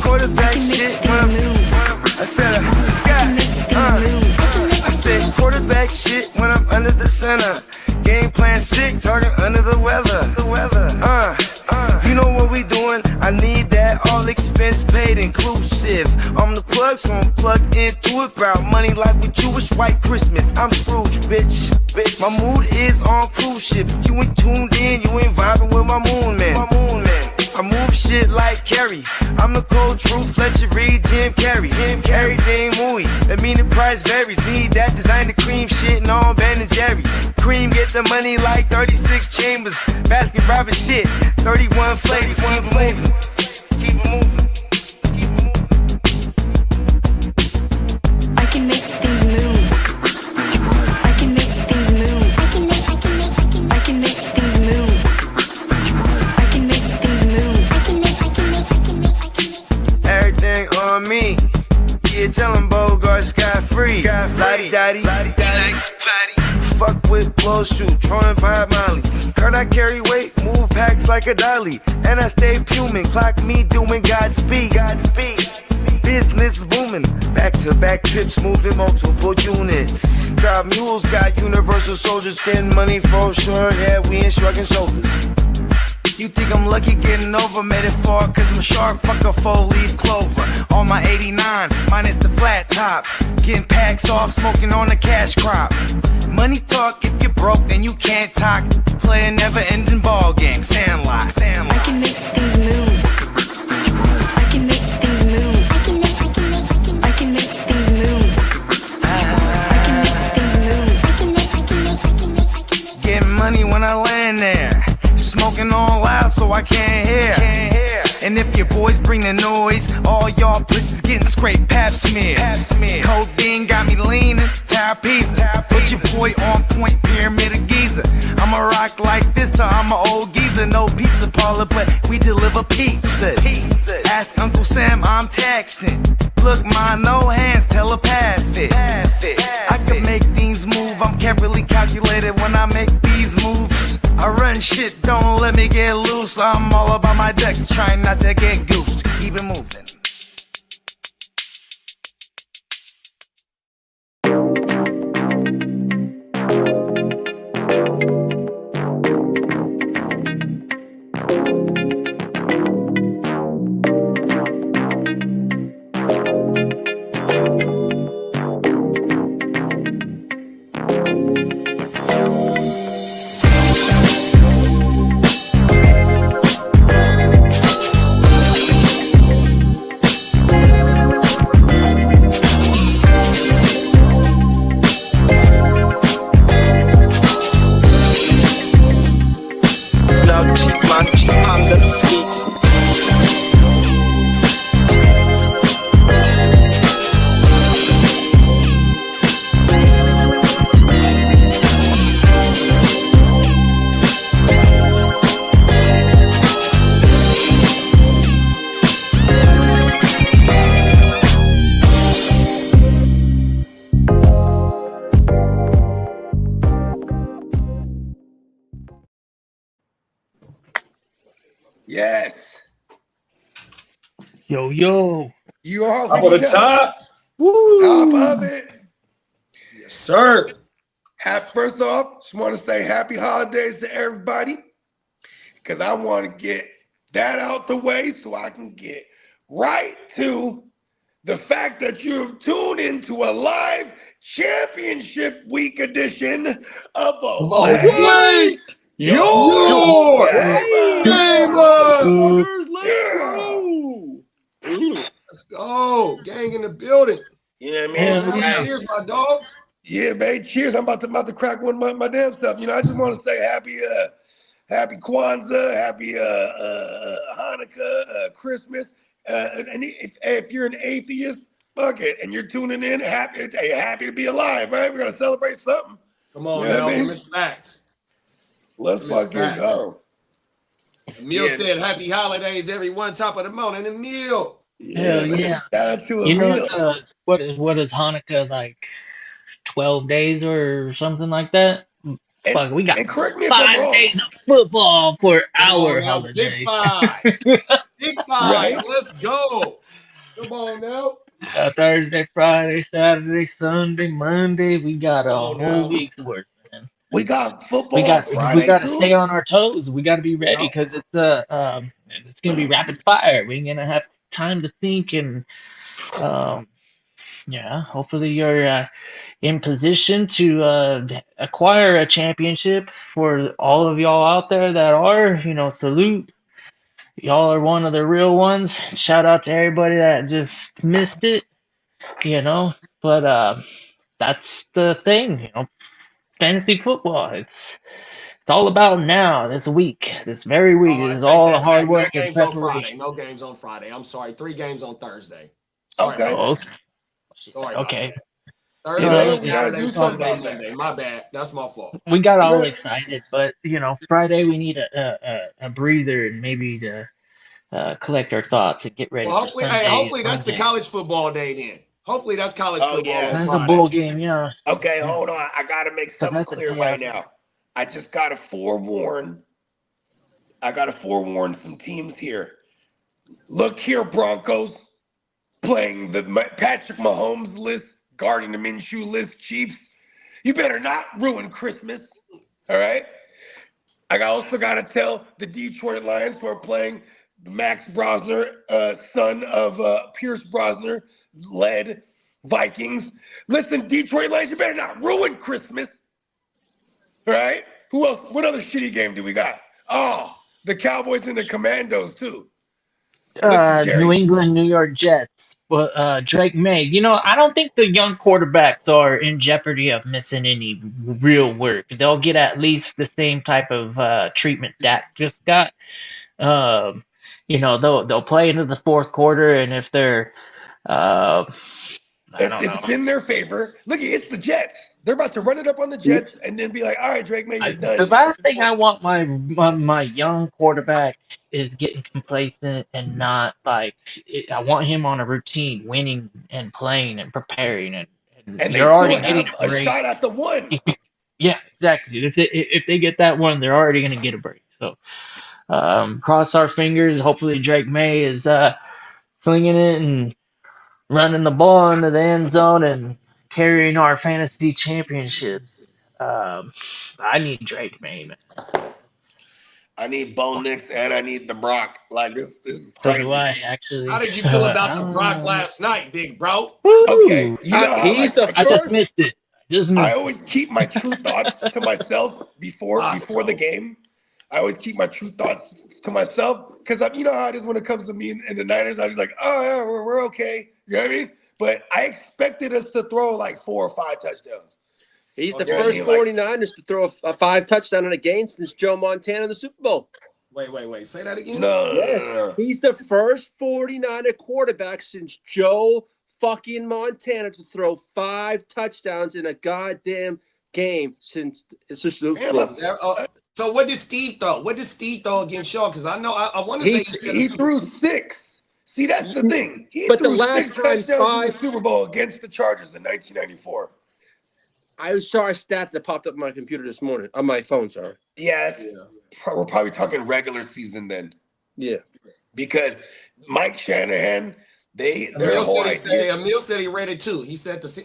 quarterback shit when I'm I said I said quarterback shit when I'm under the center. Game plan sick, talking under the weather. You know what we doing? I need that all expense paid inclusive. I'm the plug, so I'm plugged into it. About money like with Jewish white Christmas. I'm Scrooge, bitch. My mood is on cruise ship. If you ain't tuned in, you ain't vibing with my moon man. I move shit like Kerry. I'm the cold truth, Fletcher Reed, Jim Carrey. Everything movie, that mean the price varies. Need that designer cream shit and all Ben and Jerry's. Cream get the money like 36 chambers. Baskin Robbins shit, 31 flavors. Keep it moving. I can make things move. I can make things move. I can make things move. I can make things move. Everything on me. Yeah, tell him Bogart scot-free. Lottie-dottie. He like to potty. Fuck with blow shoot, trolling pop molly. Heard I carry weight, move packs like a dolly. And I stay fuming, clock me doing Godspeed. Business booming, back-to-back trips, moving multiple units. Got mules, got universal soldiers, getting money for sure. Yeah, we ain't shrugging shoulders. You think I'm lucky getting over, made it far, cause I'm sharp, fuck a 4-leaf clover. On my 89, minus the flat top. Getting packs off, smoking on the cash crop. Money talk, if you're broke, then you can't talk. Play a never-ending ball game, Sandlot. I can make things move. I can make things move. I can make things move. Getting money when I land there. Smoking all loud so I can't hear. And if your boys bring the noise, all y'all pussies getting scraped pap smear. Codeine got me leaning, pizza. Put your boy on point, pyramid of Giza. I'ma rock like this till I'm an old geezer. No pizza parlor, but we deliver pizzas. Ask Uncle Sam, I'm taxing. Look, ma, no hands, telepathic. I can make things move, I'm carefully calculated when I make these moves. I run shit, don't let me get loose. I'm all about my decks, trying not to get goosed. Keep it moving. Yes. Yo. You are Top of the top. Woo. top of it. Yes, sir. First off, just want to say happy holidays to everybody, because I want to get that out the way so I can get right to the fact that you have tuned into a live championship week edition of the Your Gamers. Let's go. Gang in the building. You know what I mean? Cheers, my dogs. Yeah, man. Cheers. I'm about to crack one of my damn stuff. You know, I just want to say happy Kwanzaa, happy Hanukkah, Christmas. And if you're an atheist, fuck it, and you're tuning in, happy to be alive, right? We're gonna celebrate something. Come on, Yeah, man. man. Miss Facts. Let's fucking go. Emil said happy holidays, everyone. Top of the morning, Emil. Hell man. yeah. Shout out to You Emil. know what is Hanukkah, like 12 days or something like that? Fuck, we got And correct me if I'm 5 wrong. days of football for Come our on now, holiday. Big five. Big five. Right. Let's go. Come on now. Thursday, Friday, Saturday, Sunday, Monday. We got a Oh, whole no. week's worth, man. We got football We on got Friday to stay too. on our toes. We got to be ready because it's gonna be rapid fire. We're gonna have time to think and yeah. Hopefully you're in position to acquire a championship. For all of y'all out there that are, salute. Y'all are one of the real ones. Shout out to everybody that just missed it, But that's the thing, fantasy football. It's all about now, this week, this very week. Oh, I This is take all the that hard back. No work and games on Friday. preparation. No games on Friday. I'm sorry. 3 games on Thursday. Sorry Okay. about Oh, that. Sorry about okay. that. Thursday, You know, we Yeah, gotta Saturday, do it's all something Sunday, about that. Monday. My bad. That's my fault. we got We all gotta- excited, but Friday we need a breather and maybe to collect our thoughts and get ready Well, for hopefully, Sunday. hopefully that's the Monday. college football day then. Hopefully that's college Oh, football yeah. on That's a Friday. bowl game, yeah. Okay, Yeah. hold on. I gotta make something that's a clear day right after. now. I just gotta forewarn. I gotta forewarn some teams here. Look here, Broncos playing the Patrick Mahomes list, Gardner Minshew list, Chiefs. You better not ruin Christmas. All right. I also gotta tell the Detroit Lions who are playing Max Brosner, son of Pierce Brosner, led Vikings. Listen, Detroit Lions, you better not ruin Christmas. All right? Who else? What other shitty game do we got? Oh, the Cowboys and the Commandos, too. Listen, Jerry. New England, New York Jets. But Drake May, I don't think the young quarterbacks are in jeopardy of missing any real work. They'll get at least the same type of treatment Dak just got. They'll play into the fourth quarter, and if they're, I don't If it's know. in their favor, look, it's the Jets. They're about to run it up on the Jets and then be like, all right, Drake May, you're done. The last thing I want my young quarterback is getting complacent and not I want him on a routine, winning and playing and preparing and And they you're still already getting have a a break. shot at the one. Yeah, exactly. If they get that one, they're already gonna get a break. So cross our fingers. Hopefully Drake May is slinging it and running the ball into the end zone and carrying our fantasy championships. I need Drake May, man. I need Bo Nix and I need the Brock. Like this is So crazy. do I, actually. How did you feel about the Brock last night, big bro? Okay, you know how he's the I just missed it. I always keep my true thoughts to myself before the game. I always keep my true thoughts to myself because you know how it is when it comes to me and the Niners. I was like, oh yeah, we're okay. You know what I mean? But I expected us to throw like 4 or 5 touchdowns. He's the Yeah, first he, like- 49ers to throw a 5 touchdown in a game since Joe Montana in the Super Bowl. Wait. Say that again. No. He's the first 49er quarterback since Joe fucking Montana to throw 5 touchdowns in a goddamn game since it's just So what did Steve throw? What did Steve throw against Shaw? Because I know I want to say He threw 6. See, that's the thing. He But the threw last 6 time touchdowns in the Super Bowl against the Chargers in 1994. I saw a stat that popped up on my computer this morning on my phone. Sorry. Yeah, we're probably talking regular season then. Yeah. Because Mike Shanahan, their whole idea. Emil said he read it too. He said said the same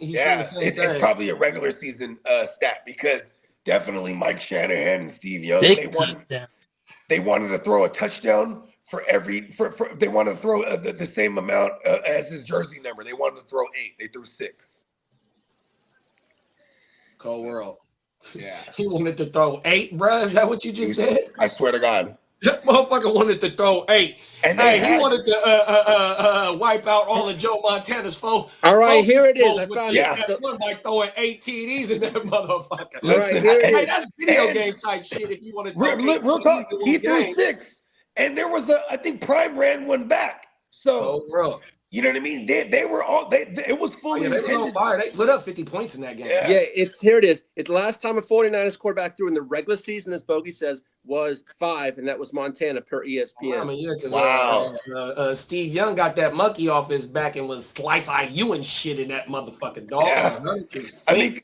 it's thing. probably a regular season stat because definitely Mike Shanahan and Steve Young, 16. they wanted to throw a touchdown for every they wanted to throw the same amount as his jersey number. They wanted to throw 8. They threw 6. Cold world. Yeah. He wanted to throw 8, bro. Is that what you just said? I swear to God. That motherfucker wanted to throw 8. And he wanted to wipe out all of Joe Montana's foes. All right, here it is. I found it. One by throwing 8 TDs in that motherfucker. Listen, Hey, that's video game type shit. If you want to throw real talk, he threw 6, and there was I think Prime ran one back. So, you know what I mean? They were all it was fully they was on fire. They lit up 50 points in that game. Yeah, here it is. It's the last time a 49ers quarterback threw in the regular season, as Bogey says, was 5, and that was Montana per ESPN. I mean, because Steve Young got that monkey off his back and was slice IU and shit in that motherfucking dog. Yeah. I mean,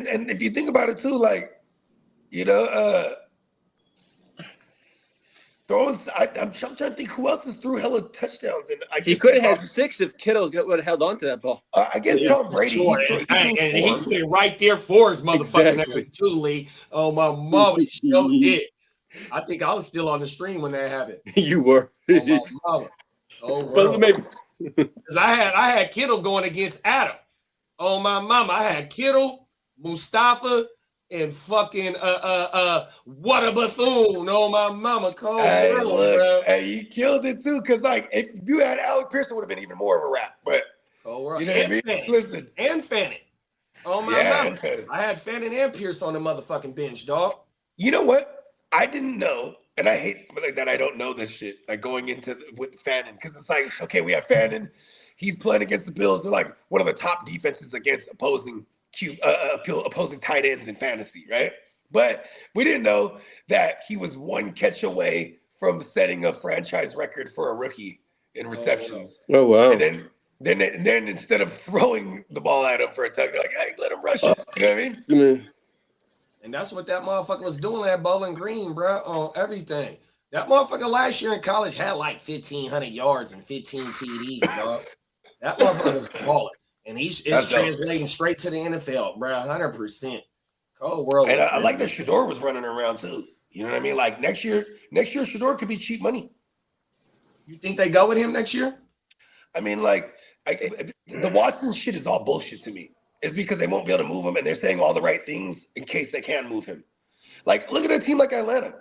and if you think about it too, like, I'm trying to think who else has threw hella touchdowns. And I He guess could have had probably- 6 if Kittle would have held on to that ball. I guess Tom Brady. Sure. And he put it right there for his motherfucking Exactly. numbers too, Lee. Oh, my mama, he sure did. I think I was still on the stream when that happened. You were. Oh, my mama. Oh, But world. maybe Because I had Kittle going against Adam. Oh, my mama. I had Kittle, Mustafa, and fucking what a buffoon. Oh, my mama. Cold Hey, world, look, bro. hey, you killed it too. Because like, if you had Alec Pierce, it would have been even more of a rap. But Cold world. you know what I And mean? Fannin. Listen, And Fannin. Oh, my yeah. mama. I had Fannin and Pierce on the motherfucking bench, dog. You know what? I didn't know, and I hate like that. I don't know this shit. Like going into with Fannin, because it's like, okay, we have Fannin. He's playing against the Bills. They're like one of the top defenses against opposing tight ends in fantasy, right? But we didn't know that he was one catch away from setting a franchise record for a rookie in receptions. Oh wow. And then instead of throwing the ball at him for a touchdown, they're like, hey, let him rush it. You know what I mean? And that's what that motherfucker was doing at Bowling Green, bro, on everything. That motherfucker last year in college had like 1,500 yards and 15 TDs, dog. That motherfucker was balling. And it's translating straight to the NFL, bro, 100%. Cold world. And I like that Shador was running around too. You know what I mean? Like next year Shador could be cheap money. You think they go with him next year? I mean, like the Watson shit is all bullshit to me. It's because they won't be able to move him, and they're saying all the right things in case they can move him. Like, look at a team like Atlanta.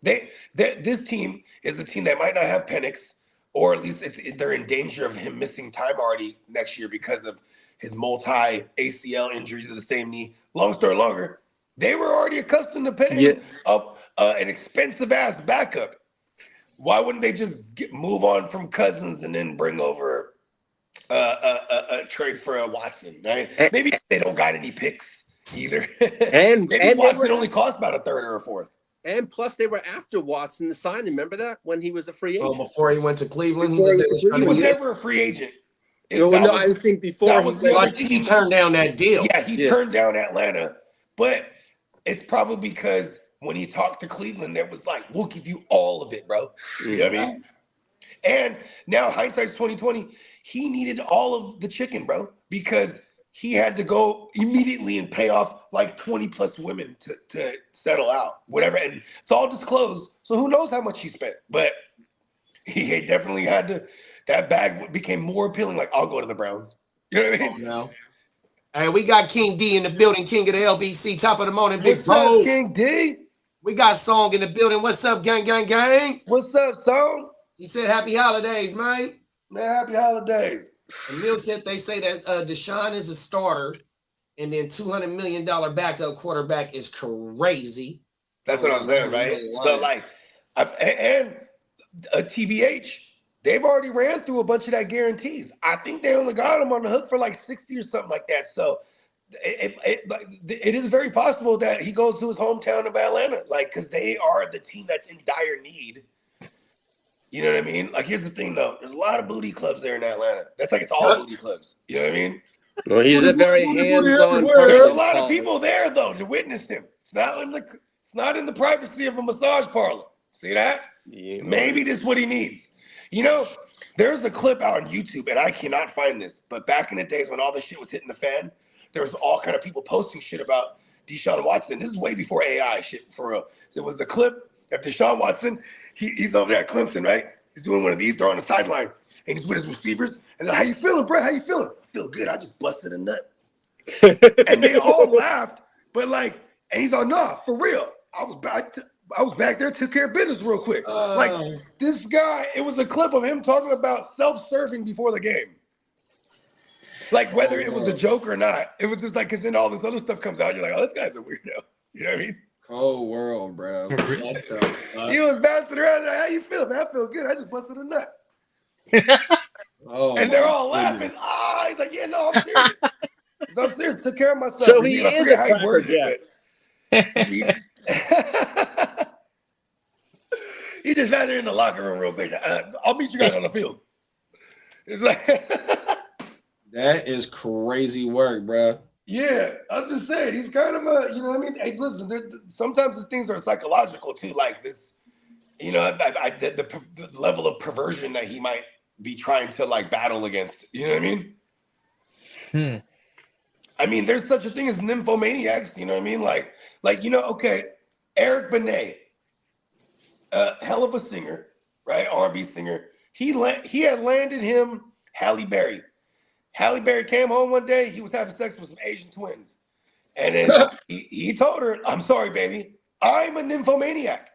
This team is a team that might not have Penix, or at least they're in danger of him missing time already next year because of his multi-ACL injuries to the same knee. Long story longer, they were already accustomed to paying an expensive-ass backup. Why wouldn't they just move on from Cousins and then bring over a trade for a Watson, right? Maybe they don't got any picks either. And maybe Watson only cost about a third or a fourth. And plus, they were after Watson to sign. Remember that when he was a free agent? Oh, before he went to Cleveland, Before he went to He was never a free agent. I think before. I think he turned down that deal. Yeah, he turned down Atlanta, but it's probably because when he talked to Cleveland, it was like, "We'll give you all of it, bro." You know what I mean? And now hindsight's 2020. He needed all of the chicken, bro, because he had to go immediately and pay off like 20 plus women to settle out, whatever. And it's all disclosed. So who knows how much he spent, but he definitely had to, that bag became more appealing. Like, I'll go to the Browns. You know what I mean? No. Hey, we got King D in the building, King of the LBC, top of the morning, Big What's up, Bo. King D? We got Song in the building. What's up, gang, gang, gang? What's up, Song? He said happy holidays, man. Man, happy holidays. And Mill said they say that Deshaun is a starter and then $200 million backup quarterback is crazy. That's what I'm saying, right? So, like, and a TBH, they've already ran through a bunch of that guarantees. I think they only got him on the hook for like 60 or something like that. So, it is very possible that he goes to his hometown of Atlanta, like, because they are the team that's in dire need. You know what I mean? Like, here's the thing, though. There's a lot of booty clubs there in Atlanta. That's like it's all booty clubs. You know what I mean? Well, he's a very hands-on person. There are a lot of people there, though, to witness him. It's not in the privacy of a massage parlor. See that? Yeah. Maybe this is what he needs. You know, there's a clip out on YouTube, and I cannot find this, but back in the days when all this shit was hitting the fan, there was all kind of people posting shit about Deshaun Watson. This is way before AI shit, for real. So it was the clip of Deshaun Watson. He's over there at Clemson, right? He's doing one of these. They're on the sideline, and he's with his receivers. And they're like, how you feeling, bro? How you feeling? I feel good. I just busted a nut. And they all laughed, but like, and he's like, nah, for real. I was back there, took care of business real quick. Like, this guy, it was a clip of him talking about self-serving before the game. Like, whether it was a joke or not, it was just like, because then all this other stuff comes out, you're like, oh, this guy's a weirdo. You know what I mean? Cold world, bro. What the fuck? He was bouncing around, like, how you feel, man? I feel good. I just busted a nut. Oh, And they're all laughing. He's like, yeah, no, I'm serious. I'm serious. Took care of myself. So he I is forget a how he worded cracker, it. He just ran there in the locker room real quick. I'll meet you guys on the field. It's like, that is crazy work, bro. yeah, I'm just saying, he's kind of a, you know what I mean? Hey, listen, sometimes these things are psychological too, like this, you know, the level of perversion that he might be trying to like battle against. You know what I mean? I mean, there's such a thing as nymphomaniacs. You know what I mean? Like you know, okay, Eric Benet, hell of a singer, right? R&B singer. He had landed him Halle Berry. Halle Berry came home one day. He was having sex with some Asian twins, and then he told her, "I'm sorry, baby, I'm a nymphomaniac."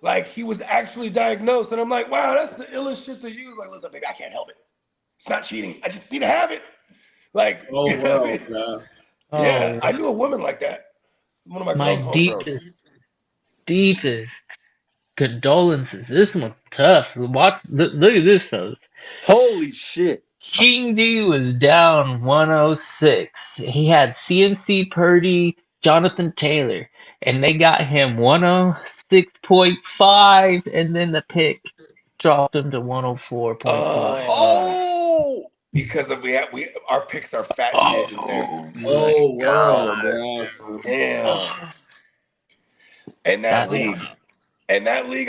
Like he was actually diagnosed, and I'm like, wow, that's the illest shit to use. Like, listen, baby, I can't help it. It's not cheating. I just need to have it. Like, Oh, you know what I well, mean? Yeah, I knew a woman like that. One of my My girls' homegirls. deepest condolences. This one's tough. Look at this, fellas. Holy shit. King D was down 106. He had CMC Purdy, Jonathan Taylor, and they got him 106.5, and then the pick dropped him to 104.5. Oh, Because our picks are fat shit in there. Oh, wow, bro. Damn. And that league,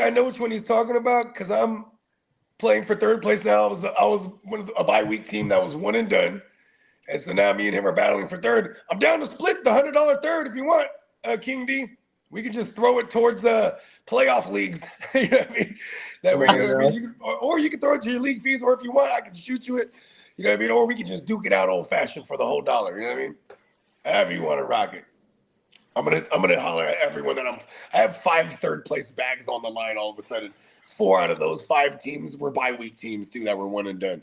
I know which one he's talking about because I'm playing for third place now. I was one of a bye week team that was one and done, and so now me and him are battling for third. I'm down to split the $100 third if you want, King D. We can just throw it towards the playoff leagues. You know what I mean? That way, you know what I mean? Or you can throw it to your league fees, or if you want, I can shoot you it. You know what I mean? Or we can just duke it out old fashioned for the whole $1. You know what I mean? However you want to rock it. I'm gonna holler at everyone that I have 5 third place bags on the line all of a sudden. 4 out of those 5 teams were bye week teams too that were one and done.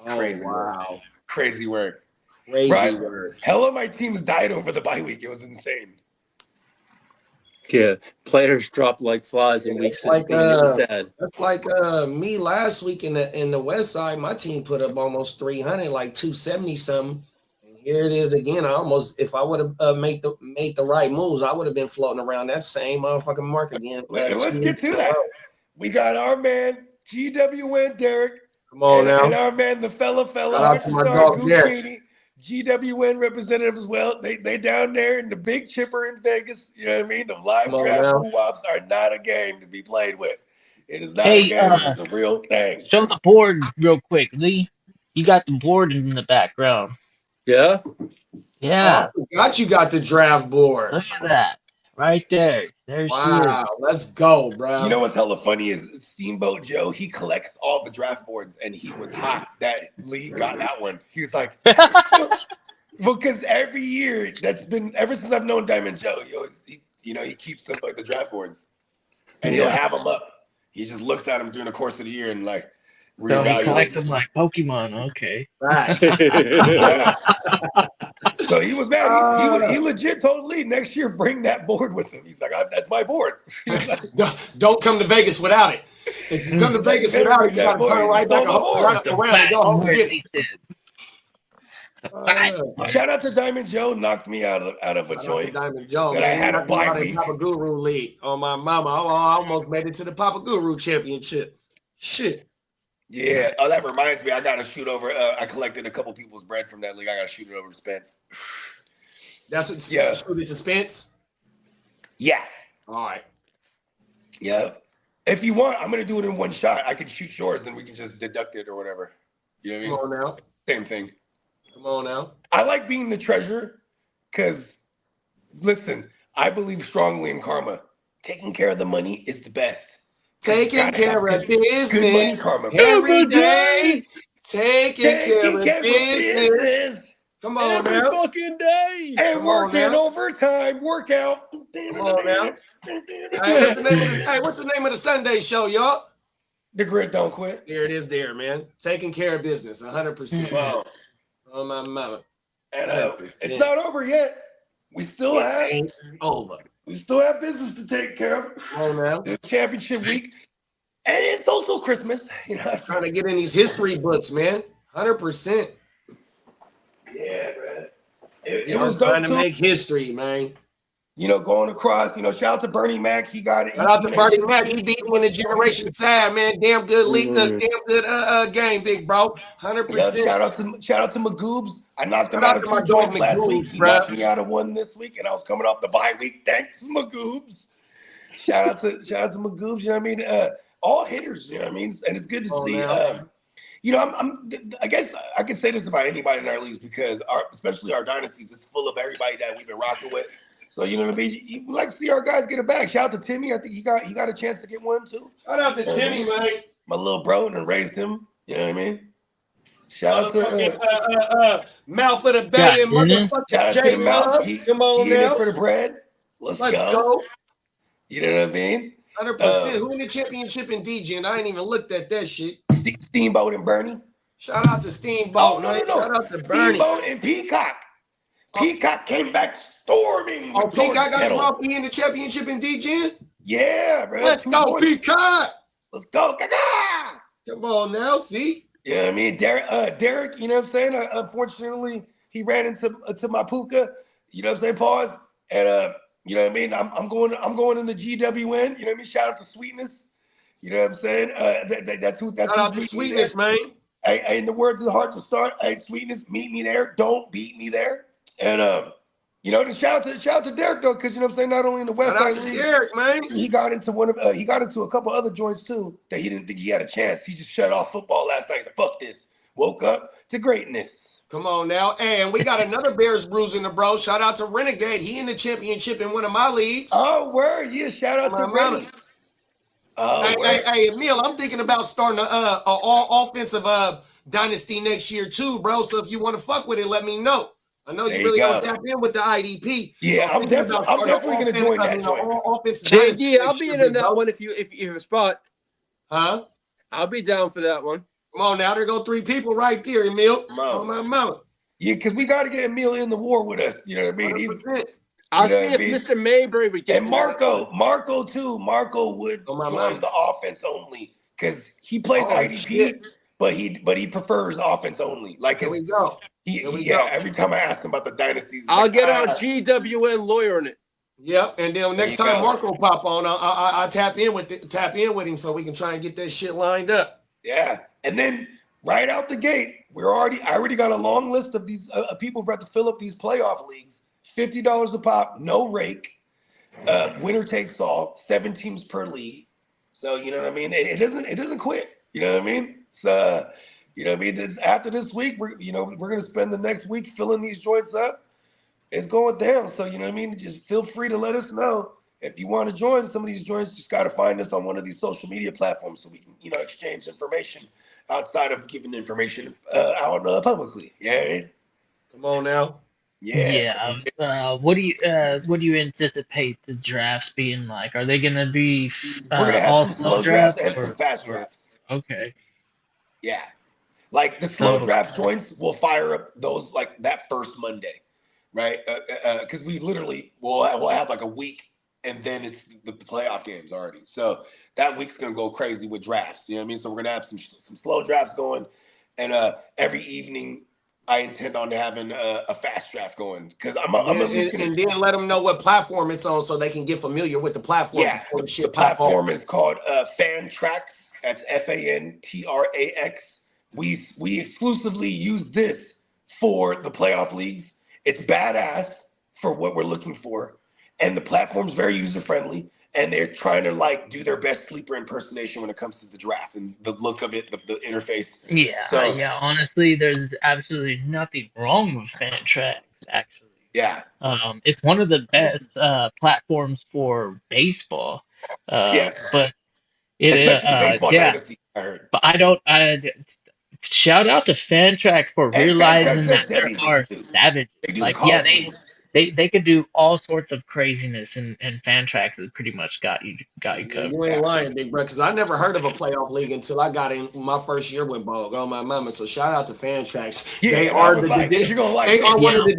Crazy work. Crazy work. Crazy work. Hell of my teams died over the bye week. It was insane. yeah. Players dropped like flies in week 16. It was sad. That's like me last week in the West Side. My team put up almost 300, like 270 something. And here it is again. If I would have made the right moves, I would have been floating around that same motherfucking mark again. Let's get to that. We got our man GWN Derek. Come on now. And our man the fella Shout out to my dog, Guccini. GWN representative as well. They down there in the big chipper in Vegas. You know what I mean? The live draft woo-wops are not a game to be played with. It is not a game. It's a real thing. Show the board real quick, Lee. You got the board in the background. Yeah. Yeah. I forgot you got the draft board. Look at that. Right there. There she is. Wow. Let's go, bro. You know what's hella funny is Steamboat Joe, he collects all the draft boards, and he was hot that Lee got that one. He was like, because every year that's been, ever since I've known Diamond Joe, he keeps them like the draft boards, and he'll have them up. He just looks at them during the course of the year and like So he reevaluates. collects them like Pokemon. Okay. Facts. So he was mad. He legit told Lee next year bring that board with him. He's like, that's my board. Don't come to Vegas without it. If you come to Vegas without it, you got to turn right back around and go home and get it. Shout out to Diamond Joe, knocked me out of a joint. Diamond Joe, that I had a bye week. Papa Guru League on my mama. I almost made it to the Papa Guru Championship. Shit. Yeah. Oh, that reminds me. I got to shoot over. I collected a couple people's bread from that league. I got to shoot it over to Spence. That's what. Yeah. Shoot it to Spence. Yeah. All right. Yeah. If you want, I'm gonna do it in one shot. I can shoot yours, and we can just deduct it or whatever. You know what I mean? Come on now. Same thing. Come on now. I like being the treasurer because, listen, I believe strongly in karma. Taking care of the money is the best. Taking care of good money business karma. every day. Taking care of business. Come on Every now. fucking day. And Come on working now. overtime, workout. Come on now. Hey, what's the name of the Sunday show, y'all? The grid don't quit. There it is there, man. Taking care of business, 100%. Wow. Oh, my mama. And it's not over yet. We still have Ain't over. business to take care of. Come on now. It's championship week. And it's also Christmas. You know. Trying to get in these history books, man. 100%. Yeah, man. It It was was trying to dope, too. make history, man. You know, going across, shout out to Bernie Mac. He got it. Shout out to Bernie Mac. He beat me in the generation side, man. Damn good league, damn good game, big bro. 100%. Yeah, shout out to Magoobs. I knocked him Shout out out of to my 2 dog joints last Magoobs, week. He bruh. knocked me out of 1 this week, and I was coming off the bye week. Thanks, Magoobs. Shout out to Magoobs, you know what I mean? All hitters, you know what I mean? And it's good to Oh, see. now. You know, I guess I can say this about anybody in our leagues because especially our dynasties is full of everybody that we've been rocking with. So you know what I mean? You like to see our guys get it back. Shout out to Timmy. I think he got a chance to get one too. Shout out to Timmy, man. My little bro and raised him. You know what I mean? Shout out to Mouth of the Bay and Dennis. motherfucking shout out to J the mouth. Love. Come on he in now. it for the bread. Let's go. You know what I mean? 100%. Who in the championship in DJ? And I ain't even looked at that shit. Steamboat and Bernie. Shout out to Steamboat. No. Shout out to Bernie. Steamboat and Peacock. Peacock came back storming. Oh, with George Peacock got Kittle. Robbie in the championship in DJ? Yeah, bro. Let's go, boys. Peacock. Let's go. Gaga. Come on now, see? You know what I mean? Derek, you know what I'm saying? Unfortunately, he ran into my Puka. You know what I'm saying? Pause. And you know what I mean? I'm going in the GWN. You know what I mean? Shout out to Sweetness. You know what I'm saying? That's who. Shout out to Sweetness, man. Hey, in the words of the heart to start, hey, Sweetness, meet me there. Don't beat me there. And you know, shout out to Derek though, because you know what I'm saying. Not only in the West Side League, Derek, man. he got into a couple other joints too that he didn't think he had a chance. He just shut off football last night. He's like, fuck this. Woke up to greatness. Come on now. And we got another Bears bruising the bro. Shout out to Renegade. He in the championship in one of my leagues. Oh, word. Yeah, shout out to Rennie. Oh, hey, Emil, I'm thinking about starting a all offensive dynasty next year too, bro. So if you want to fuck with it, let me know. I know you really don't tap in with the IDP. Yeah, so I'm definitely gonna join that joint. JD, I'll be in that one if you have a spot. Huh? I'll be down for that one. Come on now, there go 3 people right there, Emil. Oh my mama. Yeah, because we got to get Emil in the war with us. You know what I mean? 100%. I'll see if Mr. Mayberry would get. And Marco too. Marco would join the offense only because he plays IDP, but he prefers offense only. Like here we go. Every time I ask him about the dynasties, I'll get our GWN lawyer in it. Yep, and then next time Marco pop on, I tap in with him so we can try and get that shit lined up. Yeah, and then right out the gate, I already got a long list of these people who have to fill up these playoff leagues. $50 a pop, no rake, winner takes all, 7 teams per league. So you know what I mean. It doesn't quit. You know what I mean. So you know what I mean. After this week, we're gonna spend the next week filling these joints up. It's going down. So you know what I mean. Just feel free to let us know if you want to join some of these joints. Just got to find us on one of these social media platforms so we can exchange information outside of giving information out publicly. Yeah. Come on now. Yeah. What do you anticipate the drafts being like? Are they gonna be we're gonna have all some slow slow drafts drafts and some fast drafts. Okay. Yeah. Like the slow draft joints will fire up those like that first Monday, right? Because we literally we'll have like a week and then it's the playoff games already. So that week's gonna go crazy with drafts. You know what I mean? So we're gonna have some slow drafts going, and every evening I intend on having a fast draft going because I'm at least gonna, and then let them know what platform it's on so they can get familiar with the platform. Yeah, before the shit the platform pop is called Fantrax. That's FANTRAX. We exclusively use this for the playoff leagues. It's badass for what we're looking for, and the platform's very user friendly. And they're trying to like do their best sleeper impersonation when it comes to the draft and the look of it, the interface. Yeah, So- yeah. Honestly, there's absolutely nothing wrong with Fantrax. Actually, Yeah, it's one of the best platforms for baseball. Yes. But it especially baseball yeah. dynasty, I heard. But shout out to Fantrax for And realizing Fantrax that does there are too. savages. They do Like, the yeah, college leagues. they could do all sorts of craziness, and Fantrax has pretty much got you covered. You ain't lying, big bro, because I never heard of a playoff league until I got in my first year with Bogue on my mama. So shout out to Fantrax. Yeah, They and are I was like, you're gonna like they that. are one of the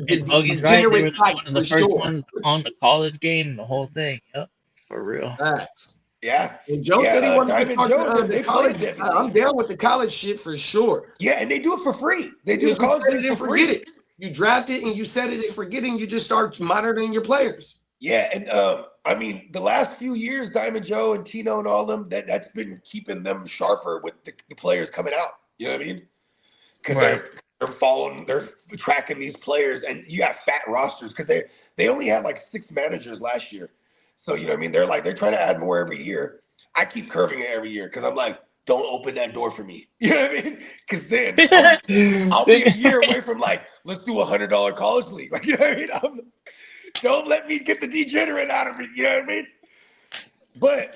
and Bogey's right. They were degenerate types one of the for first sure. ones on the college game, the whole thing. Yep, for real. Facts. Yeah, And Joe Yeah, said he wanted to Diamond start Joe, the they college. played that I'm league. down with the college shit for sure. yeah, and they do it for free. They do You the college set it league and for forget free. it. You draft it and you set it and forget it and you just start monitoring your players. Yeah, and I mean, the last few years, Diamond Joe and Tino and all them, that's been keeping them sharper with the players coming out. You know what I mean? Because Right. they're tracking these players, and you have fat rosters because they only had like 6 managers last year. So you know what I mean? They're trying to add more every year. I keep curving it every year because I'm like, don't open that door for me. You know what I mean? Because then I'll be a year away from like, let's do $100 college league. Like, you know what I mean? Don't let me get the degenerate out of it. You know what I mean? But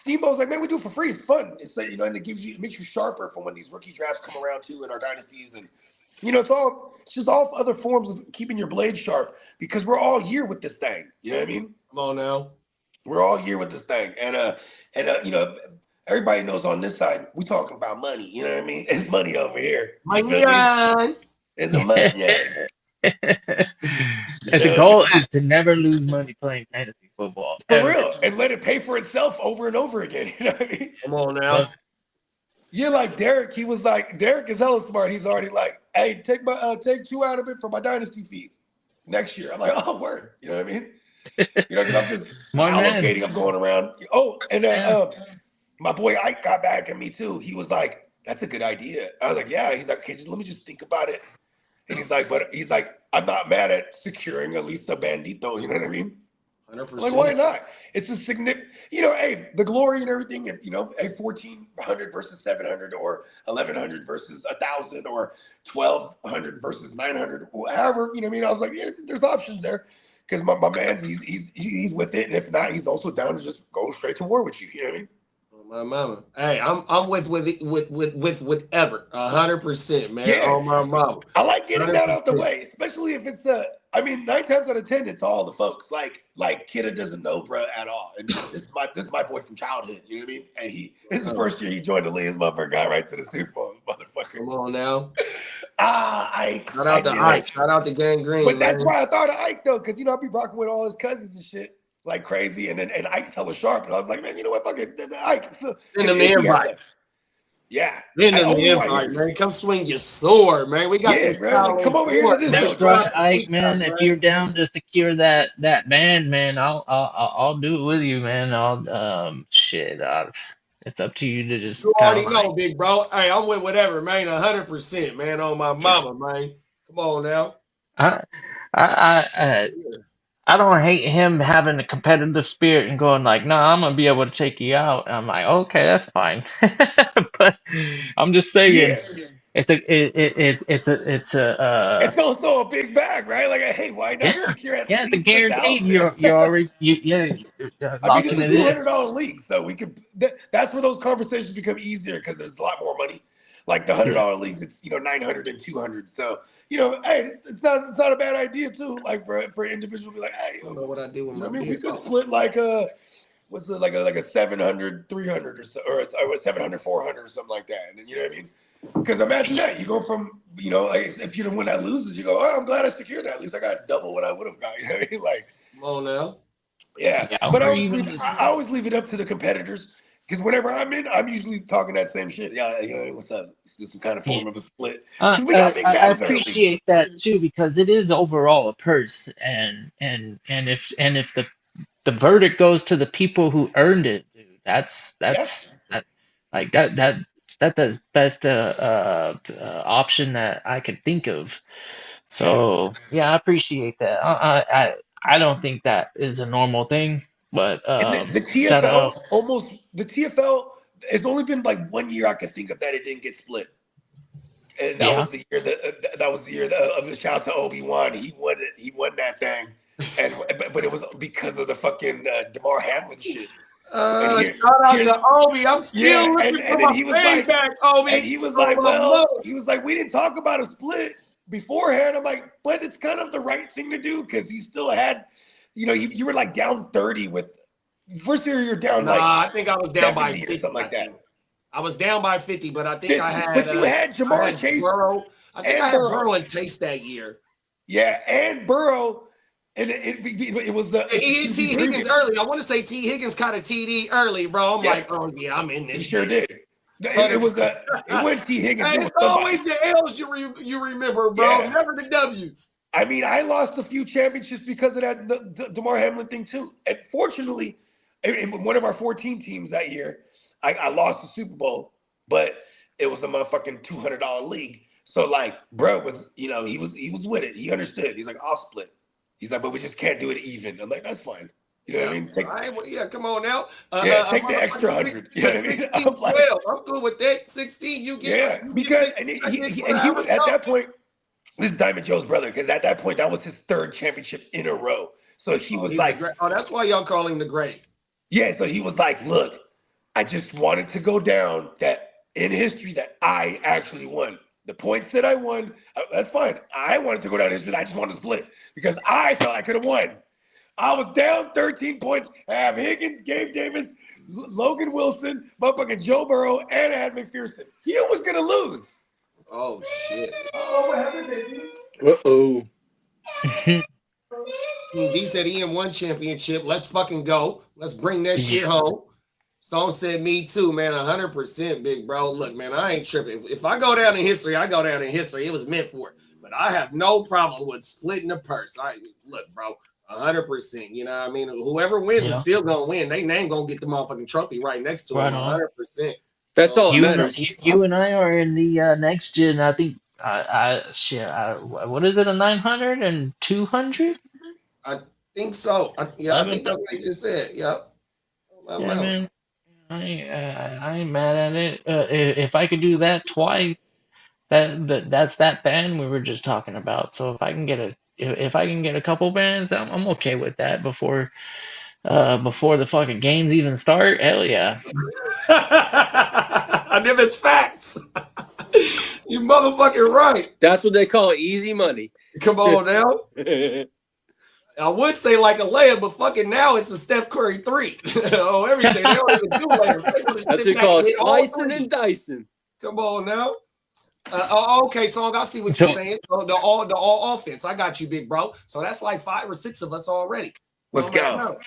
Steamboat's like, man, we do it for free. It's fun. It's like, and it makes you sharper for when these rookie drafts come around too in our dynasties. And it's just all other forms of keeping your blade sharp because we're all year with this thing. You know what I mean? Come on now. We're all year with this thing. And everybody knows on this side, we talking about money. You know what I mean? It's money over here. Money. It's a money. And the goal is to never lose money playing fantasy football. For real. And let it pay for itself over and over again. You know what I mean? Come on now. Yeah, like Derek, Derek is hella smart. He's already like, hey, take 2 out of it for my dynasty fees next year. I'm like, oh, word. You know what I mean? Because I'm just allocating. I'm going around. Oh, and then my boy Ike got back at me too. He was like, that's a good idea. I was like, yeah. He's like, okay, let me just think about it. And he's like, I'm not mad at securing at least a bandito. You know what I mean? 100%. Like, why not? It's a significant, hey, the glory and everything, and, a 1,400 versus 700 or 1,100 versus 1,000 or 1,200 versus 900, however, you know what I mean? I was like, yeah, there's options there because my man's, he's with it. And if not, he's also down to just go straight to war with you. You know what I mean? My mama. Hey, I'm with whatever. 100%, man. Yeah. Oh my mama. I like getting that out the way, especially if it's 9 times out of 10, it's all the folks. Like Kidda doesn't know bro at all. And this is my boy from childhood. You know what I mean? And this is the first year he joined the league. His motherfucker got right to the Super Bowl, motherfucker. Come on now. Ike. Shout out to Ike. Shout out to Gang Green. But that's why I thought of Ike though, because I'll be rocking with all his cousins and shit. Like crazy, and Ike's hella sharp. And I was like, man, you know what? Fuck it, Ike. Send him the invite. Yeah. Send him the invite, man. Come swing your sword, man. We got bro. Come over here to this. That's right, Ike, man. If you're down to secure that band, man, I'll do it with you, man. It's up to you to just. You already know, big bro. Hey, I'm with whatever, man. 100%, man. On my mama, man. Come on now. I don't hate him having a competitive spirit and going like, nah, I'm gonna be able to take you out. I'm like, okay, that's fine. But I'm just saying, it's also a big bag, right? Like, hey, why not? It's a guaranteed. You're already I mean, it's a $200 league, so we could. That's where those conversations become easier because there's a lot more money. Like the $100 leagues, it's 900 and 200. So hey, it's not a bad idea too. Like for an individual to be like, hey, I don't know what I do with my we could split like a 700 300 or so, or a 700 400 or something like that. And you know what I mean? Because imagine that you go from like if you're the one that loses, you go, oh, I'm glad I secured that. At least I got double what I would have got. You know what I mean? Like, come on now. Yeah, but I always leave it up to the competitors. Because whenever I'm in, I'm usually talking that same shit. Yeah, what's up? It's just some kind of form of a split. I appreciate that too because it is overall a purse, and if the verdict goes to the people who earned it, dude, that's the best option that I could think of. So I appreciate that. I don't think that is a normal thing. But the TFL it's only been like 1 year I could think of that it didn't get split, and that was the year that was the year of the shout out to Obi-Wan. He won that thing, but it was because of the fucking DeMar Hamlin shit. Shout out to Obi. I'm still looking for my feedback, Obi. And he was like, we didn't talk about a split beforehand. I'm like, but it's kind of the right thing to do because he still had. You were like down 30 with first year you're down I think I was down by 50 or something like that. I was down by 50, but I think I had. But you had Jamar Chase. Burrow. I think I had Burrow and Chase that year. Yeah, and Burrow, and it was the he hit T Higgins early. I want to say T Higgins kind of TD early, bro. I'm like, oh yeah, I'm in this. He sure did. It went T Higgins. Hey, it's always the L's you remember, bro. Yeah. Never the W's. I mean, I lost a few championships because of that the DeMar Hamlin thing too. And fortunately, in one of our 14 teams that year, I lost the Super Bowl, but it was a motherfucking $200 league. So like, bro was he was with it. He understood. He's like, I'll split. He's like, but we just can't do it even. I'm like, that's fine. You know what I mean? Take, Yeah, come on now. take the extra 100. You know what I mean? 16, I'm like, 12. I'm good with that. 16, you get. yeah, you because get and 16, he was at that point. This is Diamond Joe's brother, because at that point that was his third championship in a row. So he was he's like, the great. Oh, that's why y'all call him the great. yeah. So he was like, look, I just wanted to go down that in history that I actually won. The points that I won, that's fine. I wanted to go down in history. I just wanted to split because I felt I could have won. I was down 13 points. I have Higgins, Gabe Davis, Logan Wilson, motherfucking Joe Burrow, and I had McPherson. He was gonna lose. Oh shit. Oh, what happened, baby? Uh-oh. D said he in one championship. Let's fucking go. Let's bring that shit home. Stone said me too, man. 100%, big bro. Look, man, I ain't tripping. If I go down in history, I go down in history. It was meant for it. But I have no problem with splitting the purse. Look, bro, 100%. You know what I mean? Whoever wins is still gonna win. They name gonna get the motherfucking trophy right next to him. 100%. That's all that You matters. and I are in the next gen. I think. What is it? A 900 and 200? I think so. I think that's what they just said. Yep. Yeah, man. I ain't mad at it. If I could do that twice, that's that band we were just talking about. So if I can get a couple bands, I'm okay with that before the fucking games even start. Hell yeah. I know it's facts. You motherfucking right. That's what they call easy money. Come on now. I would say like a layup, but fucking now it's a Steph Curry 3. Oh, everything. They don't even do layups. That's what you call slicing and dicing. Come on now. Okay, Song, I see what you're saying. So the all offense. I got you, big bro. So that's like 5 or 6 of us already. Let's go.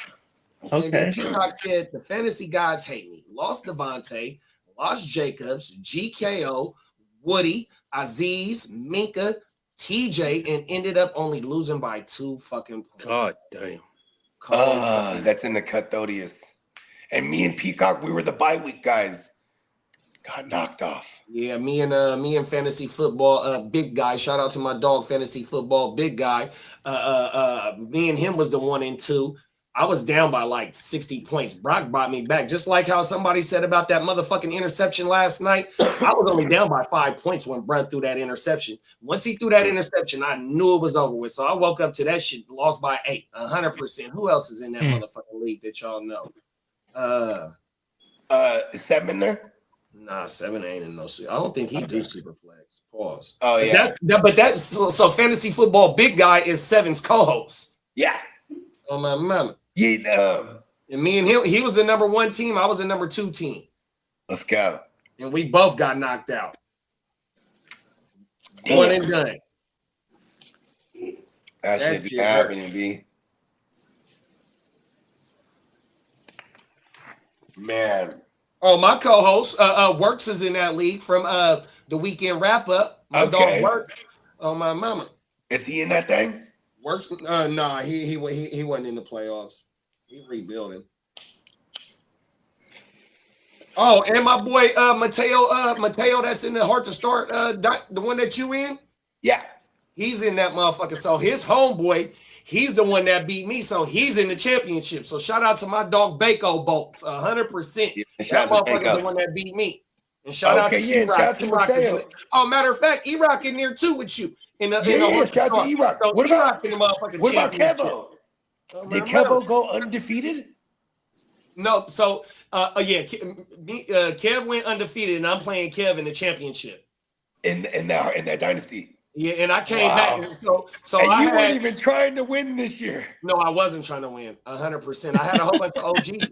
Okay. And then Peacock said the fantasy gods hate me. Lost Devontae, lost Jacobs, GKO, Woody, Aziz, Minka, TJ, and ended up only losing by 2 fucking points. God damn. That's in the Cuthodius. And me and Peacock, we were the bye week guys. Got knocked off. Yeah, me and fantasy football, big guy. Shout out to my dog, fantasy football, big guy. Me and him was the 1 and 2. I was down by like 60 points. Brock brought me back. Just like how somebody said about that motherfucking interception last night. I was only down by 5 points when Brett threw that interception. Once he threw that interception, I knew it was over with. So I woke up to that shit, lost by 8, 100%. Who else is in that motherfucking league that y'all know? 7 there? Nah, 7 ain't in no suit. I don't think he do super flex. Pause. Oh, yeah. That's so fantasy football big guy is 7's co-host. Yeah. Oh my mama. Yeah. And me and him, he was the number 1 team. I was the number 2 team. Let's go. And we both got knocked out. Damn. 1 and done. That should be happening, B. Man. Oh, my co-host, Works is in that league from the weekend wrap up. My dog Works. Oh my mama. Is he in that thing? Works? Nah, he wasn't in the playoffs. He rebuilding. Oh, and my boy Mateo, that's in the Hard to Start, the one that you in. Yeah, he's in that motherfucker. So his homeboy, he's the one that beat me. So he's in the championship. So shout out to my dog Bako Bolts, 100%. Yeah, that motherfucker the one that beat me. And shout out to E-Rock. Oh, matter of fact, E-Rock in there too with you. Shout out to E-Rock. So what about Kevo? Did Kevo go undefeated? No, so Kev went undefeated, and I'm playing Kev in the championship. In that dynasty. Yeah, and I came back. So and you weren't even trying to win this year. No, I wasn't trying to win. 100%. I had a whole bunch of OGs.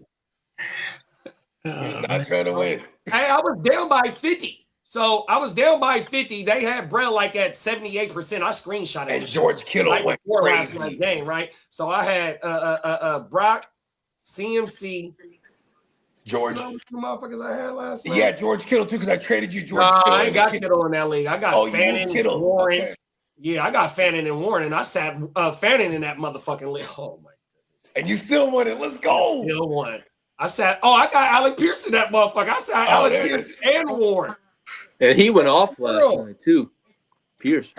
Not trying to win. Hey, I was down by 50. So I was down by 50. They had Brett like at 78%. I screenshot it. And George Kittle went crazy. Last game, right? So I had Brock, CMC, George. You know two motherfuckers I had last night? Yeah, George Kittle too, because I traded you George Kittle. I ain't got Kittle in that league. I got Fannin and Warren. Okay. Yeah, I got Fannin and Warren, and I sat Fannin in that motherfucking league. Oh my goodness. And you still won it. Let's go. Still won. I got Alec Pierce in that motherfucker. I sat Alec Pierce and Warren. And he went off last night too. Pierce.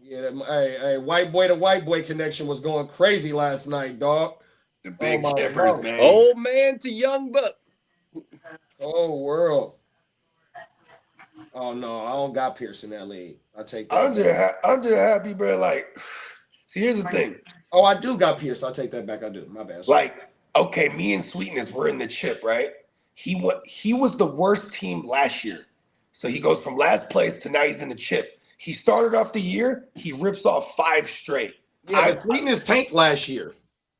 Yeah, hey, white boy to white boy connection was going crazy last night, dog. The big my shippers, God. man. Old man to young buck. Oh, world. Oh, no, I don't got Pierce in that league. I'll take that. I'm just happy, bro. Like, see, here's the thing. Oh, I do got Pierce. I'll take that back. I do. My bad. Like, okay, me and Sweetness were in the chip, right? He was the worst team last year. So he goes from last place to now he's in the chip. He started off the year, he rips off 5 straight. Yeah, but Sweetness tanked last year.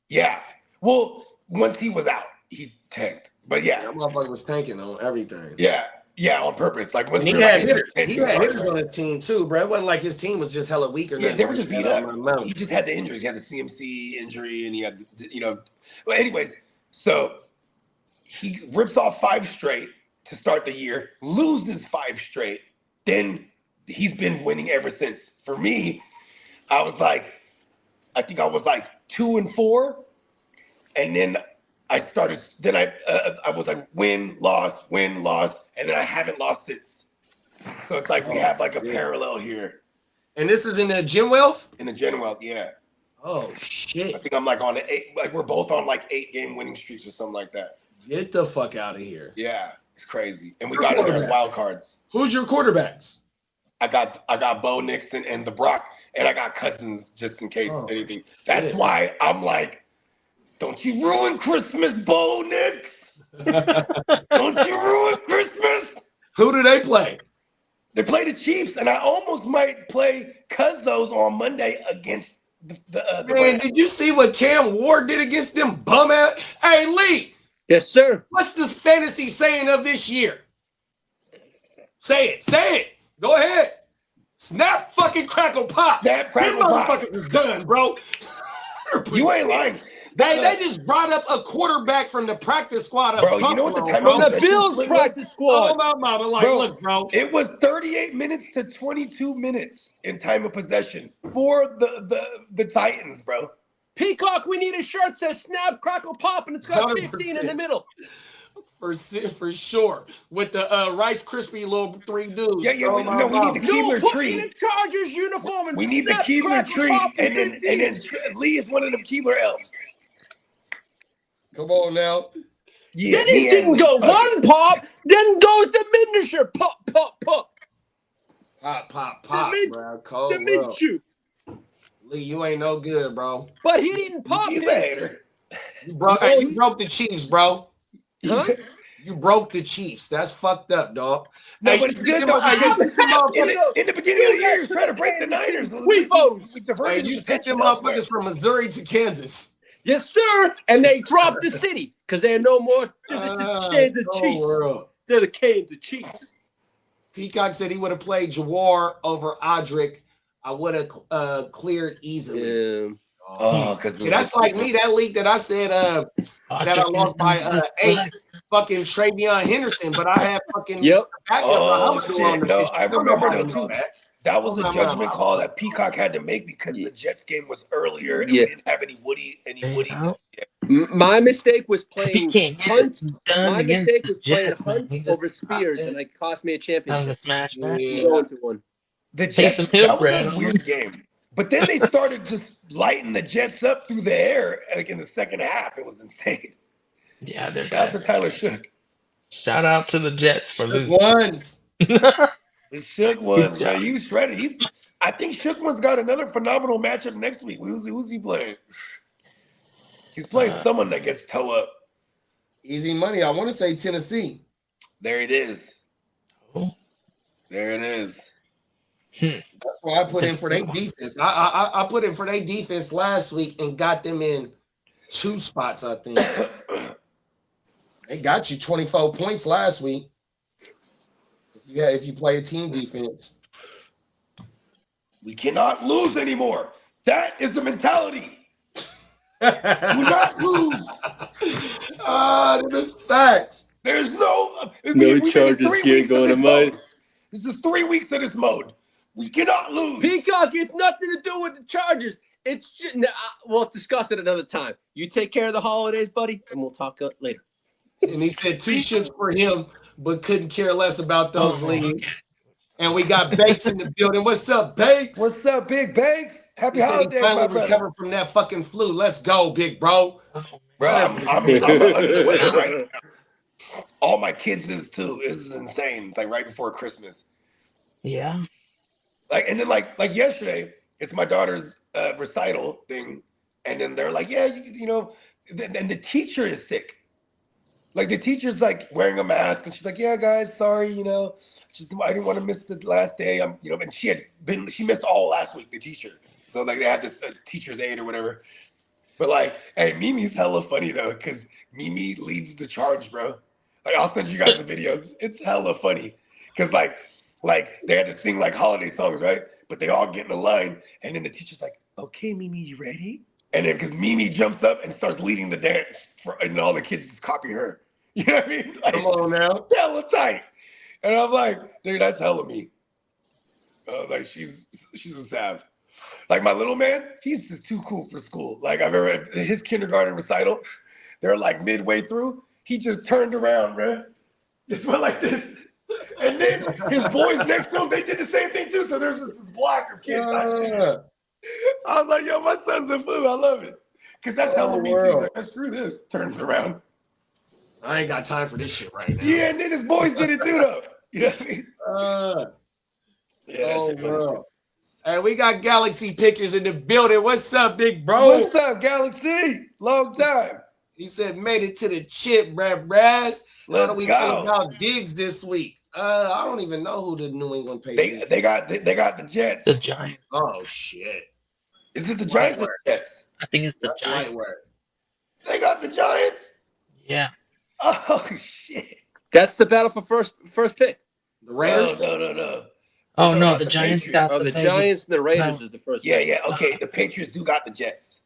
Yeah. Well, once he was out, he tanked. But yeah. That motherfucker was tanking on everything. Yeah. Yeah, on purpose. Like, And he had hitters. He had hitters on his team too, bro. It wasn't like his team was just hella weak or Yeah, nothing. they were just beat up. Mountain. He just had the injuries. He had the CMC injury, and he had, Well, anyways, so he rips off 5 straight to start the year, loses 5 straight. Then he's been winning ever since. For me, I think I was like 2-4, and then I started. Then I was like win, loss, and then I haven't lost since. So it's like we have like a parallel here And this is in the Gym Wealth? in the Gen Wealth. Yeah. Oh I shit. think I'm like on an 8, like we're both on like 8-game winning streaks or something like that. Get the fuck out of here. Yeah, it's crazy. And we got it as wild cards. Who's your quarterbacks? I got Bo Nixon and the Brock, and I got Cousins just in case anything. That's shit. why I'm like, don't you ruin Christmas, Bo Nix. Don't you ruin Christmas. Who do they play? They play the Chiefs, and I almost might play Cuzzos on Monday against the Man, did you see what Cam Ward did against them bum ass? Hey Lee, Yes, sir. what's this fantasy saying of this year? Say it. Go ahead. Snap fucking crackle pop. Snap, crackle, Them pop. motherfuckers is done, bro. You ain't lying. Hey, they just brought up a quarterback from the practice squad of Bro, you know what the Buffalo, time bro. of From the Bills split was? practice Oh, squad. my mama. Like, Bro, look, bro. It was 38 minutes to 22 minutes in time of possession for the Titans, bro. Peacock, we need a shirt that says snap, crackle, pop, and it's got 15 in the 100%. middle. For sure. With the Rice Krispie little 3 dudes. Yeah, Oh, we my need mama. the No, Keebler put me in tree. a Chargers uniform and We need the snap, Keebler crackle, tree, pop, and 15. then Lee is one of them Keebler elves. Come on now. Yeah, Then me it didn't and go Lee. one pop, then goes the miniature pop, pop, pop. Pop, mid- bro. Cold, The bro. Minshew. Lee, you ain't no good, bro. But he didn't pop He's his. a hater. You broke the Chiefs, bro. Huh? You broke the Chiefs. That's fucked up, dog. No, Hey, but it's you good sent though. them- hey, Because you sent them motherfuckers- in the beginning of the year, he's trying to break the Niners. We vote. We hey, diverted you his sent them attention elsewhere. motherfuckers from Missouri to Kansas. Yes, sir. And they dropped the city because they're no more to the Kansas Oh, Chiefs. world. They're the Kansas Chiefs. Peacock said he would have played Jawar over Odrick. I would have cleared easily. Oh, because Yeah, that's like me. That league that I said that I lost by 8 fucking Travion Henderson, but I had fucking Yep. backup. Oh, Muhammad shit. on the No, pitch. I remember Nobody though, know too. that. That was the Oh, judgment no. call that Peacock had to make because the Jets game was earlier and Yeah. we didn't have any Woody. My mistake was playing can't get Hunt. it done My against mistake the was playing Jets, man. Hunt He just over Spears, stopped and it. it cost me a That was championship. a smash back. Yeah. Going to one. The Jets, Taysom Hill, that was Brad. a weird game. But then they started just lighting the Jets up through the air like in the second half. It was insane. Yeah, they're Shout out bad. to Tyler Shook. Shout out to the Jets for losing. Ones. The Shook ones, job. man. You shredded. I think Shook one's got another phenomenal matchup next week. Who's he playing? He's playing someone that gets toe up. Easy money. I want to say Tennessee. There it is. Oh. There it is. That's why I put in for their defense. I put in for their defense last week and got them in 2 spots, I think. They got you 24 points last week. If you play a team defense. We cannot lose anymore. That is the mentality. Do not lose. That is facts. There's no No we've been in Chargers 3 gear weeks of going this to mine. mode. This is 3 weeks of this mode. We cannot lose. Peacock, it's nothing to do with the Chargers. It's just, we'll discuss it another time. You take care of the holidays, buddy, and we'll talk later. And he said 2 ships for him, but couldn't care less about those leagues. And we got Bakes in the building. What's up, Bakes? What's up, Big Banks? Happy He said he holidays, my finally brother. recovered from that fucking flu. Let's go, big bro. Oh, Bro, Bro, I'm under the weather right now. All my kids is too. This is insane. It's like right before Christmas. Yeah. Like, and then like yesterday, it's my daughter's recital thing, and then they're like, yeah, you know, and the teacher is sick. Like the teacher's like wearing a mask, and she's like, yeah, guys, sorry, you know, I didn't want to miss the last day. You know, and she missed all last week, the teacher. So like they had this teacher's aide or whatever. But like, hey, Mimi's hella funny though, because Mimi leads the charge, bro. Like I'll send you guys the videos. It's hella funny, because like they had to sing like holiday songs, right? But they all get in a line, and then the teacher's like, okay, Mimi, you ready? And then because Mimi jumps up and starts leading the dance, and all the kids just copy her. You know what I mean? Like, Come on now. hella tight. And I'm like, dude, that's hella me. I was like, she's a sav. Like my little man, he's just too cool for school. Like I remember his kindergarten recital, they're like midway through, he just turned around, bro. Just went like this. And then his boys next to him, they did the same thing too. So there's just this block of kids. I was like, yo, my son's a fool. I love it. Because that's hella me too. He's like, screw this. Turns around. I ain't got time for this shit right now. Yeah, and then his boys did it too, though. You know what I mean? Yeah, that shit funny. Bro. Hey, we got Galaxy Pickers in the building. What's up, big bro? What's up, Galaxy? Long time. He said, made it to the chip, Raz. How do we Let's feel go. about Diggs this week? I don't even know who the New England Patriots. They got the Jets. The Giants. Oh shit! Is it the Giants or the Jets? I think it's the That's the right Giants. word. They got the Giants. Yeah. Oh shit! That's the battle for first pick. The Raiders. No. Oh talking no, about the the Giants Patriots. got Oh, the Giants and the Raiders No. is the first. Yeah, pick. yeah. Okay, the Patriots do got the Jets,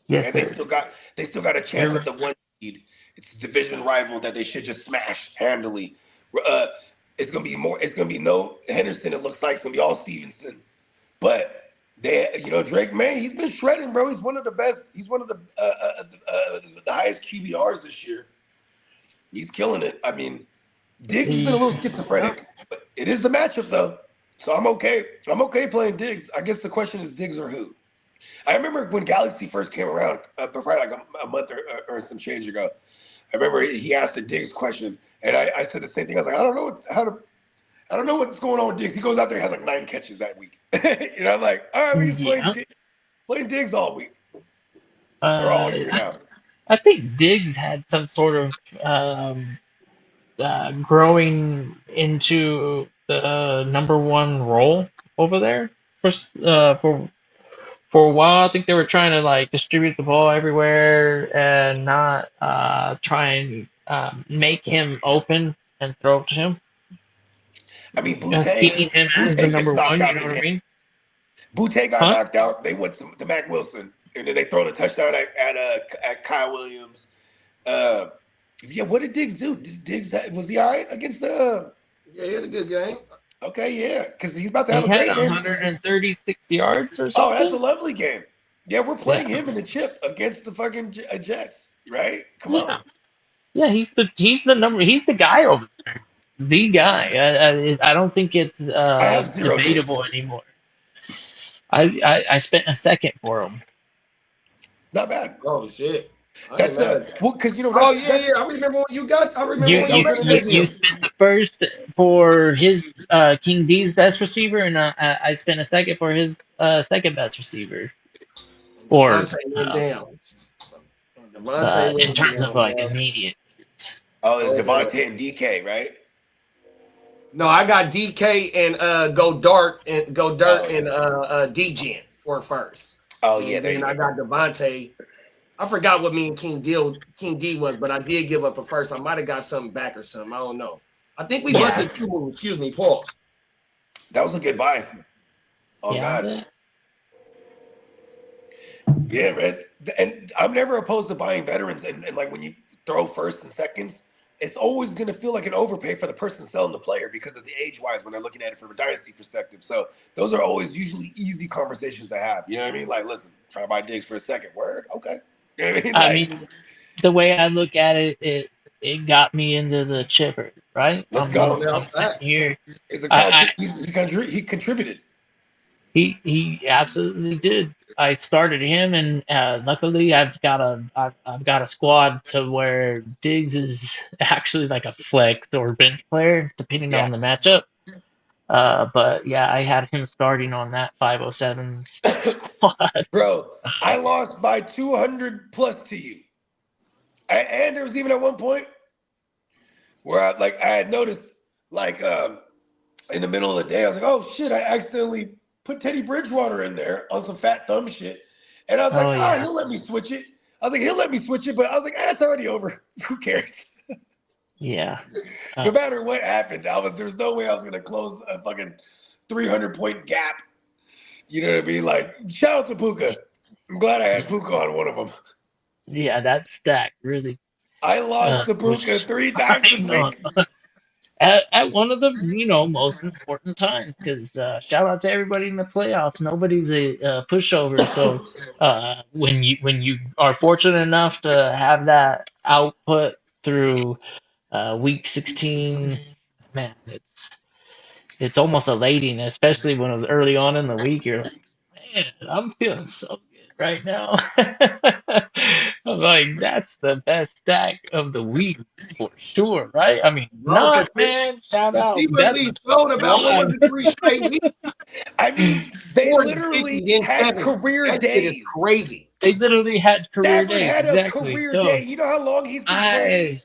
Yes, and they sir. still got a chance at the one seed. It's a division rival that they should just smash handily. It's gonna be no Henderson. It looks like it's gonna be all Stevenson, but Drake May, he's been shredding, bro. He's one of the best. He's one of the highest QBRs this year. He's killing it. I mean, Diggs has been a little schizophrenic, but it is the matchup though. So I'm okay. I'm okay playing Diggs. I guess the question is Diggs or who? I remember when Galaxy first came around, probably like a month or some change ago. I remember he asked the Diggs question, and I said the same thing. I was like, I don't know what's going on with Diggs. He goes out there, and has like 9 catches that week. I'm like, all right, we just playing Diggs all week or all year now. I think Diggs had some sort of growing into the number one role over there for a while. I think they were trying to like distribute the ball everywhere and not try and make him open and throw to him. I mean, Scheming him as the number one, you know what I mean? Butte got knocked out. They went to Mac Wilson, and then they throw the touchdown at Kyle Williams. What did Diggs do? Was he all right against the? Yeah, he had a good game. Okay, yeah, because he's about to have He a had great game. 136 yards or Oh, something. that's a lovely game. Yeah, we're playing him in the chip against the fucking Jets, right? Come on. Yeah, he's the guy over there. The guy. I don't think it's have zero debatable anymore. I spent a second for him. Not bad. Oh shit! That's because Oh yeah. I remember what you got. I remember what You spent the first for his King D's best receiver, and I spent a second for his second best receiver. Or Devontae in terms of like immediate. Oh, Devontae and DK, right? No, I got DK and Go Dirt and DGen for first. Oh yeah, and then I got Devontae. I forgot what me and King D was, but I did give up a first. I might have got something back or something. I don't know. I think we busted 2 moves. Excuse me, pause. That was a good buy. Oh God. Yeah, man. And I'm never opposed to buying veterans. And like when you throw first and seconds, it's always going to feel like an overpay for the person selling the player because of the age-wise when they're looking at it from a dynasty perspective. So those are always usually easy conversations to have. You know what I mean? Like, listen, try to buy Diggs for a second. Word? Okay. You know what I mean? I mean, the way I look at it, it got me into the chipper, right? Let's go. I'm sitting here. He contributed. He absolutely did. I started him, and luckily I've got a squad to where Diggs is actually like a flex or bench player depending Yeah. on the matchup. But yeah, I had him starting on that 507 squad. Bro, I lost by 200 plus to you. And there was even at one point where I had noticed in the middle of the day, I was like, oh shit, I accidentally put Teddy Bridgewater in there on some fat thumb shit. And I was like, Oh, yeah. he'll let me switch it. I was like, he'll let me switch it, but I was like, it's already over. Who cares? Yeah. No matter what happened, there's no way I was gonna close a fucking 300-point gap. You know what I mean? Like, shout out to Puka. I'm glad I had Puka on one of them. Yeah, that stack really. I lost to Puka 3 times this week. At one of the most important times, because shout out to everybody in the playoffs. Nobody's a pushover. So when you are fortunate enough to have that output through week 16, man, it's almost elating, especially when it was early on in the week. You're like, man, I'm feeling so good right now. I'm like, that's the best stack of the week for sure, right? I mean, Bro, not man, shout to out. see what That's these showed about what was it, 3 straight weeks? I mean, they 40, literally 50, then had 70. career That shit is days. crazy. they literally had career Stafford days. had a Exactly. career So day. You know how long he's been playing?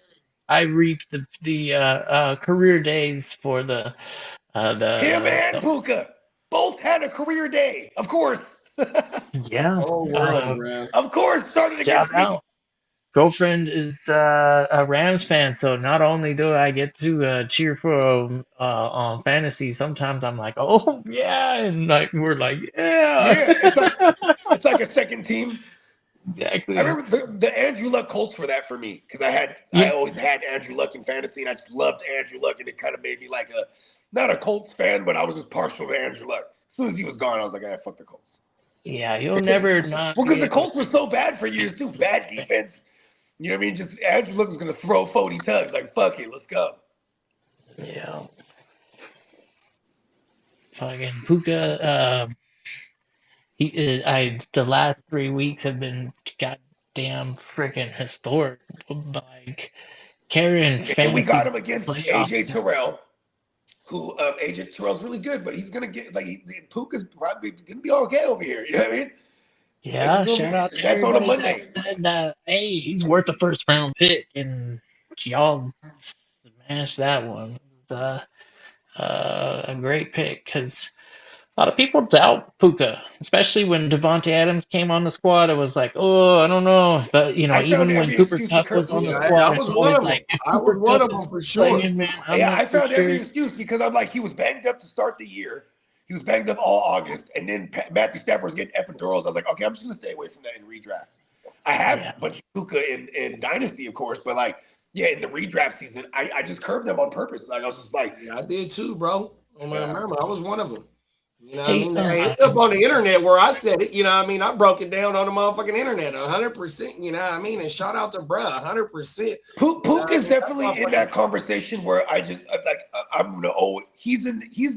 I reaped the career days for the Him and the Puka both had a career day. Of course. yeah. Oh, wow, bro. Of course, started against Shout me. out. Girlfriend is a Rams fan, so not only do I get to cheer for on fantasy, sometimes I'm like, oh yeah, and like we're like, yeah, Yeah, it's like a second team. exactly. I remember the Andrew Luck Colts were that for me because I Yeah. always had Andrew Luck in fantasy, and I just loved Andrew Luck, and it kind of made me like not a Colts fan, but I was just partial to Andrew Luck. As soon as he was gone, I was like, fuck the Colts. Yeah, you'll never not. Well, because be the able Colts were so bad for years too, bad defense. You know what I mean? Just Andrew Luck was gonna throw 40 tugs, like fuck it, let's go. Yeah. Fucking Puka. The last 3 weeks have been goddamn freaking historic. Like carrying fantasy And we got him against playoff. AJ Terrell, who AJ Terrell's really good, but he's gonna get Puka's probably gonna be okay over here. You know what I mean? Yeah, shout out to That's on a everybody Monday. that said that, hey, he's worth a first round pick, and y'all smashed that one. It was a great pick because a lot of people doubt Puka, especially when Devontae Adams came on the squad. It was like, oh, I don't know, but I found even when every Cooper excuse to Kupp Kirk was on the Cousins. squad, I it's was one always of them. like, if I Cooper was one Kupp of them is for sure. playing, man, I'm Yeah, not I found for every sure. excuse because I'm like, he was banged up to start the year. He was banged up all August, and then Matthew Stafford was getting epidurals. I was like, okay, I'm just gonna stay away from that in redraft. I have a bunch of Puka in Dynasty, of course, but in the redraft season, I just curbed them on purpose. Like I was just like, Yeah, I did too, bro. I remember, I was one of them. You know what I Hey, mean? Hey, it's up on the internet where I said it. You know what I mean? I broke it down on the motherfucking internet 100%. You know what I mean? And shout out to bruh 100%. Puka is definitely in that conversation where I'm gonna he's the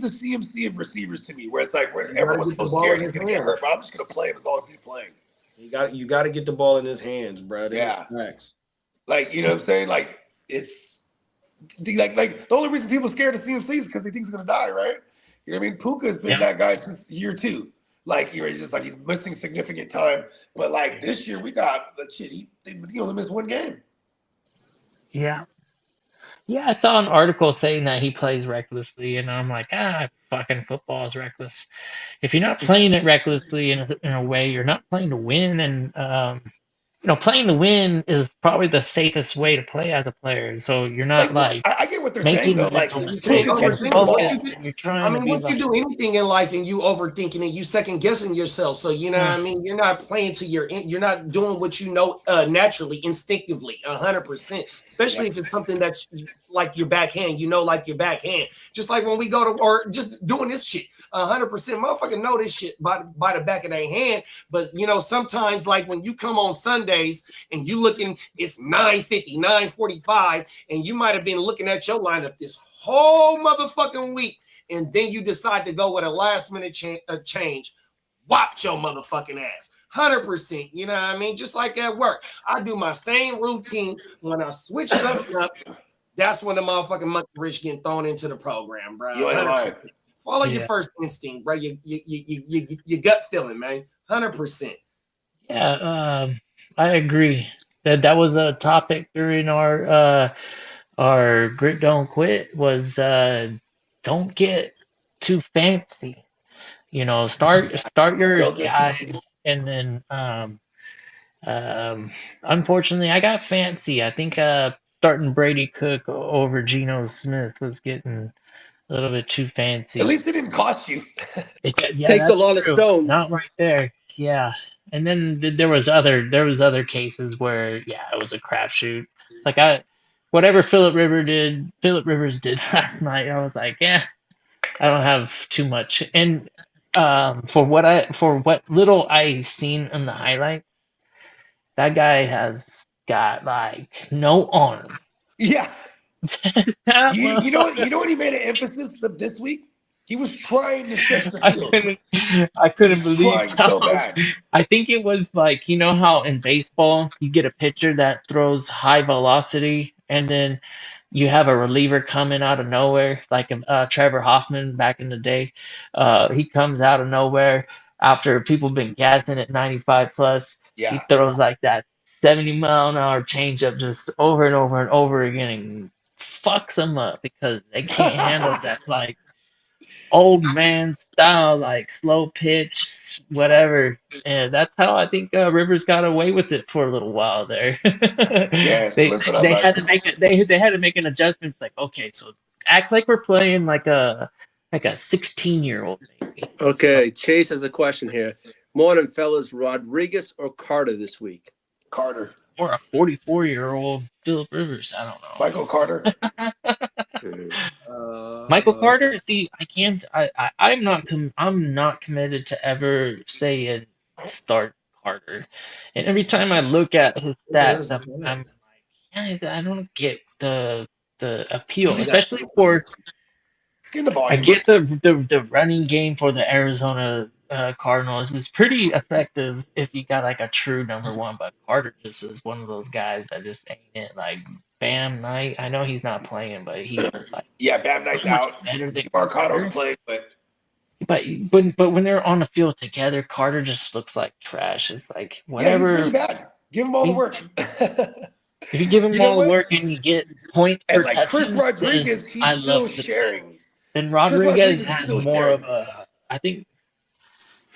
CMC of receivers to me, where it's like where everyone's so scared he's gonna get hurt, but I'm just gonna play him as long as he's playing. You got to get the ball in his hands, bro. Yeah. Facts. Like, you know what I'm saying? Like it's like the only reason people are scared of CMC is because they think he's gonna die, right? You know what I mean? Puka's been that guy since year 2. Like he's just like he's missing significant time. But like this year we got the shit. They only missed 1 game. Yeah. Yeah, I saw an article saying that he plays recklessly, and I'm like, fucking football is reckless. If you're not playing it recklessly in a way, you're not playing to win, and playing to win is probably the safest way to play as a player. So you're not I get what they're saying making though. mental Like mistakes. Puka You're catches the ball. focused, and you're trying to be once you do anything in life and you overthinking it, you second guessing yourself. So you know what I mean? You're not playing to you're not doing what you know naturally, instinctively, 100%. Especially if it's something that's like your backhand, like your backhand. Just like when we go to or just doing this shit, 100%. Motherfucker know this shit by the back of their hand. But sometimes like when you come on Sundays and you looking, it's 9:50, 9:45, and you might have been looking at your lineup this whole motherfucking week, and then you decide to go with a last minute change, whopped your motherfucking ass. 100%. You know what I mean? Just like at work. I do my same routine. When I switch something up, that's when the motherfucking monkey wrench getting thrown into the program, bro. You ain't lying. Follow your first instinct, bro. Your gut feeling, man. 100%. Yeah, I agree. That was a topic during our Grit Don't Quit was don't get too fancy. You know, start your Don't get guys, and then unfortunately I got fancy. I think starting Brady Cook over Geno Smith was getting a little bit too fancy. At least it didn't cost you. Yeah, Takes a that's lot of true. stones. Not right there. Yeah. And then there was other cases where it was a crapshoot. Like whatever Philip Rivers did last night, I was like, I don't have too much. And for what little I seen in the highlights, that guy has got like no arm. Yeah. That You know what he made an emphasis of this week? He was trying to stretch the I field. couldn't believe Trying so bad. I think it was like, you know how in baseball you get a pitcher that throws high velocity and then you have a reliever coming out of nowhere, like Trevor Hoffman back in the day. He comes out of nowhere after people been gassing at 95 plus. He Yeah. throws like that 70-mile-an-hour changeup just over and over and over again and fucks them up because they can't handle that like old man style, like slow pitch, whatever. And that's how I think Rivers got away with it for a little while there. Yes, listen, They had to make they had to make an adjustment. It's like, okay, so act like we're playing like a 16-year-old maybe. Okay, Chase has a question here. Morning, fellas. Rodriguez or Carter this week? Carter. Or a 44-year-old Philip Rivers. I don't know. Michael Carter. Michael Carter. See, I can't. I'm not committed to ever say and start Carter. And every time I look at his stats, I'm like, I don't get the appeal, especially for. Get the I volume. get the running game for the Arizona Cardinals is pretty effective if you got like a true number one, but Carter just is one of those guys that just ain't it. Like Bam Knight, I know he's not playing, but he's like Bam Knight's so much out. better than Marcano's Carter. playing, but But when they're on the field together, Carter just looks like trash. It's like he's whatever. pretty bad. Give him all the work. If you give him You know all the what? work and you get points per And like Chris touches, Rodriguez, then he's I still love the sharing. Then Rodriguez Rodriguez is has still more sharing. of a. I think.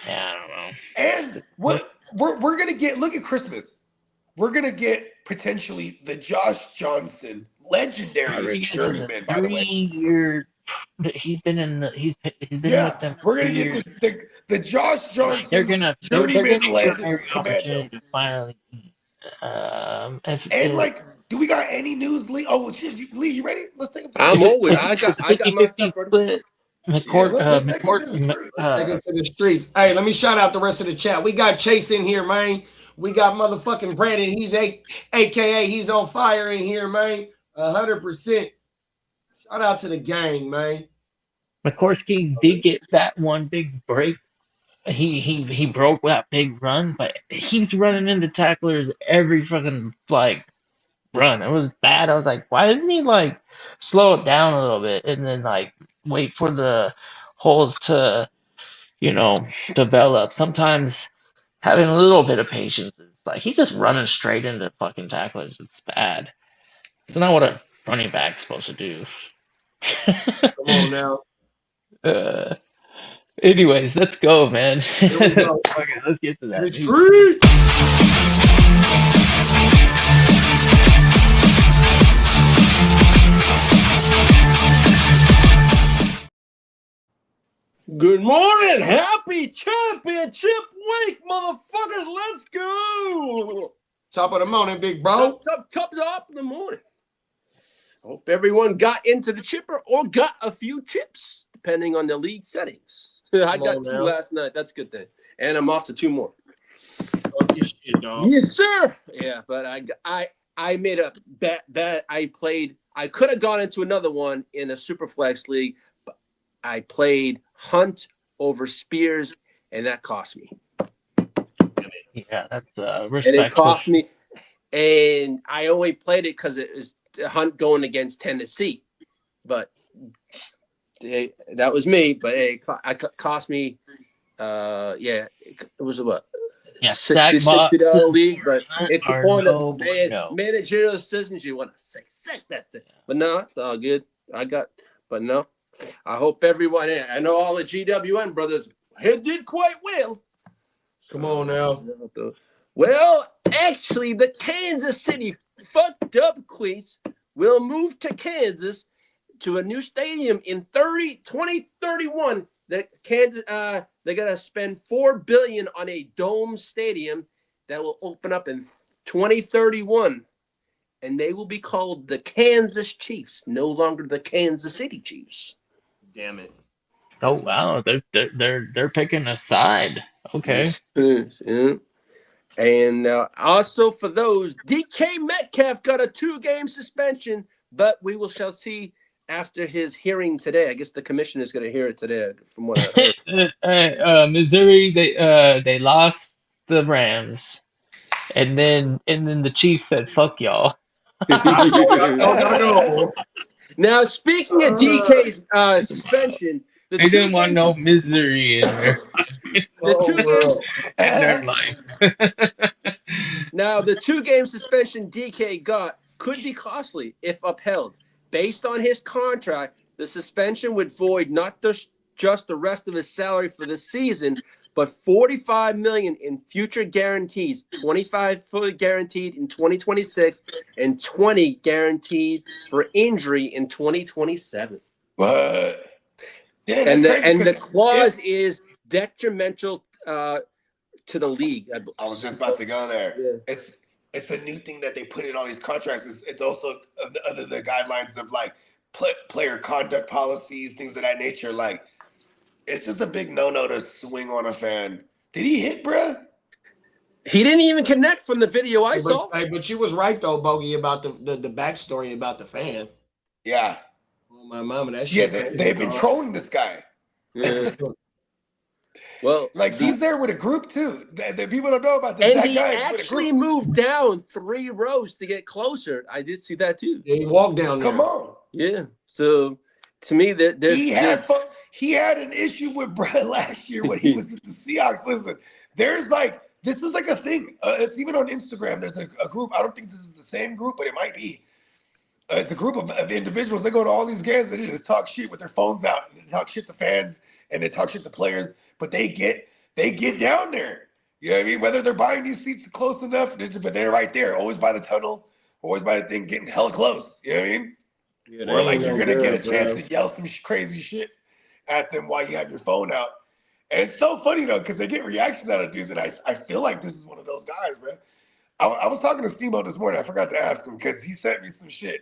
Yeah, I don't know. And what we're gonna get? Look at Christmas. We're gonna get potentially the Josh Johnson legendary Rodriguez is a journeyman. By the way, 3-year. He's been in the. He's been with them. For we're gonna 3 get years. the Josh Johnson They're gonna journeyman give led every commando. opportunity to finally. And like, do we got any news, Lee? Oh, Lee, you ready? Let's take him. I'm always. If I it's got a my 50-50 stuff ready. split. McCourt, let's take him to the street. Take it to the streets. Hey, let me shout out the rest of the chat. We got Chase in here, man. We got motherfucking Brandon. He's AKA he's on fire in here, man. 100%. Shout out to the gang, man. McCorsky did get that one big break. He broke that big run, but he's running into tacklers every fucking like run. It was bad. I was like, why doesn't he like slow it down a little bit and then like wait for the holes to develop? Sometimes having a little bit of patience is like he's just running straight into fucking tacklers. It's bad. It's not what a running back's supposed to do. Come on now. Anyways, let's go, man. Here we go. Okay, let's get to that. The streets. Good morning. Happy championship week, motherfuckers. Let's go. Top of the morning, big bro. Top of the morning. Hope everyone got into the chipper or got a few chips, depending on the league settings. I got 2 last night. That's a good thing. And I'm off to 2 more. Oh, this shit, dog. Yes, sir. Yeah, but I made a bet. I I could have gone into another one in a Superflex league, but I played Hunt over Spears, and that cost me. Yeah, that's And respectful. it cost me, and I only played it because it was Hunt going against Tennessee, but that was me. But it cost me. It was what? Yeah, $60 league, but it's the point no of bueno. managerial decisions you want to say. That's it. But no, it's all good. But no, I hope everyone. I know all the GWN brothers did quite well. Come on now. Well, actually, the Kansas City fucked up Cleats will move to Kansas to a new stadium in 2031. They're gonna spend $4 billion on a dome stadium that will open up in 2031, and they will be called the Kansas Chiefs, no longer the Kansas City Chiefs. Damn it. Oh wow, they're picking a side. Okay. Yeah. And also for those, DK Metcalf got a 2-game suspension, but shall see after his hearing today. I guess the commission is going to hear it today, from what I heard. Missouri, they lost the Rams, and then the Chiefs said, "Fuck y'all." No. Now, speaking of DK's suspension, They didn't want no misery in there. the 2 games. Never mind. Now, the 2-game suspension DK got could be costly if upheld. Based on his contract, the suspension would void not just the rest of his salary for the season, but $45 million in future guarantees, 25 fully guaranteed in 2026, and 20 guaranteed for injury in 2027. What? Yeah, And that's the crazy, clause is detrimental to the league. I was just about to go there. Yeah. It's a new thing that they put in all these contracts. It's also under the guidelines of like player conduct policies, things of that nature. Like, it's just a big no-no to swing on a fan. Did he hit, bruh? He didn't even connect from the video I saw. But you was right though, Bogey, about the backstory about the fan. Yeah. Oh, my mama, that Yeah, shit. they've been trolling this guy. Yeah. Well, Like, he's there with a group, too. The people don't know about this. And That he guy is with a actually group. moved down 3 rows to get closer. I did see that too. Yeah, he walked down there. Come on. Yeah. So to me, there's He had an issue with Brett last year when he was with the Seahawks. Listen, this is like a thing. It's even on Instagram. There's a group. I don't think this is the same group, but it might be. It's a group of individuals. They go to all these games and they just talk shit with their phones out. And they talk shit to fans and they talk shit to players. But they get down there. You know what I mean? Whether they're buying these seats close enough, but they're right there, always by the tunnel, always by the thing, getting hella close. You know what I mean? Yeah, Or like you're gonna get a chance to yell some crazy shit at them while you have your phone out. And it's so funny though, because they get reactions out of dudes, and I feel like this is one of those guys, man. I was talking to Steamo this morning. I forgot to ask him because he sent me some shit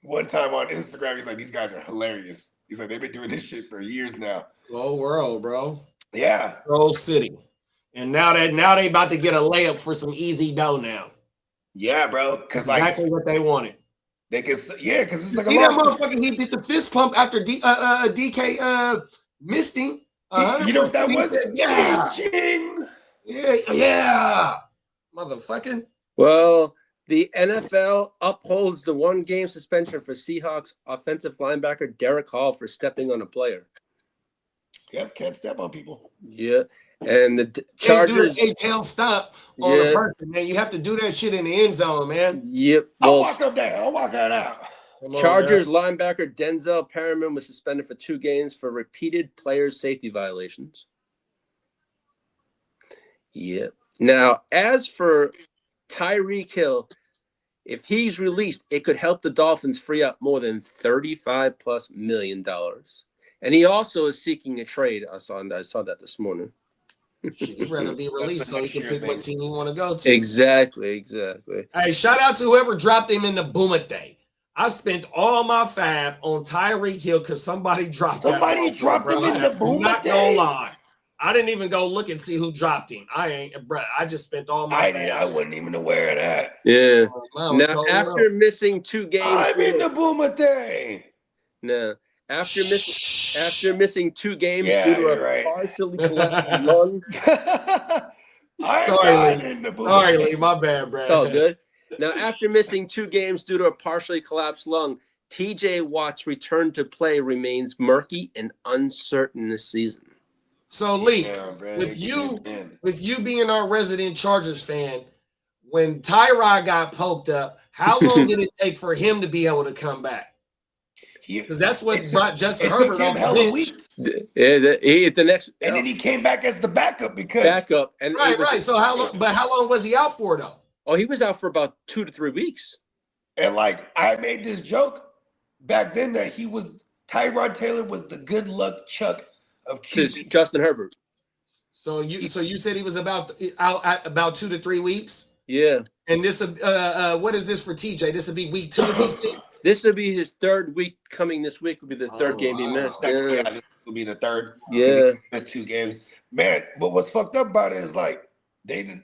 one time on Instagram. He's like, these guys are hilarious. He's like, they've been doing this shit for years now. Whole world, bro. Yeah. Troll City. And now they about to get a layup for some easy dough now. Yeah, bro. Because Exactly what they wanted. they can, because it's like See a that lot. motherfucker? He did the fist pump after DK missed him. You know what that He was? said, yeah, Ching. yeah, motherfucker. Well, the NFL upholds the 1-game suspension for Seahawks offensive linebacker Derek Hall for stepping on a player. Yep, can't step on people. Yeah. And the Chargers Chargers. A-tail stop on a person, man. You have to do that shit in the end zone, man. Yep. I'll Well, walk up there. I'll walk that out. Come on, Chargers man. linebacker Denzel Perryman was suspended for 2 games for repeated player safety violations. Yep. Now, as for Tyreek Hill, if he's released, it could help the Dolphins free up more than $35+ million. And he also is seeking a trade. I saw that this morning. He'd rather be released so he can pick what team he want to go to. Exactly. Hey, shout out to whoever dropped him in the Boomate. I spent all my fab on Tyreek Hill because somebody dropped Somebody dropped him in the Not Boomate? gonna lie. I didn't even go look and see who dropped him. I just spent all my. I wasn't even aware of that. Yeah. Man, Now, after missing 2 games, I'm in the Boomerang. No. After missing 2 games Yeah, due to you're a right. partially collapsed lung. Sorry, Lee. My bad, Brad. It's all good. Now, after missing 2 games due to a partially collapsed lung, TJ Watt's return to play remains murky and uncertain this season. So, Lee, Damn, Brad, with they you get in. with you being our resident Chargers fan, when Tyrod got poked up, how long did it take for him to be able to come back? Because that's what brought Justin Herbert off the bench. The next, And then he came back as the backup because and Right. So how long? But how long was he out for though? Oh, he was out for about 2 to 3 weeks. And like I made this joke back then that Tyrod Taylor was the good luck Chuck of QB. Justin Herbert. So you said he was out at about 2 to 3 weeks. Yeah. And this what is this for TJ? This would be week 2 if he's sick. This will be his 3rd week. Coming this week will be the 3rd game he missed. Yeah, this will be the 3rd. Yeah, he missed 2 games. Man, but what's fucked up about it is like they didn't,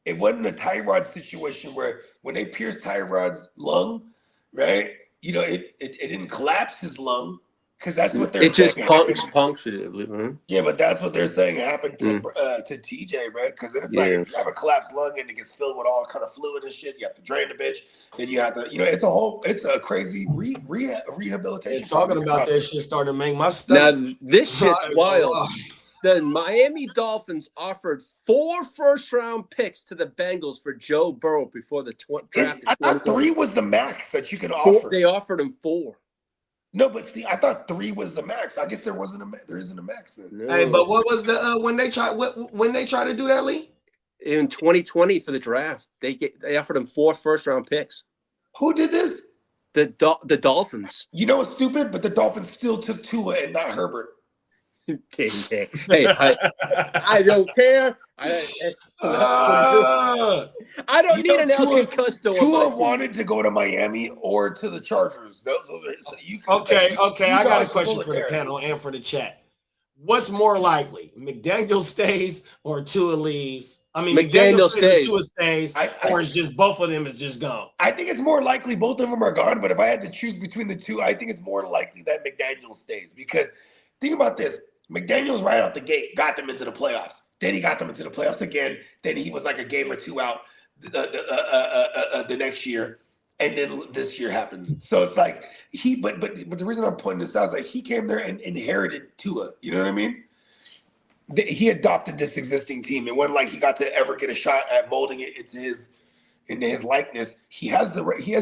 it wasn't a Tyrod situation where when they pierced Tyrod's lung, right? It didn't collapse his lung because that's what they're saying. It just punctured it, I believe. Huh? Yeah, but that's what they're saying happened to TJ, right? Because then it's like if you have a collapsed lung and it gets filled with all kind of fluid and shit, you have to drain the bitch. Then you have to, it's a crazy rehabilitation. And talking about that shit started to make my stomach. Now this shit's wild. The Miami Dolphins offered 4 first-round picks to the Bengals for Joe Burrow before the draft. I thought 3 was the max that you can offer. They offered him 4. No, but see, I thought 3 was the max. I guess there isn't a max then. No. Hey, but what was the when they tried to do that, Lee? In 2020 for the draft, they offered him 4 first-round picks. Who did this? The Dolphins. You know what's stupid? But the Dolphins still took Tua and not Herbert. Hey, I don't care. I don't need an El Concusto. Tua wanted to go to Miami or to the Chargers. Okay. I got a question for the panel and for the chat. What's more likely, McDaniel stays or Tua leaves? I mean, McDaniel stays. Or Tua stays, or it's just both of them is just gone. I think it's more likely both of them are gone. But if I had to choose between the two, I think it's more likely that McDaniel stays because think about this. McDaniel's right out the gate, got them into the playoffs. Then he got them into the playoffs again. Then he was like a game or 2 out the next year. And then this year happens. So it's like but the reason I'm pointing this out is like he came there and inherited Tua. You know what I mean? He adopted this existing team. It wasn't like he got to ever get a shot at molding it into his likeness. He has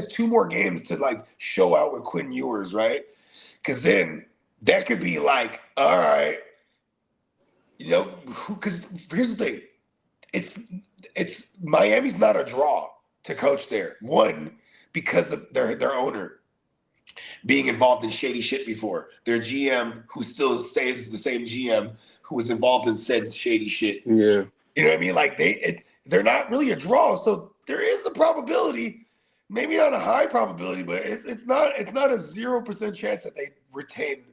2 more games to like show out with Quinn Ewers, right? Because then that could be like, all right, because here's the thing. It's Miami's not a draw to coach there. One, because of their owner being involved in shady shit before. Their GM, who still stays the same GM, who was involved in said shady shit. Yeah. You know what I mean? Like they're not really a draw. So there is the probability, maybe not a high probability, but it's not a 0% chance that they retain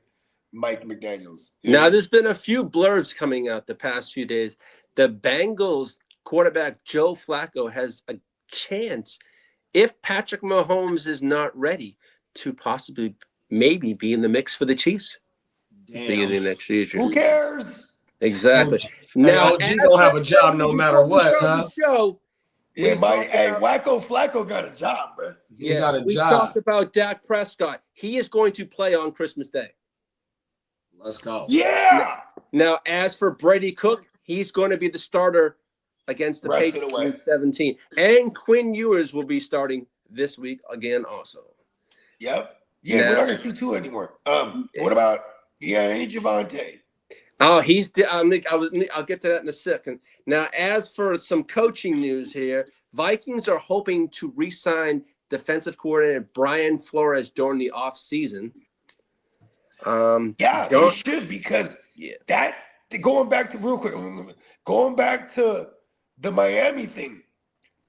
Mike McDaniels. Now, there's been a few blurbs coming out the past few days. The Bengals quarterback Joe Flacco has a chance, if Patrick Mahomes is not ready, to possibly maybe be in the mix for the Chiefs beginning next year. Who cares? Exactly. Now, OG don't have a job no matter what, huh? Yeah, Wacko Flacco got a job, bro. He got a job. We talked about Dak Prescott. He is going to play on Christmas Day. Let's go. Yeah. Now, as for Brady Cook, he's going to be the starter against the Patriots in Week 17. And Quinn Ewers will be starting this week again also. Yep. Yeah, we're not going to see 2 anymore. What about any Javonte? Oh, I'll get to that in a second. Now, as for some coaching news here, Vikings are hoping to re-sign defensive coordinator Brian Flores during the offseason. Yeah, they should because going back to the Miami thing,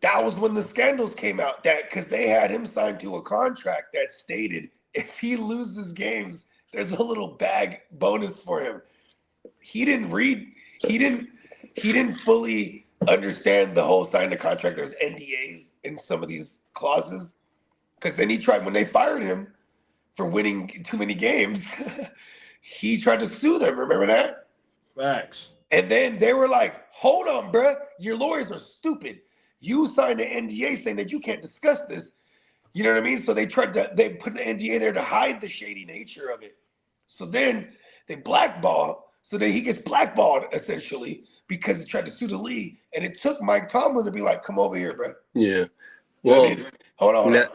that was when the scandals came out because they had him signed to a contract that stated if he loses games, there's a little bag bonus for him. he didn't read. He didn't fully understand the whole signing the contract. There's NDAs in some of these clauses. Because then he tried, when they fired him for winning too many games, he tried to sue them. Remember that? Facts. And then they were like, hold on, bruh. Your lawyers are stupid. You signed an NDA saying that you can't discuss this. You know what I mean? So they put the NDA there to hide the shady nature of it. So then they blackball. So then he gets blackballed, essentially, because he tried to sue the league. And it took Mike Tomlin to be like, come over here, bruh. Yeah. Well, Well,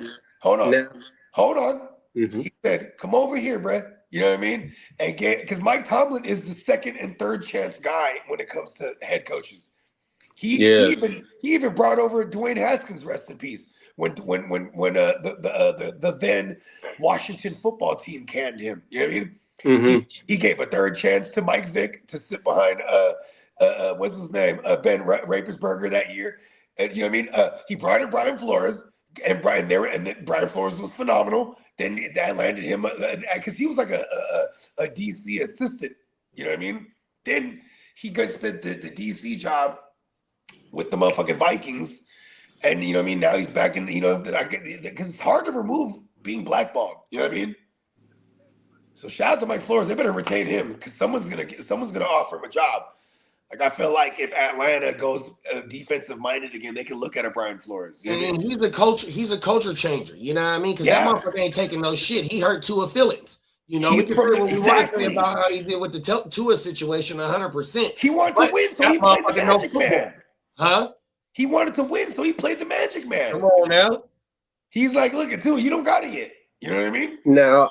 hold on. Mm-hmm. He said, come over here, bruh. You know what I mean? And because Mike Tomlin is the second and third chance guy when it comes to head coaches. He even brought over Dwayne Haskins, rest in peace, when the then Washington football team canned him. You know what I mean? Mm-hmm. He gave a third chance to Mike Vick to sit behind what's his name, Ben Roethlisberger that year. And you know what I mean? He brought in Brian Flores, and Brian Flores was phenomenal. Then that landed him because he was like a DC assistant. You know what I mean? Then he gets the DC job with the motherfucking Vikings, and you know what I mean. Now he's back in. You know, because it's hard to remove being blackballed. You know what I mean? So shout out to Mike Flores. They better retain him because someone's gonna offer him a job. Like I feel like if Atlanta goes defensive minded again, they can look at a Brian Flores. You know what I mean? He's a culture changer. You know what I mean? Because that motherfucker ain't taking no shit. He hurt Tua feelings. You know, we talking about how he did with the Tua situation 100%. He wanted to win, so he played the Magic Man. Huh? He wanted to win, so he played the Magic Man. Come on now. He's like, look at Tua, you don't got it yet. You know what I mean? Now,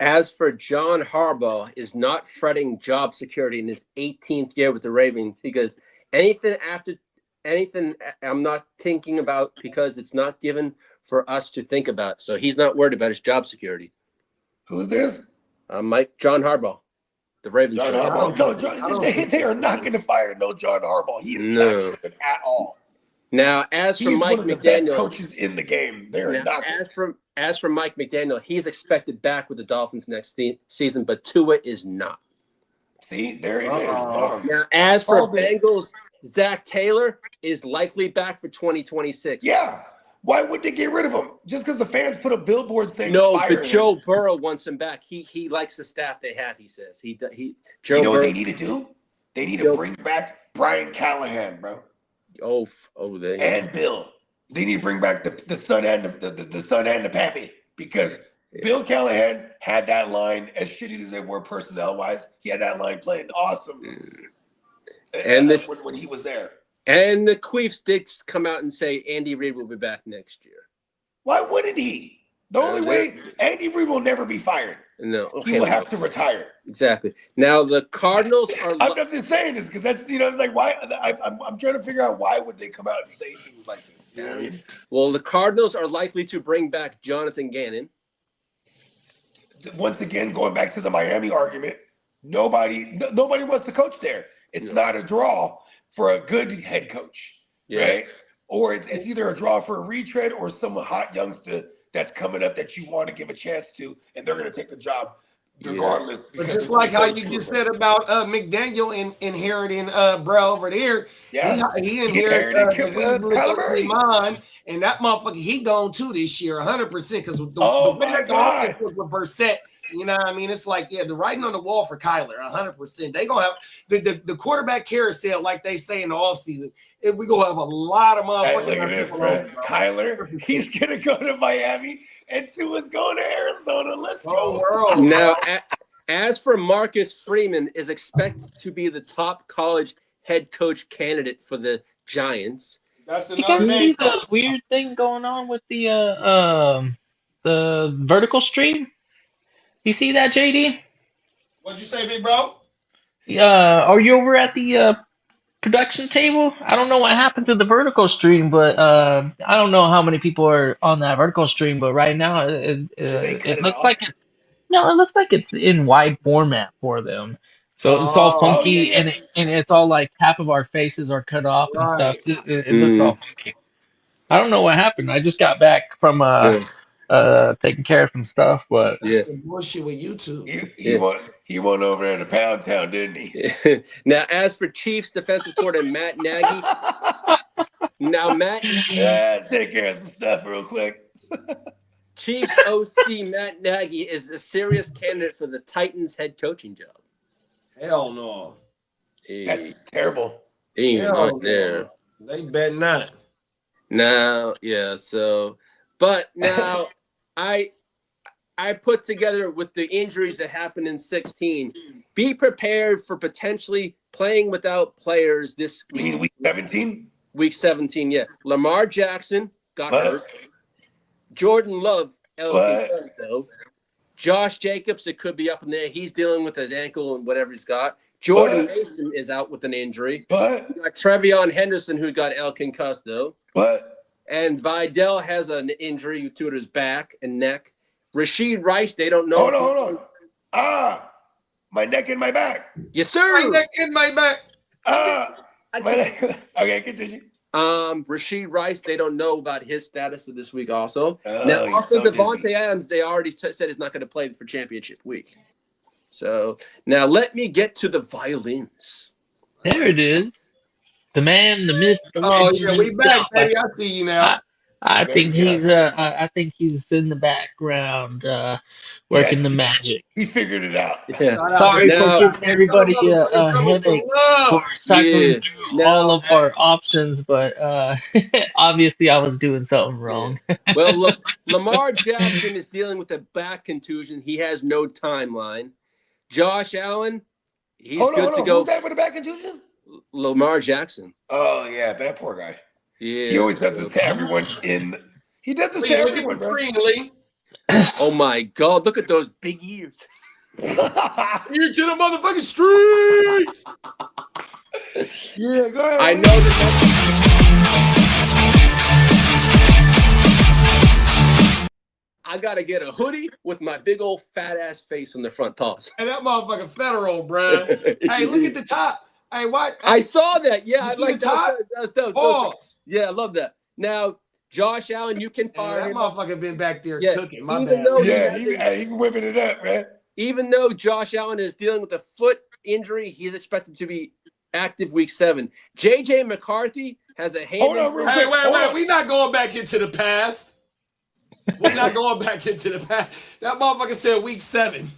as for John Harbaugh, is not fretting job security in his 18th year with the Ravens because anything I'm not thinking about because it's not given for us to think about. So he's not worried about his job security. Who's this? John Harbaugh, the Ravens. John Harbaugh. No, they are not going to fire no John Harbaugh. He is not good at all. Now, as for Mike Mike McDaniel, McDaniel, coaches in the game, they're not. As for Mike McDaniel, he's expected back with the Dolphins next season, but Tua is not. See, there it is. Now, as for Bengals, Zach Taylor is likely back for 2026. Yeah. Why would they get rid of him? Just because the fans put a billboard saying no, fire but him. Joe Burrow wants him back. He likes the staff they have. He says You know Burrow, what they need to do? They need to bring back Brian Callahan, bro. And Bill. They need to bring back the son and the son and the pappy because Bill Callahan had that line as shitty as they were personnel wise. He had that line playing awesome, and when he was there. And the Queefs did come out and say Andy Reid will be back next year. Why wouldn't he? The only way Andy Reid will never be fired. No, he will have to retire. Exactly. Now the Cardinals are. I'm just saying this because that's like why I'm trying to figure out why would they come out and say things like this. You know what I mean? Well, the Cardinals are likely to bring back Jonathan Gannon. Once again, going back to the Miami argument, nobody wants to coach there. It's not a draw for a good head coach, right? Or it's either a draw for a retread or some hot youngster that's coming up that you want to give a chance to, and they're going to take the job regardless. But just like how you just said about McDaniel inheriting bro over there, he inherited Kyler Murray, and that motherfucker he gone too this year 100% because the my God with Brissett. You know what I mean? It's like, the writing on the wall for Kyler, 100%. They going to have the quarterback carousel, like they say in the offseason. We going to have a lot of motherfuckers. Hey, look at this, bro. Kyler, he's going to go to Miami, and Tua's going to Arizona. Let's go. Now, as for Marcus Freeman, is expected to be the top college head coach candidate for the Giants. That's you guys see the weird thing going on with the vertical stream? You see that, JD? What'd you say, big bro? Are you over at the production table? I don't know what happened to the vertical stream, but I don't know how many people are on that vertical stream. But right now, it looks like it's in wide format for them. So it's all funky, and it's all like half of our faces are cut off and stuff. It looks all funky. I don't know what happened. I just got back from taking care of some stuff. But Yeah. Bullshit with YouTube. He went over there to Pound Town, didn't he? Now, as for Chiefs defensive coordinator Matt Nagy, Yeah, take care of some stuff real quick. Chiefs OC Matt Nagy is a serious candidate for the Titans head coaching job. Hell no. That's terrible. He ain't Hell on there. no. They bet not. Now, yeah, so but now I put together with the injuries that happened in 16, be prepared for potentially playing without players this You mean week 17? Week 17, yeah. Lamar Jackson got hurt. Jordan Love, though. Josh Jacobs, it could be up in there. He's dealing with his ankle and whatever he's got. Jordan Mason is out with an injury. What? You got Trevion Henderson, who got El concussed, though. What? And Vidal has an injury to his back and neck. Rashid Rice, they don't know. Hold on. My neck and my back. Yes, sir. My neck in my back. Okay, continue. Rashid Rice, they don't know about his status of this week also. Oh, Now, also so Devontae dizzy. Adams, they already said is not going to play for championship week. So now let me get to the violins. there it is. The man, the myth, the Oh legend yeah, we himself. back, baby. I see you now. I There think you go. he's I think he's in the background working the magic. He figured it out. Yeah. Sorry Now- for giving everybody a headache for cycling Yeah. through Now- all of our options, but obviously I was doing something wrong. Well, Lamar Jackson is dealing with a back contusion. He has no timeline. Josh Allen, he's Hold good on. to go. Who's that with a back contusion? Lamar Jackson. Oh, yeah, that poor guy. Yeah. He always does this to everyone He does this to Lee, look everyone, at the bro. screen, Lee. Oh my God! Look at those big ears. You're to the motherfucking streets. Yeah, go ahead. I know that. I gotta get a hoodie with my big old fat ass face on the front paws. Hey, that motherfucking federal, bruh. Hey, look at the top. Hey, what? I saw that. Yeah, You I see like the top? that. Pause. Yeah, I love that. Now, Josh Allen, you can Hey, fire that him up. motherfucker been back there Yeah, cooking. My even bad. though- Yeah, he been whipping it up, man. Even though Josh Allen is dealing with a foot injury, he's expected to be active week 7. JJ McCarthy has a hand. Hold on, real Hey, quick. wait. Hold on. We're not going back into the past. We're not going back into the past. That motherfucker said week 7.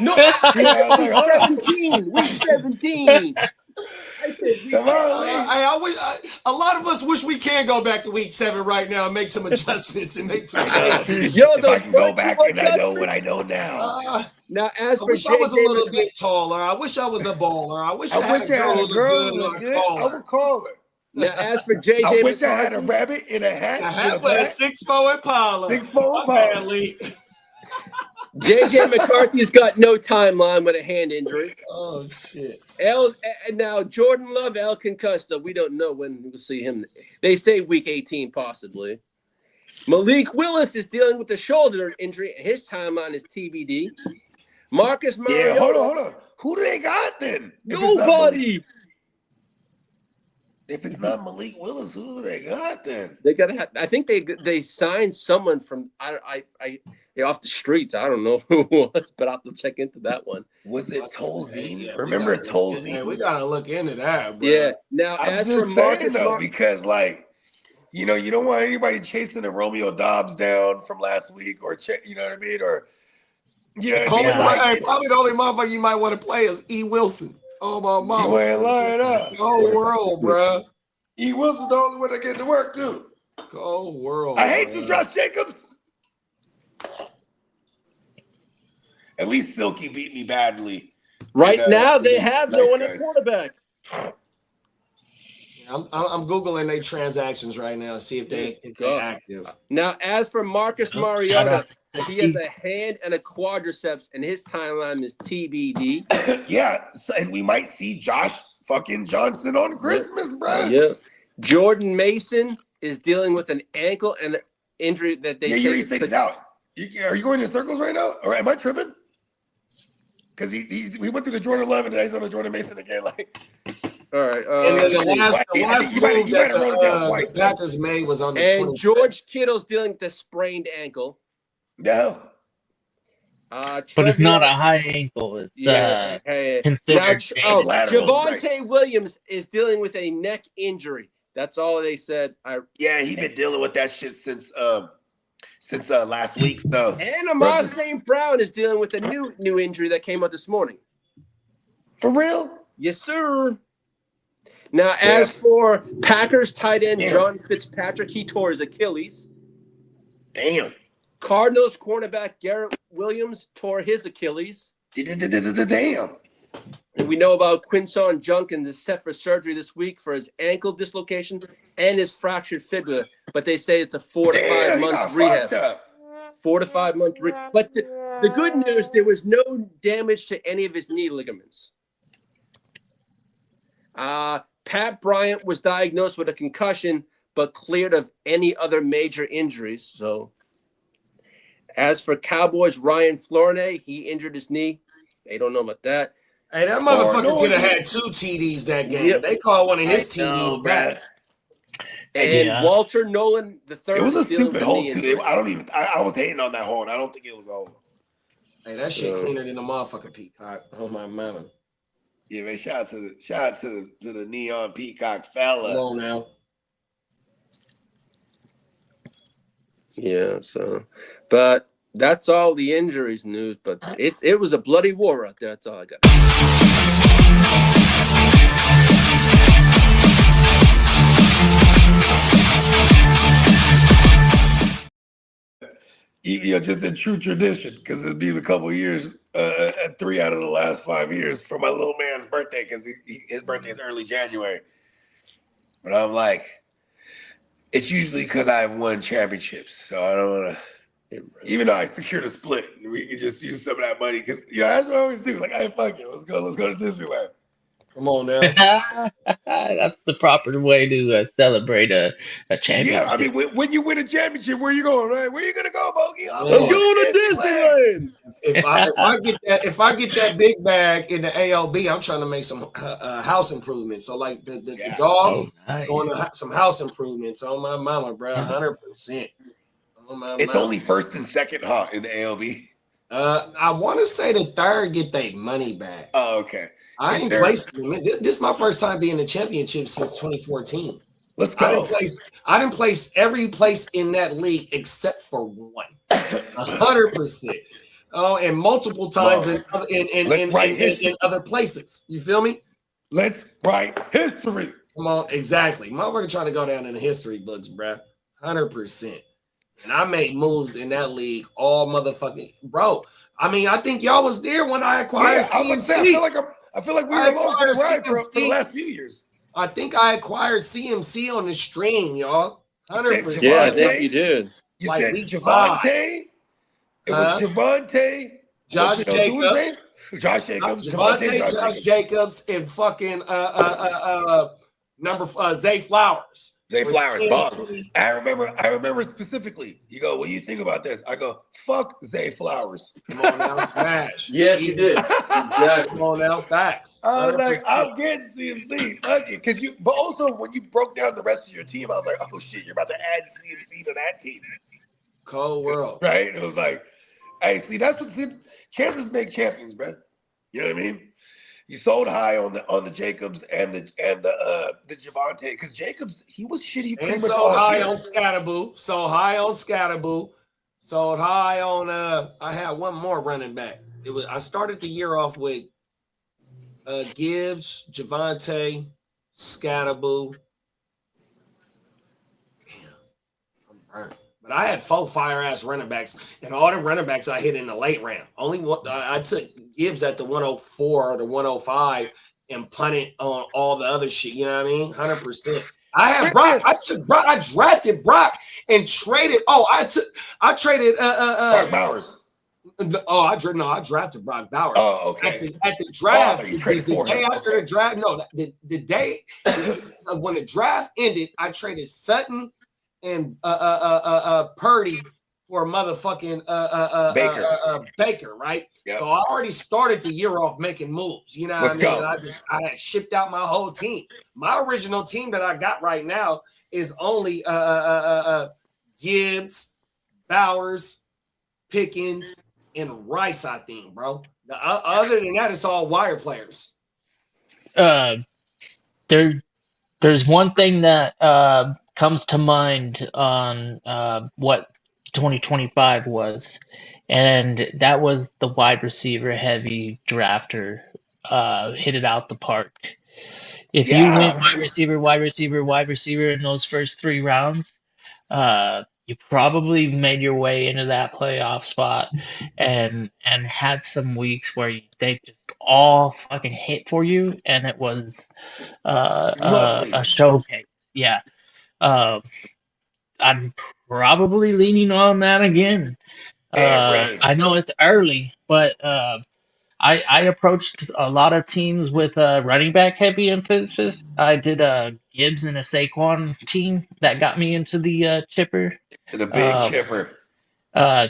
No, Yeah, I was like, hold on. 17. Week 17. I said week Come 17. on, Lee. I wish a lot of us wish we can go back to week 7 right now and make some adjustments and make some changes. Yo, If I the can go virtual back and I know adjustment. what I know now. Now, as I for wish I was a little JJ, bit taller. I wish I was a baller. I wish I I wish I had a girl who who was good. I would call her. now as for JJ, I wish I had a McCarthy, rabbit in a hat. I with have a with a bat. 6'4" Impala. 6'4" My bad, Impala. Lee. JJ McCarthy's got no timeline with a hand injury. Oh shit. And now Jordan Love, El concussed, though we don't know when we'll see him. They say week 18 possibly. Malik Willis is dealing with a shoulder injury. His timeline is TBD. Marcus Mariota. Yeah, hold on. Who do they got then? If it's not Nobody. If it's not Malik Willis, who do they got then? They gotta have. I think they signed someone from off the streets. I don't know who it was, but I'll have to check into that one. Was it Tolzien? Yeah, Remember we Tolzien? gotta look into that, bro. Yeah. Now, I'm as just for saying Marcus, though, because like, you don't want anybody chasing a Romeo Dobbs down from last week, or you know what I mean, or Probably the only motherfucker you might want to play is E. Wilson. Oh my You mama. ain't lying up. Cold world, bro. E. Wilson's the only one that get to work too. Cold world. I hate bro. you, Josh Jacobs. At least Silky beat me badly. right Yeah, now they he's have nice no one at guys. quarterback. I'm googling their transactions right now to see if they're active. Now, as for Marcus Shout Mariota, out. he has a hand and a quadriceps, and his timeline is TBD. Yeah, and we might see Josh fucking Johnson on Christmas, bro. Yeah. Jordan Mason is dealing with an ankle and an injury that they Yeah, say you think it's out. Are you going in circles right now? Or am I tripping? Because we went through the Jordan 11 and he's on the Jordan Mason again. Like, All right. And then the last you might move have that wrote it down twice, the Packers made was on the And 26th. George Kittle's dealing with a sprained ankle. No. But it's not a high ankle. It's considered. Javonte Williams is dealing with a neck injury. That's all they said. He's been dealing with that shit since last week. So, and Amon St. Brown is dealing with a new injury that came out this morning. For real? Yes, sir. Now, as for Packers tight end John Fitzpatrick, he tore his Achilles. Damn. Cardinals cornerback Garrett Williams tore his Achilles. Damn. And we know about Quinson Junkin is set for surgery this week for his ankle dislocation and his fractured fibula, but they say it's a 4 to 5 month rehab. 4 to 5 month rehab. But the good news, there was no damage to any of his knee ligaments. Pat Bryant was diagnosed with a concussion, but cleared of any other major injuries. So, as for Cowboys, Ryan Flornay, he injured his knee. They don't know about that. Hey, that motherfucker could have had 2 TDs that game. Yep. They called one of his TDs back. And Walter Nolan, the third. It was a stupid hold too. I was hating on that hold. I don't think it was over. Hey, that shit cleaner than the motherfucking Peacock. Oh my man. Yeah, man. Shout out to the neon Peacock fella. Come on now. Yeah, so, but that's all the injuries news. But it was a bloody war out there. That's all I got. Just in true tradition, because it's been a couple of years, 3 out of the last 5 years for my little man's birthday, because his birthday is early January. But I'm like, it's usually because I've won championships, so I don't want to. Even though I secured a split, we can just use some of that money because that's what I always do. Like, hey, fuck it, let's go to Disneyland. Come on now. That's the proper way to celebrate a championship. Yeah, I mean, when you win a championship, where you going, right? Where you gonna go, Bogey? I'm going to Disneyland. If I get that big bag in the ALB, I'm trying to make some house improvements. So like the dogs going to some house improvements on my mama, bro, 100%. It's only first and second, huh, in the ALB? I want to say the third get their money back. Oh, okay. I ain't placed them. This is my first time being in the championship since 2014. Let's go. I didn't place every place in that league except for one. 100%. Oh, and multiple times in other places. You feel me? Let's write history. Come on, exactly. Motherfucker trying to go down in the history books, bruh. 100%. And I made moves in that league all motherfucking bro. I mean, I think y'all was there when I acquired CMC. I feel like we were along for the ride for the last few years. I think I acquired CMC on the stream, y'all. 100%. Yeah, I think you did. You said Javonte. It was Javonte. Josh Jacobs. Josh Jacobs. Josh Jacobs and fucking Zay Flowers. Zay Flowers, boss. I remember specifically. You go, what do you think about this? I go, fuck Zay Flowers. Come on now, smash. Yes, you did. Yeah, come on now, facts. I was like, I'm getting CMC. Fuck it. But also when you broke down the rest of your team, I was like, oh shit, you're about to add CMC to that team. Cold world. Right? It was like, hey, see, that's what chances make champions, bro. You know what I mean? You sold high on the Jacobs and the Javonte because Jacobs he was shitty. And sold high on Scatterboo. Sold high on Scatterboo. Sold high on I had one more running back. I started the year off with Gibbs, Javonte, Scatterboo. Damn, I'm burnt. But I had 4 fire-ass running backs, and all the running backs I hit in the late round. Only one, I took Gibbs at the 104 or the 105 and punted on all the other shit. You know what I mean? 100%. I had Brock. I drafted Brock and traded. I traded Brock Bowers. I drafted Brock Bowers. Oh, okay. At the draft, the day after the draft, the day when the draft ended, I traded Sutton and Purdy for motherfucking Baker, right? Yep. So I already started the year off making moves. You know what I mean? I had shipped out my whole team. My original team that I got right now is only Gibbs, Bowers, Pickens, and Rice, I think, bro. Other than that, it's all wire players. There's one thing that comes to mind on what 2025 was, and that was the wide receiver heavy drafter hit it out the park. If you went wide receiver, wide receiver, wide receiver in those first 3 rounds, you probably made your way into that playoff spot and had some weeks where they just all fucking hit for you, and it was a showcase. Yeah. I'm probably leaning on that again. I know it's early, but I approached a lot of teams with a running back heavy emphasis. I did a Gibbs and a Saquon team that got me into the chipper. The big chipper.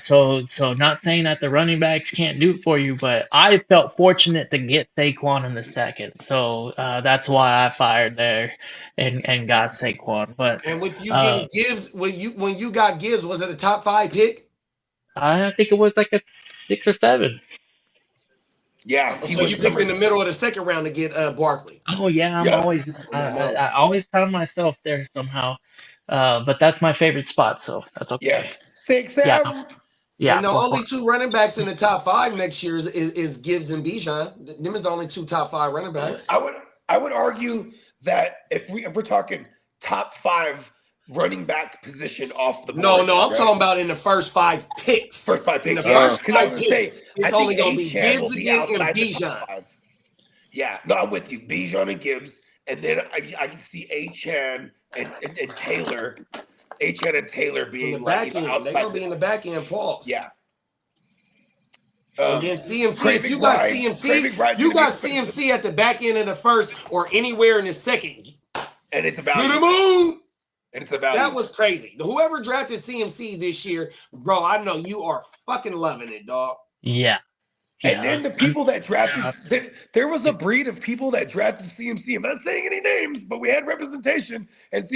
So not saying that the running backs can't do it for you, but I felt fortunate to get Saquon in the second. So that's why I fired there and got Saquon. But and with you getting Gibbs, when you got Gibbs, was it a top 5 pick? I think it was like a 6 or 7. Yeah, so you picked in the middle of the second round to get Barkley. Oh yeah, I always found myself there somehow. But that's my favorite spot, so that's okay. Yeah, 6, 7. Yeah. And the only 2 running backs in the top 5 next year is Gibbs and Bijan. Them is the only 2 top 5 running backs. I would argue that if we're talking top 5 running back position off the board. No, I'm talking about in the first 5 picks. First 5 picks. It's only going to be Gibbs again and Bijan. Yeah, no, I'm with you. Bijan and Gibbs, and then I can see Achane and Taylor. Achane and Taylor being in the back end. They're going to be in the back end, Pauls. Yeah. And then CMC, if you got CMC, you got CMC at the back end of the first or anywhere in the second. And it's about to the moon. And it's about that was crazy. Whoever drafted CMC this year, bro, I know you are fucking loving it, dog. Yeah. And then the people that drafted, there was a breed of people that drafted CMC. I'm not saying any names, but we had representation. And it's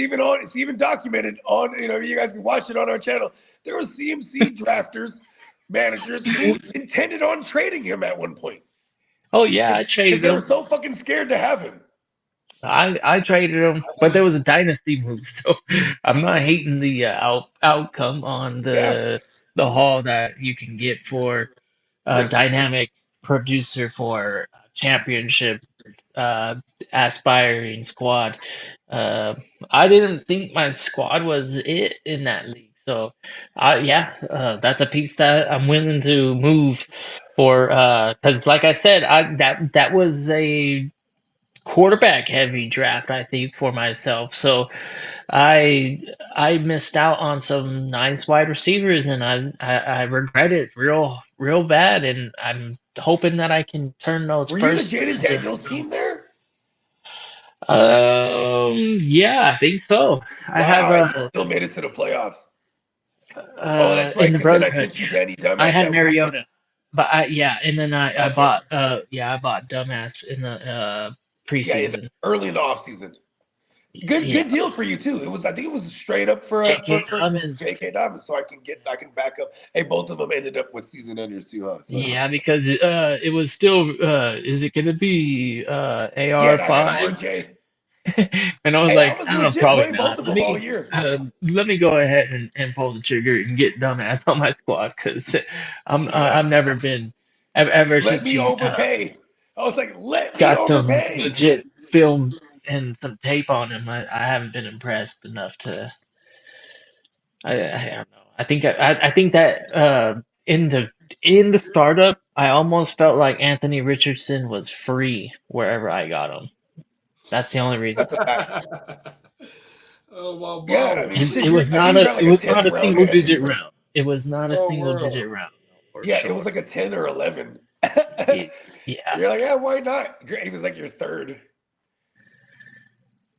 even documented on, you guys can watch it on our channel. There was CMC drafters, managers who intended on trading him at one point. Oh yeah, I traded him. They were so fucking scared to have him. I traded him, but there was a dynasty move, so I'm not hating the outcome on the haul that you can get for a dynamic producer for a championship aspiring squad. I didn't think my squad was it in that league, so that's a piece that I'm willing to move for. Because like I said, that was a quarterback heavy draft, I think, for myself. So I missed out on some nice wide receivers, and I regret it real bad. And I'm hoping that I can turn those. Were you the Jaden Daniels team there? Yeah, I think so. Wow, I have still made it to the playoffs. That's right. In the Brotherhood, I had Mariota, but and then I bought Dumbass in the preseason. Yeah, early in the offseason. Good deal for you too. I think it was straight up for J.K. Dobbins, so I can back up. Hey, both of them ended up with season enders too, huh? So. Yeah, because it was still. Is it going to be AR5? And I was like, I don't know, probably not. Let me go ahead and pull the trigger and get Dumbass on my squad because I've never been ever. Let me overpay. I was like, let me got overpay. Some legit film and some tape on him. I haven't been impressed enough to. I don't know. I think that in the startup, I almost felt like Anthony Richardson was free wherever I got him. That's the only reason. Oh well, yeah, it was not a single digit round. It was not a single digit round. Yeah, it was like a 10 or 11. Yeah. You're like, yeah, why not? He was like your third.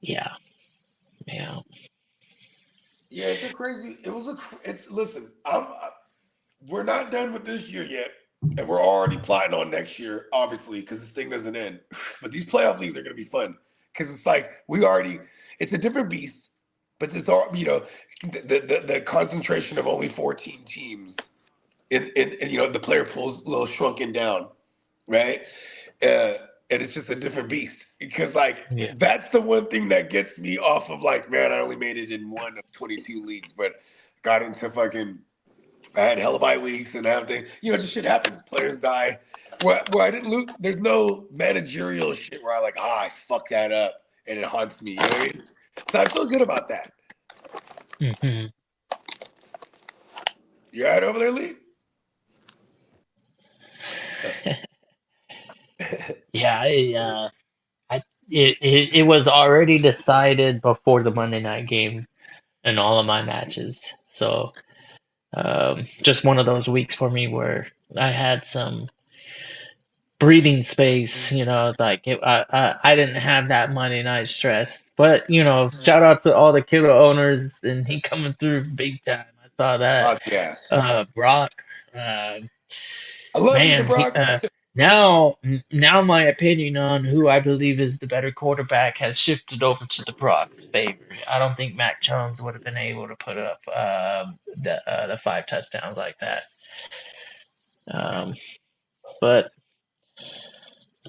Yeah. Yeah, it's a crazy. Listen, we're not done with this year yet, and we're already plotting on next year, obviously, because this thing doesn't end. But these playoff leagues are going to be fun because it's like it's a different beast, but there's all the concentration of only 14 teams and the player pulls a little shrunken down, right? And it's just a different beast because Yeah. that's the one thing that gets me off of man, I only made it in one of 22 leagues, but got into I had hella bye weeks and everything. Just shit happens. Players die. Where I didn't lose, there's no managerial shit where I fuck that up and it haunts me. You know what I mean? So I feel good about that. Mm-hmm. You all right over there, Lee? Yeah, it was already decided before the Monday night game in all of my matches. So just one of those weeks for me where I had some breathing space. I didn't have that Monday night stress. But shout out to all the killer owners and he coming through big time. I saw that. Yeah. Brock. I love you, Man, Brock. now my opinion on who I believe is the better quarterback has shifted over to the Brock's favor. I don't think Mac Jones would have been able to put up the 5 touchdowns like that. But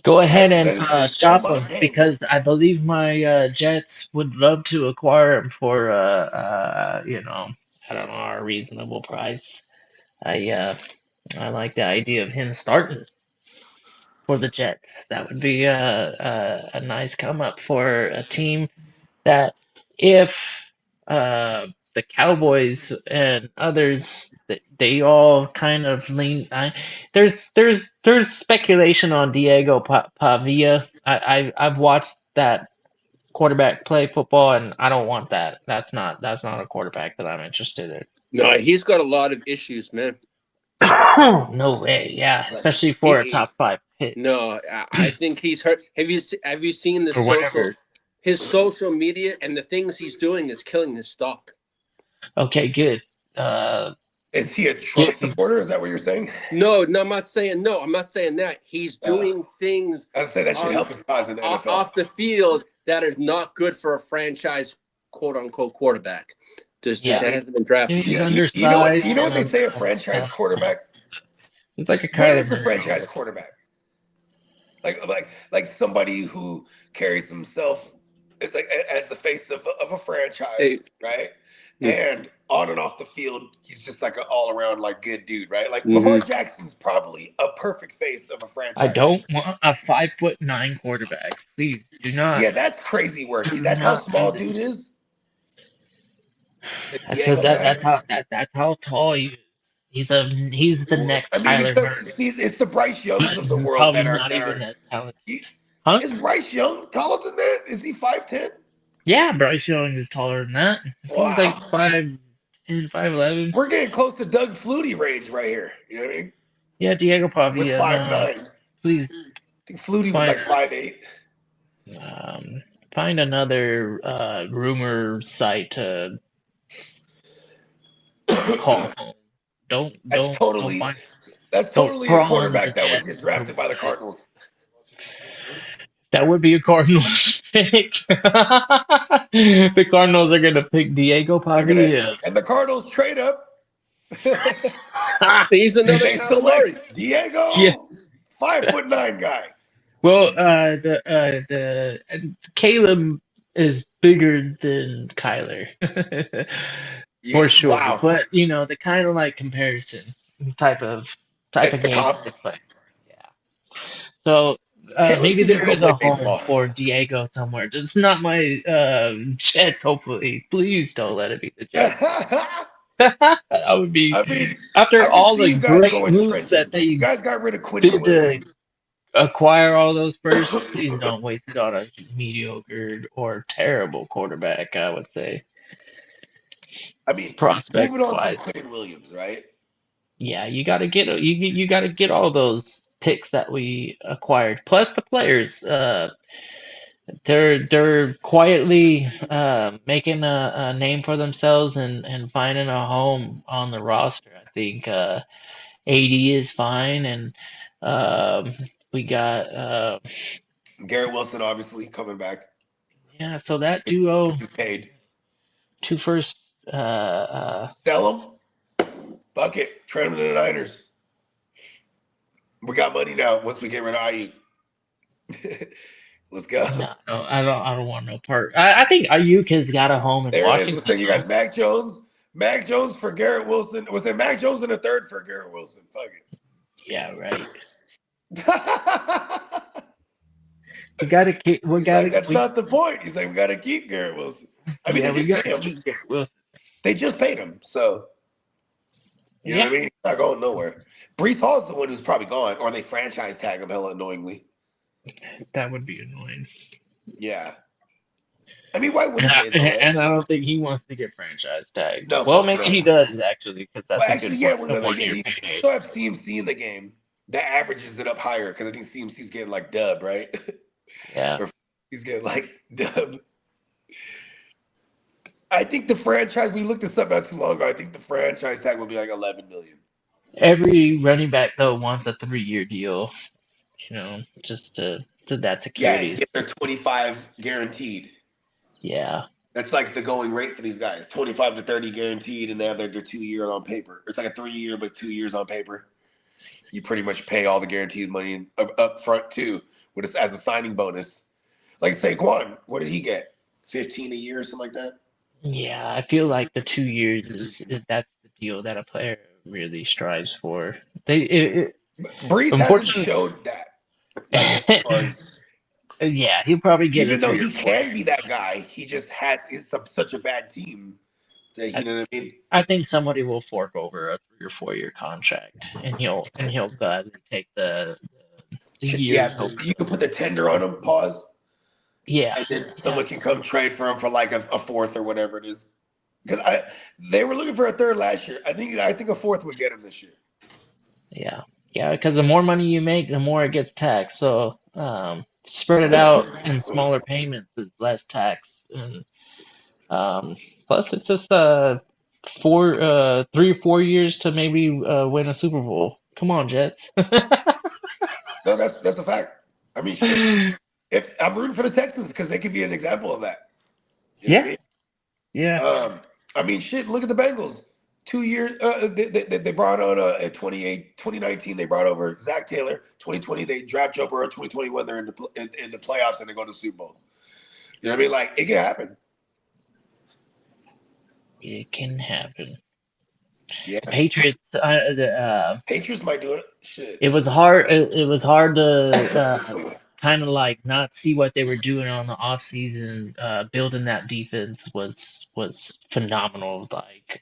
go ahead and shop him because I believe my Jets would love to acquire him for I don't know, a reasonable price. I like the idea of him starting for the Jets. That would be a nice come up for a team that if the Cowboys and others they all kind of lean. There's speculation on Diego Pavia. I've watched that quarterback play football, and I don't want that. That's not a quarterback that I'm interested in. No, he's got a lot of issues, man. No way, yeah, especially for a top 5 pick. No, I think he's hurt. Have you seen his social media and the things he's doing is killing his stock? Okay, good. Is he a Trump supporter? Is that what you're saying? No, I'm not saying no. I'm not saying that. He's doing things. I'd say that should help his cause in the NFL. Off the field that is not good for a franchise, quote unquote, quarterback. Just hasn't been drafted. He's You undersized. know what they say? A franchise quarterback. It's like a What kind is a franchise quarterback? Like somebody who carries himself as the face of a franchise, right? And on and off the field, he's just like an all-around good dude, right? Like Lamar Jackson's probably a perfect face of a franchise. I don't want a 5'9" quarterback. Please do not. Yeah, that's crazy work. That's how small dude is. That's how tall he is. He's the next Kyler Murray. See, it's the Bryce Youngs of the world Probably that are not even that talented. Is Bryce Young taller than that? Is he 5'10"? Yeah, Bryce Young is taller than that. He's like 5'10", 5'11". We're getting close to Doug Flutie range right here. You know what I mean? Yeah, Diego Pavia. 5'9". Please. I think Flutie was like 5'8". Find another rumor site to call. That's totally a quarterback that would get drafted by the Cardinals. That would be a Cardinals pick. The Cardinals are going to pick Diego Pavia. And the Cardinals trade up. He's another they select Diego, 5'9" guy. Well, the Caleb is bigger than Kyler. For sure. Wow. But the kind of comparison type of game they play. Yeah. So maybe there is a home for Diego somewhere. It's not my Jets, hopefully. Please don't let it be the Jets. That would be after all the great moves that they guys got rid of did to acquire all those first. Please don't waste it on a mediocre or terrible quarterback, I would say. Prospect moving on to Quinn Williams, right? Yeah, you got to get you got to get all those picks that we acquired, plus the players. They're quietly making a name for themselves and finding a home on the roster. I think AD is fine, and we got Garrett Wilson obviously coming back. Yeah, so that duo he's paid 2 first. Sell him. Fuck it. Trade him to the Niners. We got money now once we get rid of Ayuk. Let's go. No, I don't want no part. I think Ayuk has got a home in There it is. Washington. We'll send you guys Mac Jones. Mac Jones for Garrett Wilson. Was it Mac Jones in a third for Garrett Wilson? Fuck Yeah, right. it. We gotta keep. We He's gotta. like, that's not the point. He's like, we got to keep Garrett Wilson. I mean, yeah, they we did gotta pay him. keep Garrett Wilson. They just paid him, so you know what I mean. He's not going nowhere. Brees Hall is the one who's probably gone, or they franchise tag him hella annoyingly. That would be annoying. Yeah. I mean, why would And he? I don't think he wants to get franchise tagged. No, well, fuck maybe no. he does actually, because that's Well, a actually, good yeah. one, Well, a one-year you payday. still have CMC in the game. That averages it up higher because I think CMC's getting like dub, right? Yeah. He's getting like dub. I think the franchise. We looked this up not too long ago. I think the franchise tag will be like 11 million. Every running back though wants a 3-year deal. You know, just to that security. Yeah, they're 25 guaranteed. Yeah. That's like the going rate for these guys. 25 to 30 guaranteed, and they have their 2 years on paper. It's like a 3 year, but 2 years on paper. You pretty much pay all the guaranteed money up front too, with as a signing bonus. Like Saquon, what did he get? 15 a year or something like that? Yeah, I feel like the 2 years that's the deal that a player really strives for. Brees hasn't Unfortunately- showed that. Like, as far as- Yeah, he'll probably get even it. though he can be that guy, he just has such a bad team that you know what I mean. I think somebody will fork over a 3 or 4 year contract, and he'll gladly take the years. Yeah, you can put the tender on him. Pause. Yeah, And then someone can come trade for him for like a fourth or whatever it is. Because they were looking for a third last year. I think a fourth would get him this year. yeah. Because the more money you make, the more it gets taxed. So spread it out in smaller payments is less tax. And plus, it's just 3 or 4 years to maybe win a Super Bowl. Come on, Jets. No, that's a fact. I mean, shit. If I'm rooting for the Texans because they could be an example of that. You know what I mean? Yeah. I mean, shit. Look at the Bengals. 2 years. They brought on in 2019. They brought over Zach Taylor. 2020 they draft Joe Burrow. 2021 they're in the playoffs and they go to the Super Bowl. You know what I mean? Like it can happen. It can happen. Yeah. Patriots. Patriots might do it. Shit. It was hard. It was hard to kind of like not see what they were doing on the off season. Building that defense was phenomenal. Like,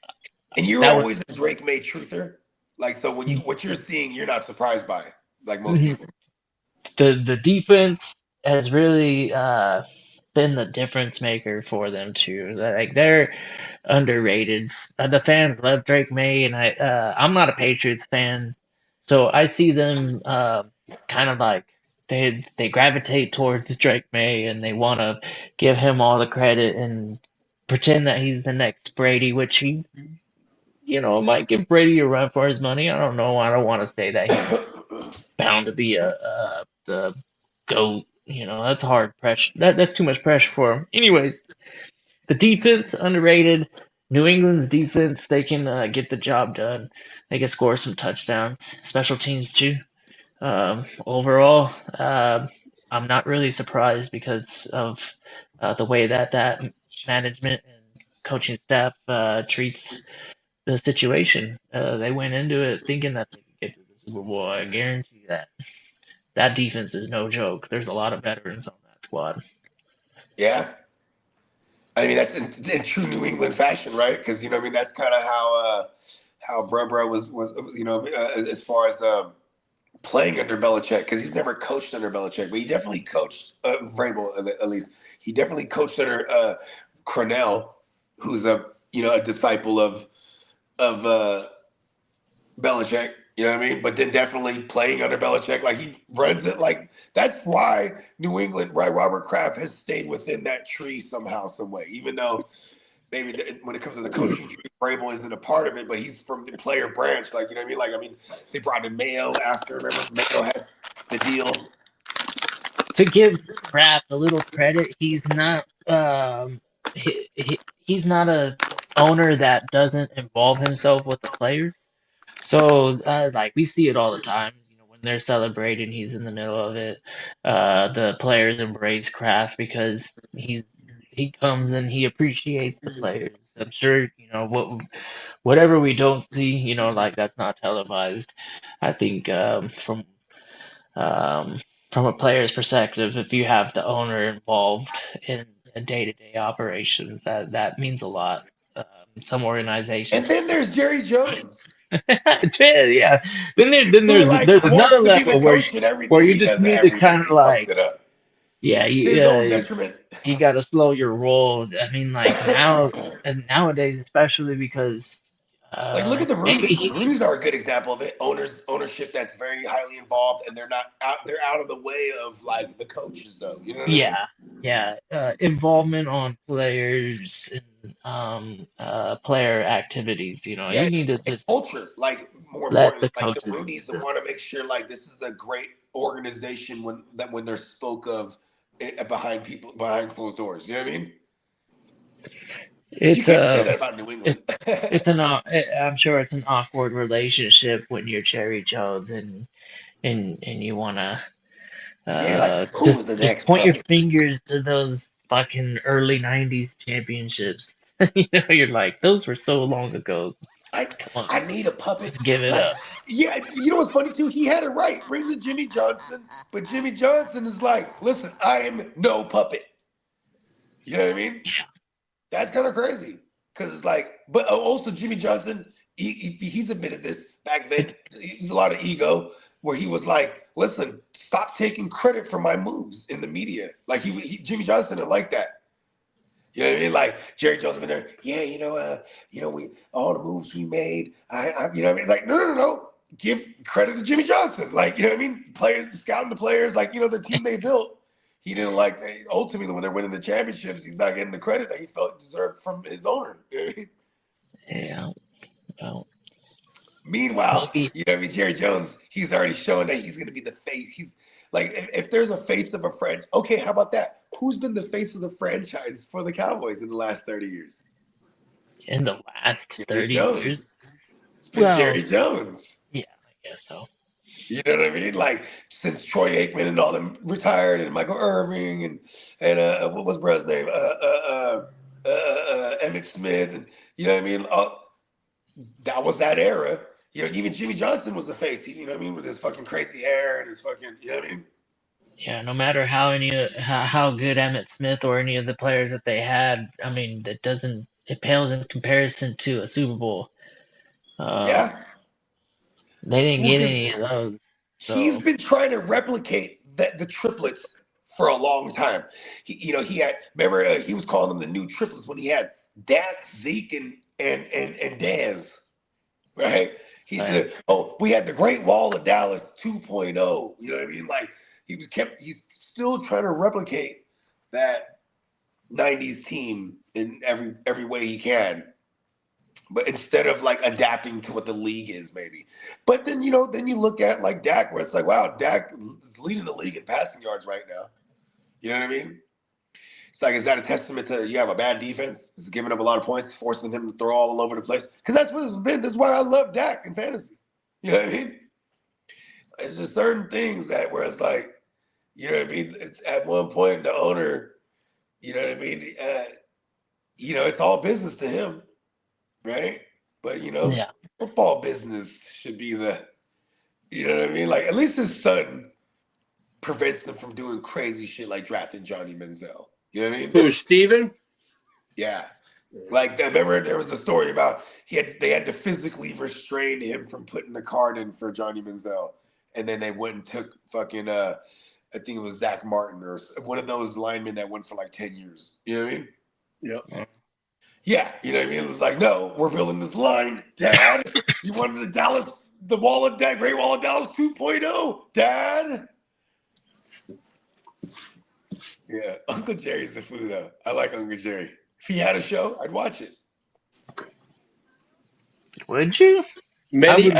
And you're that always a Drake May truther. Like so, when what you're seeing, you're not surprised by. Like most Mhm. people. the defense has really been the difference maker for them too. Like they're underrated. The fans love Drake May, and I'm not a Patriots fan, so I see them kind of like they gravitate towards Drake May, and they want to give him all the credit and pretend that he's the next Brady, which he, might give Brady a run for his money. I don't know. I don't want to say that he's bound to be the GOAT. That's hard pressure. That's too much pressure for him. Anyways, the defense underrated. New England's defense, they can get the job done. They can score some touchdowns. Special teams too. Overall, I'm not really surprised because of the way that management and coaching staff treats the situation. They went into it thinking that they could get to the Super Bowl. I guarantee that. That defense is no joke. There's a lot of veterans on that squad. Yeah. I mean, that's in true New England fashion, right? Because, that's kind of how Bro was as far as playing under Belichick, because he's never coached under Belichick, but he definitely coached Vrabel, at least. He definitely coached under Cornell, who's a disciple of Belichick. You know what I mean? But then definitely playing under Belichick, like he runs it like that's why New England, right? Robert Kraft has stayed within that tree somehow, some way, even though maybe when it comes to the coaching tree, Vrabel isn't a part of it, but he's from the player branch. Like, you know what I mean? Like, I mean, they brought in Mayo after. Remember, Mayo had the deal. To give Kraft a little credit, he's not he's not a owner that doesn't involve himself with the players. So, like we see it all the time. You know, when they're celebrating, he's in the middle of it. The players embrace Kraft because he comes and he appreciates the players. I'm sure, you know, whatever we don't see, you know, like that's not televised. I think um, from a player's perspective, if you have the owner involved in day-to-day operations, that means a lot. Some organizations. And then there's Jerry Jones, Yeah. Then who there's like another wants to be the level coach and where everything. you He just does need to everything. kind of He fucks like, it up yeah, to his own detriment. you got to slow your roll. I mean, like now and nowadays, especially because Like, look at the maybe Rooney's. The Rooney's are a good example of it. Ownership that's very highly involved, and they're not out. They're out of the way of like the coaches, though. You know what I mean? yeah, involvement on players and player activities. You know, Yeah, you need to and just culture. Like, more let importantly, the like the coaches. Rooney's want to make sure like this is a great organization when they're spoke of behind closed doors. You know what I mean? You It's can't say that about New it, England. I'm sure it's an awkward relationship when you're Cherry Jones and you wanna Yeah, like who's the just next point your puppet? fingers to those fucking early '90s championships. You know, you're like, those were so long ago. I Come on, I need a puppet. just give it Like, up. yeah, you know what's funny too? He had it right. Brings in Jimmy Johnson, but Jimmy Johnson is like, listen, I am no puppet. You know what I mean? That's kind of crazy because it's like, but also Jimmy Johnson, he's admitted this back then. He's a lot of ego where he was like, listen, stop taking credit for my moves in the media. Like Jimmy Johnson didn't like that. You know what I mean? Like Jerry Jones been there. Yeah, we all the moves we made. You know what I mean? Like, no. Give credit to Jimmy Johnson. Like, you know what I mean? Players scouting the players, like, you know, the team they built. He didn't like ultimately when they're winning the championships, he's not getting the credit that he felt deserved from his owner. You know what I mean? Yeah. Well, Meanwhile, maybe you know what I mean? Jerry Jones, he's already showing that he's going to be the face. He's like, if there's a face of a franchise, okay, how about that? Who's been the face of the franchise for the Cowboys in the last 30 years? in the last Jerry 30 years. Jones. It's been Well, Jerry Jones. yeah, I guess so. You know what I mean? Like since Troy Aikman and all them retired, and Michael Irving and what was Brad's name? Emmett Smith, and you know what I mean? That was that era. You know, even Jimmy Johnson was a face. You know what I mean? With his fucking crazy hair and his fucking, you know what I mean? Yeah, no matter how good Emmett Smith or any of the players that they had, I mean, it pales in comparison to a Super Bowl. Yeah. They didn't Well, get because any of those. he's So been trying to replicate the triplets for a long time. He had remember he was calling them the new triplets when he had Dak, Zeke, and Dez, right? He said, "Oh, we had the Great Wall of Dallas 2.0." You know what I mean? Like he's still trying to replicate that '90s team in every way he can. But instead of like adapting to what the league is, maybe. But then you look at like Dak, where it's like, wow, Dak is leading the league in passing yards right now. You know what I mean? It's like, is that a testament to you have a bad defense? It's giving up a lot of points, forcing him to throw all over the place. Because that's what it's been. This is why I love Dak in fantasy. You know what I mean? It's just certain things that where it's like, you know what I mean? It's at one point the owner, you know what I mean? It's all business to him. Right? But yeah, football business should be you know what I mean? Like at least his son prevents them from doing crazy shit like drafting Johnny Manziel. You know what I mean? Who's Steven? Yeah. Like remember there was the story about they had to physically restrain him from putting the card in for Johnny Manziel. And then they went and took fucking I think it was Zach Martin or one of those linemen that went for like 10 years. You know what I mean? Yep. Yeah, you know what I mean? It was like, no, we're building this line, Dad. You wanted the Wall of Dallas, Great Wall of Dallas 2.0, Dad. Yeah, Uncle Jerry's the food, though. I like Uncle Jerry. If he had a show, I'd watch it. would you? Many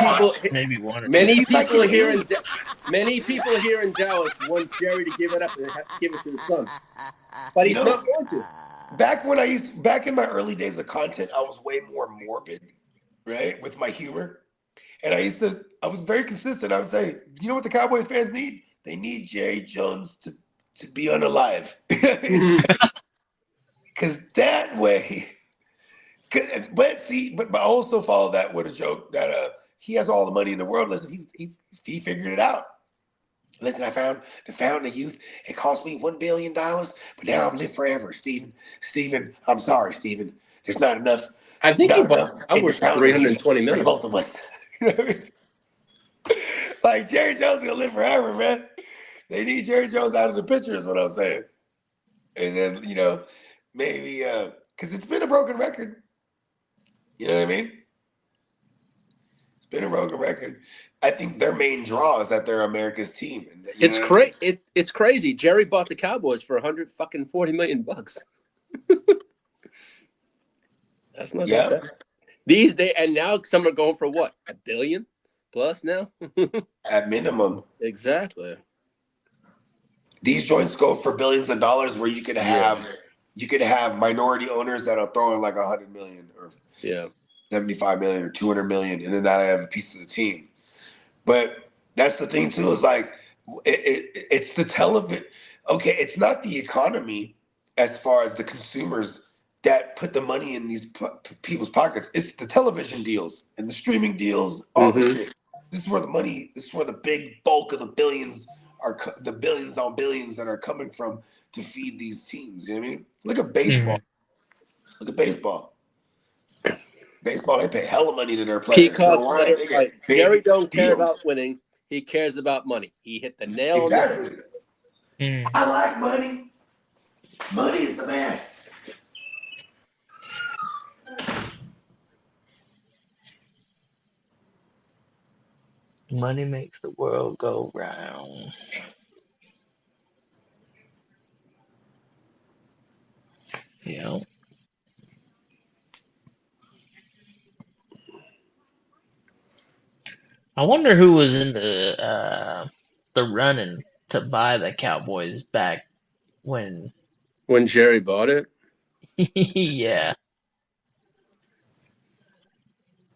people here in Dallas want Jerry to give it up and give it to his son, but he's not going to. Back in my early days of content, I was way more morbid, right, with my humor. And I was very consistent. I would say, you know what the Cowboys fans need? They need Jerry Jones to be unalive. Because that way, but I also follow that with a joke that he has all the money in the world. Listen, he figured it out. Listen, I found the youth. It cost me $1 billion, but now I'm live forever, Steven. Steven, I'm sorry, Steven. There's not enough. I think he bought Cowboys for $320 million. Both of us. You know what I mean? Like Jerry Jones is gonna live forever, man. They need Jerry Jones out of the picture, is what I'm saying. And then, maybe because it's been a broken record. You know what I mean? It's been a broken record. I think their main draw is that they're America's team. It's crazy. It's crazy. Jerry bought the Cowboys for $140 million. That's not that bad. And now some are going for what? $1 billion plus now? At minimum. Exactly. These joints go for billions of dollars where you could have minority owners that'll throw in like $100 million or $75 million or $200 million, and then now they have a piece of the team. But that's the thing too, is like it's the television. Okay, it's not the economy as far as the consumers that put the money in these people's pockets. It's the television deals and the streaming deals, all this shit. This is where the big bulk of the billions are, the billions on billions that are coming from to feed these teams. You know what I mean? Look at baseball. Look at baseball. Baseball, they pay hella money to their players. Jerry don't care about winning. He cares about money. He hit the nail on the head. I like money. Money is the best. Money makes the world go round. Yeah. I wonder who was in the running to buy the Cowboys back when Jerry bought it. yeah.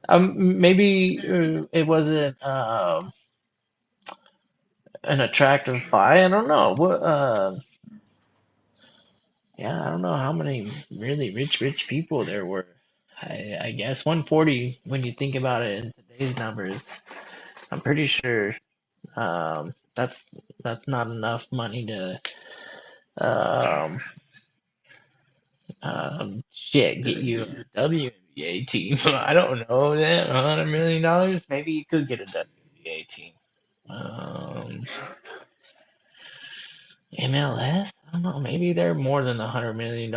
Maybe it wasn't an attractive buy. I don't know. What? Yeah, I don't know how many really rich people there were. I guess 140 when you think about it in today's numbers. I'm pretty sure that's not enough money to get you a WNBA team. I don't know that $100 million. Maybe you could get a WNBA team. MLS? I don't know. Maybe they're more than $100 million.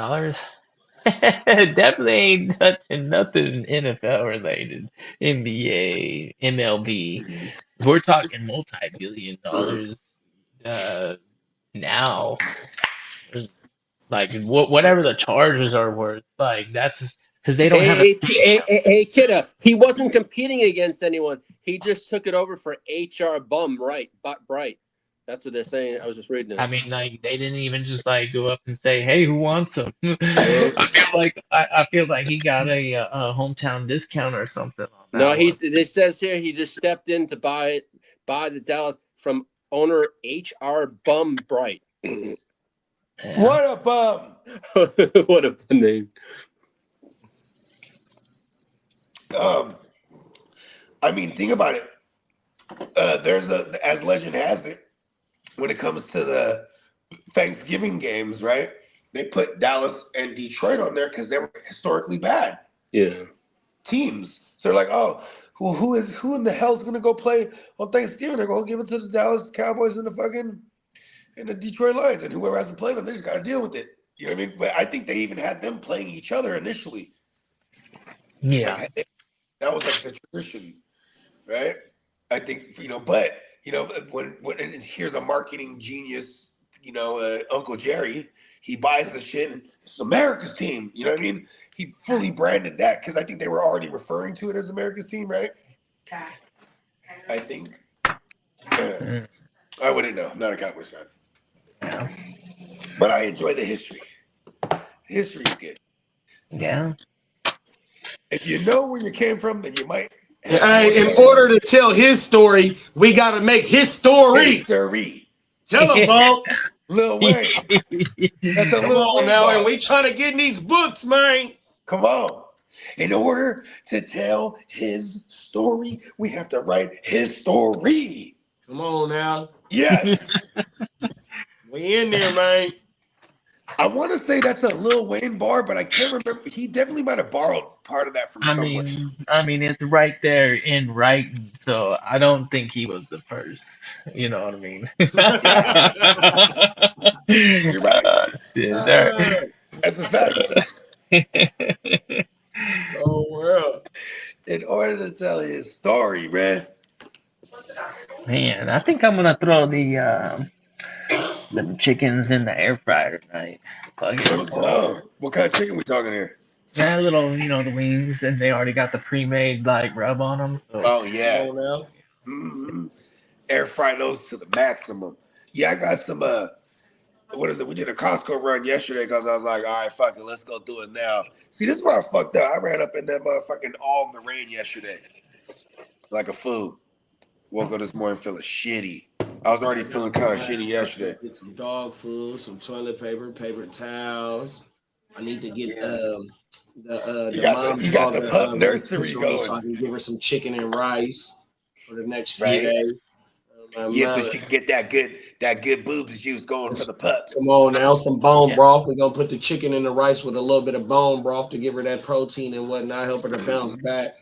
Definitely ain't touching nothing NFL related. NBA, MLB. We're talking multi-billion dollars now. Like whatever the Chargers are worth, like that's because they don't have a hey kidda, he wasn't competing against anyone. He just took it over for HR Bright. That's what they're saying. I was just reading it. I mean, like they didn't even just like go up and say, "Hey, who wants them?" I feel like he got a hometown discount or something. On that no, it says here he just stepped in to buy the Dallas from owner HR Bright. Yeah. What a bum! What a name. I mean, think about it. There's as legend has it, when it comes to the Thanksgiving games, right? They put Dallas and Detroit on there because they were historically bad teams. So they're like, oh, who in the hell's gonna go play on Thanksgiving? They're gonna give it to the Dallas Cowboys and the Detroit Lions, and whoever has to play them, they just got to deal with it. You know what I mean? But I think they even had them playing each other initially. Yeah, that was like the tradition, right? I think but when here's a marketing genius, Uncle Jerry, he buys the shit and it's America's team. You know what I mean? He fully branded that because I think they were already referring to it as America's team, right? I think. I wouldn't know. I'm not a Cowboys fan. Yeah. But I enjoy the history. The history is good. Yeah. If you know where you came from, then you might Hey, in order to tell his story, we got to make his story. History. Tell him, Bo. Lil Wayne. That's a Come Lil on Wayne now, bar. and we trying to get in these books, man. Come on. In order to tell his story, we have to write his story. Come on now. Yes. We in there, man. I want to say that's a Lil Wayne bar, but I can't remember. He definitely might have borrowed part of that from someone. I mean, it's right there in writing, so I don't think he was the first. You know what I mean? You're right. Shit, there. That's a fact. Oh, well. In order to tell his story, man. Man, I think I'm gonna throw the chickens in the air fryer tonight. Fuck it. Oh, what kind of chicken we talking here? That little, the wings, and they already got the pre-made like rub on them. So Oh Come yeah. on now. Mm-hmm. Air fry those to the maximum. Yeah, I got some. What is it? We did a Costco run yesterday because I was like, all right, fuck it, let's go do it now. See, this is where I fucked up. I ran up in that motherfucking all in the rain yesterday, like a fool. Woke up this morning feeling shitty. I was already feeling kind of shitty yesterday. Get some dog food, some toilet paper, paper towels. I need to get the You got the pup nursery so going. I can give her some chicken and rice for the next few Right. days. Yeah, so she can get that good boobs juice going for the pups. Come on now, some bone broth. We're gonna put the chicken in the rice with a little bit of bone broth to give her that protein and whatnot, help her to bounce back.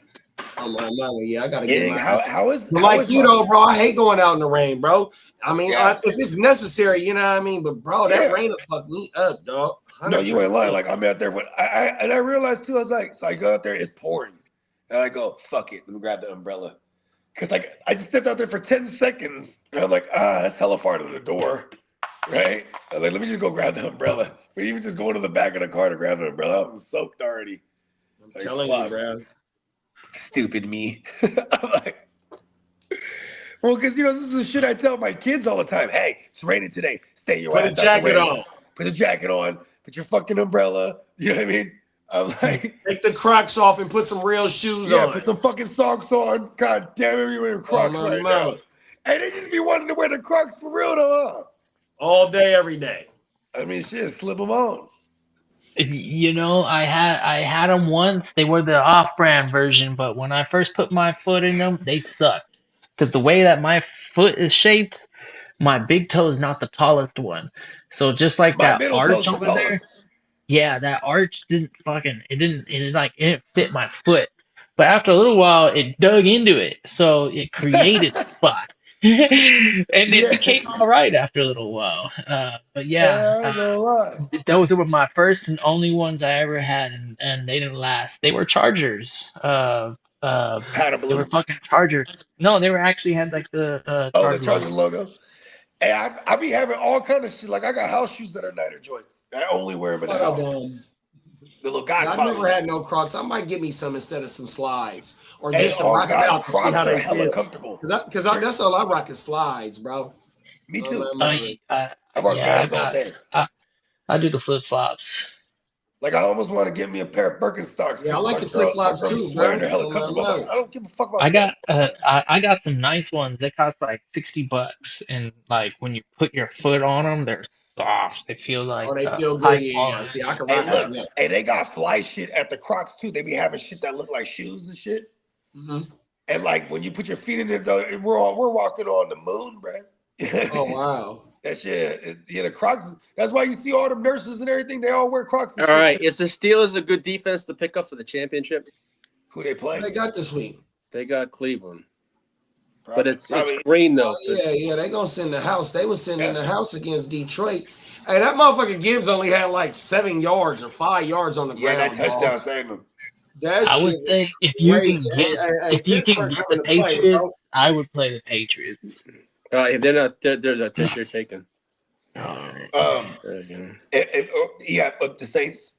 Oh my mama, yeah, I gotta get Yeah, my how is though, bro. I hate going out in the rain, bro. I mean, Yeah. if it's necessary, you know what I mean. But bro, that Yeah. rain will fuck me up, dog. No, you ain't 100%. lying. Like I'm out there, but I realized too. I was like, so I go out there, it's pouring, and I go, fuck it, let me grab the umbrella, cause like I just stepped out there for 10 seconds, and I'm like, that's hella far to the door, right? I'm like, let me just go grab the umbrella. But even just going to the back of the car to grab the umbrella, I'm soaked already. I'm telling you, bro. Stupid me. I'm like, well, because this is the shit I tell my kids all the time. Hey, it's raining today. Stay your Put ass a out the jacket rain. on. Put a jacket on. Put your fucking umbrella. You know what I mean? I'm like, Take the Crocs off and put some real shoes yeah, on. put some fucking socks on. God damn it, you wearing Crocs my right mama. now. Hey, they just be wanting to wear the Crocs for real though, huh? All day, every day. I mean, shit, slip them on. I had them once. They were the off-brand version, but when I first put my foot in them, they sucked. Because the way that my foot is shaped, my big toe is not the tallest one. So just like My that middle arch toe's the over there, tallest. yeah, that arch it didn't fit my foot. But after a little while, it dug into it, so it created a spot, and it Yeah. became all right after a little while. But yeah, I ain't gonna lie. those were my first and only ones I ever had, and they didn't last. They were Chargers. Powder They were blue. fucking Chargers. No, they were actually had like the Oh, the Charger Chargers logo. logo. Hey, I be having all kind of shit. Like I got house shoes that are Niner joints. I only wear them in the house. The little I Godfather. never had no Crocs. I might get me some instead of some slides, or Hey, just to oh rock it God, out to see Crocs how are they hella feel. comfortable. Because that's all I rock is slides, bro. Me too. I rock yeah, Vans all day. I do the flip flops. Like I almost want to get me a pair of Birkenstocks. Yeah, I like My the flip-flops my girl's too, wearing bro. they're hella comfortable. I'm like, I don't give a fuck about I got some nice ones. They cost like $60, and like when you put your foot on them, they're soft. They feel like They feel high good. Yeah. quality. See, I can Hey, rock look, that. hey, they got fly shit at the Crocs too. They be having shit that look like shoes and shit. Mm-hmm. And like when you put your feet in it, though, we're walking on the moon, bro. Oh wow. That shit, the Crocs. That's why you see all them nurses and everything. They all wear Crocs. All right, is the Steelers a good defense to pick up for the championship? Who they play? What they got this week? They got Cleveland, Probably, but it's green though. Yeah, they gonna send the house. They was sending the house against Detroit. Hey, that motherfucker Gibbs only had like 7 yards or 5 yards on the Yeah, ground. that touchdown saved them. That I shit would say if you can crazy. get if you can get the Patriots, I would play the Patriots. If they're not, they're taken. Yeah, but the Saints.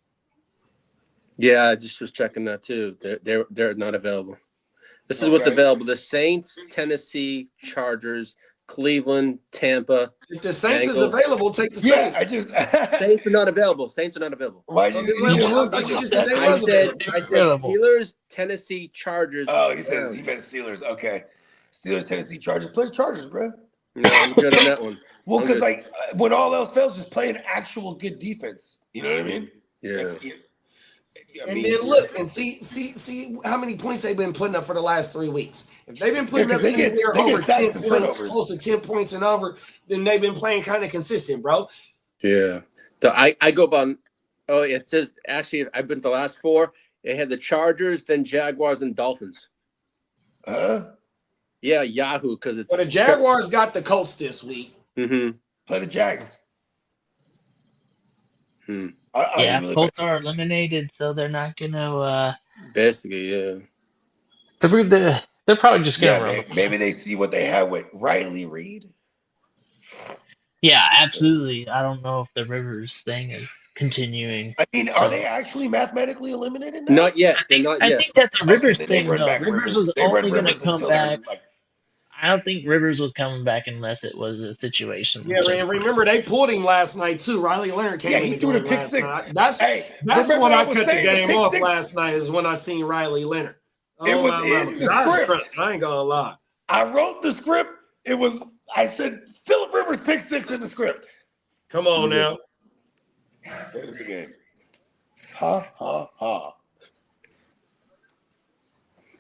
Yeah, I just was checking that too. They're not available. This is what's available: the Saints, Tennessee, Chargers, Cleveland, Tampa. If the Saints is Bengals. available, take the Yeah, Saints. I just. Saints are not available. Saints are not available. Why I you thought you just said they I was said available. Steelers, Tennessee, Chargers. Oh, he meant Steelers. Okay, Steelers, Tennessee, Chargers. Play the Chargers, bro. No, I'm good on that one. Well, I'm because good. when all else fails, just play an actual good defense. You know what I mean? Yeah. And then look and see how many points they've been putting up for the last 3 weeks. If they've been putting up they get over 10 sacks and points, turnovers. close to 10 points and over, then they've been playing kind of consistent, bro. Yeah. I go by. Oh, it says actually I've been to the last 4. It had the Chargers, then Jaguars, and Dolphins. Yeah, Yahoo, because it's. Well, the Jaguars got the Colts this week. Mm-hmm. Play the Jags. Colts are eliminated, so they're not gonna. Basically, yeah. So they're probably just gonna run. Maybe they see what they have with Riley Reed. Yeah, absolutely. I don't know if the Rivers thing is continuing. I mean, are they actually mathematically eliminated now? Not yet. They're not I yet. think that's a Rivers Okay, then they thing, run though. back Rivers was They run only going to Rivers come until they're, back. I don't think Rivers was coming back unless it was a situation. Yeah, and remember they pulled him last night too. Riley Leonard came in he the threw the game pick last six. night. That's remember when I was cut the saying game off pick last night. Is when I seen Riley Leonard. It was in the script. I ain't gonna lie. I wrote the script. I said Phillip Rivers pick 6 in the script. Come on now. End of the game. Ha ha ha.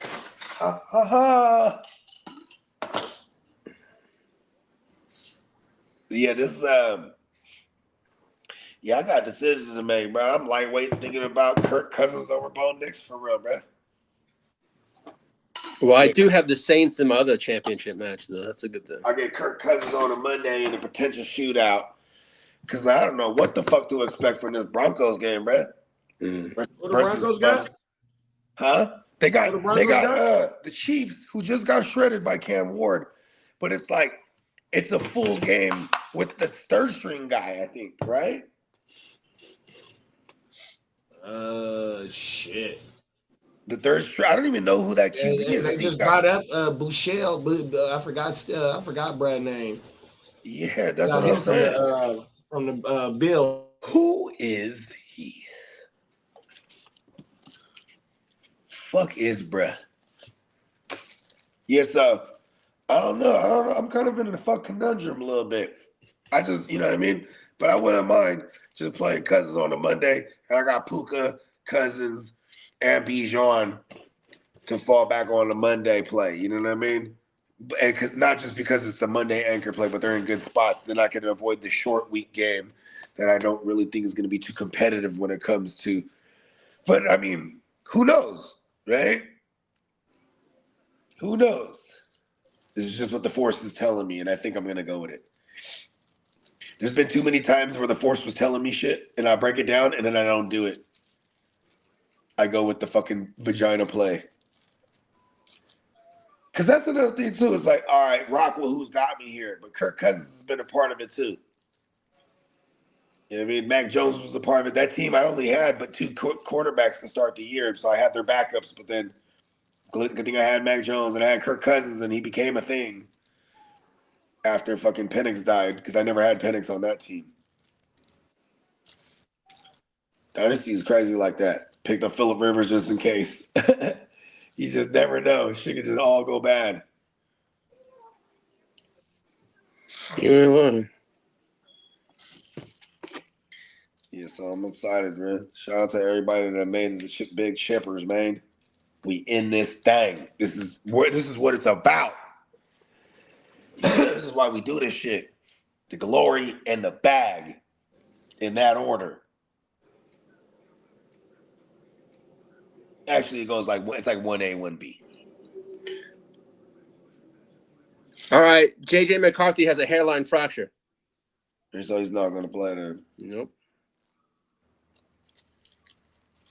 Ha ha ha. Yeah, this I got decisions to make, bro. I'm lightweight thinking about Kirk Cousins over Bo Nix for real, bro. Well, I do have the Saints in my other championship match, though. That's a good thing. I get Kirk Cousins on a Monday in a potential shootout because I don't know what the fuck to expect from this Broncos game, bro. What the Broncos got? Huh? They got the Chiefs, who just got shredded by Cam Ward, but it's a full game with the third string guy, I think, right? Shit. The third string. I don't even know who that QB is. They just got up Bouchel. I forgot Brad's name. Yeah, that's what I'm saying. From the Bill. Who is he? Fuck is bruh. Yes, I don't know. I'm kind of in the fuck conundrum a little bit. I just, you know what I mean? But I wouldn't mind just playing Cousins on a Monday. And I got Puka, Cousins, and Bijan to fall back on the Monday play. You know what I mean? And not just because it's the Monday anchor play, but they're in good spots. Then I can avoid the short week game that I don't really think is going to be too competitive when it comes to. But, I mean, who knows, right? Who knows? This is just what the Force is telling me, and I think I'm going to go with it. There's been too many times where the Force was telling me shit, and I break it down, and then I don't do it. I go with the fucking vagina play. Because that's another thing, too. It's like, all right, Rockwell, who's got me here? But Kirk Cousins has been a part of it, too. You know what I mean? Mac Jones was a part of it. That team, I only had but 2 quarterbacks to start the year, so I had their backups. But then, good thing I had Mac Jones, and I had Kirk Cousins, and he became a thing after fucking Penix died, because I never had Penix on that team. Dynasty is crazy like that. Picked up Phillip Rivers just in case. You just never know. Shit could just all go bad. You ain't lying. Yeah, so I'm excited, man. Shout out to everybody that made the big chippers, man. We in this thing. This is what it's about. This is why we do this shit. The glory and the bag, in that order. Actually, it goes it's like 1A, 1B. All right, J.J. McCarthy has a hairline fracture. So he's not going to play then. Nope.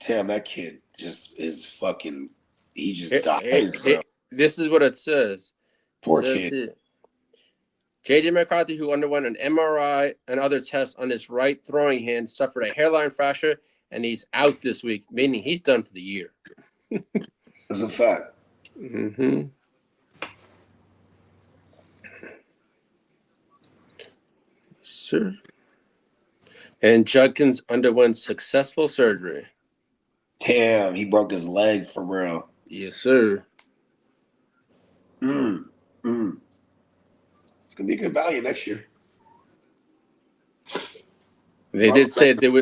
Damn, that kid just is fucking. He just dies. This is what it says. Poor kid. J.J. McCarthy, who underwent an MRI and other tests on his right throwing hand, suffered a hairline fracture, and he's out this week, meaning he's done for the year. That's a fact. Mm-hmm. sir. And Judkins underwent successful surgery. Damn, he broke his leg for real. Yes, sir. It's gonna be a good value next year. They did say there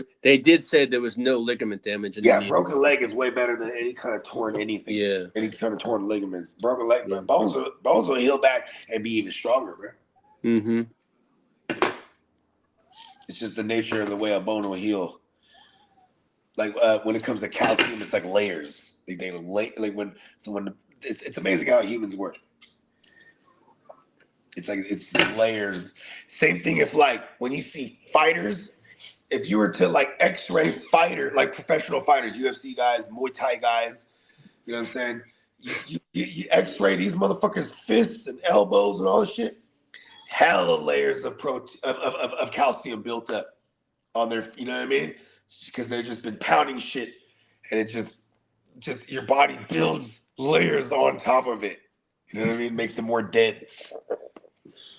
was no ligament damage in the knee. Broken leg is way better than any kind of torn anything. Yeah. Any kind of torn ligaments. Broken leg, man. Bones will heal back and be even stronger, bro. Mm-hmm. It's just the nature of the way a bone will heal. Like when it comes to calcium, it's like layers. It's amazing how humans work. It's like it's layers. Same thing if like when you see fighters, if you were to like X-ray fighter, like professional fighters, UFC guys, Muay Thai guys, you know what I'm saying? You X-ray these motherfuckers' fists and elbows and all this shit. Hella layers of calcium built up on their, you know what I mean? Because they've just been pounding shit, and it just your body builds layers on top of it. You know what I mean? Makes them more dead.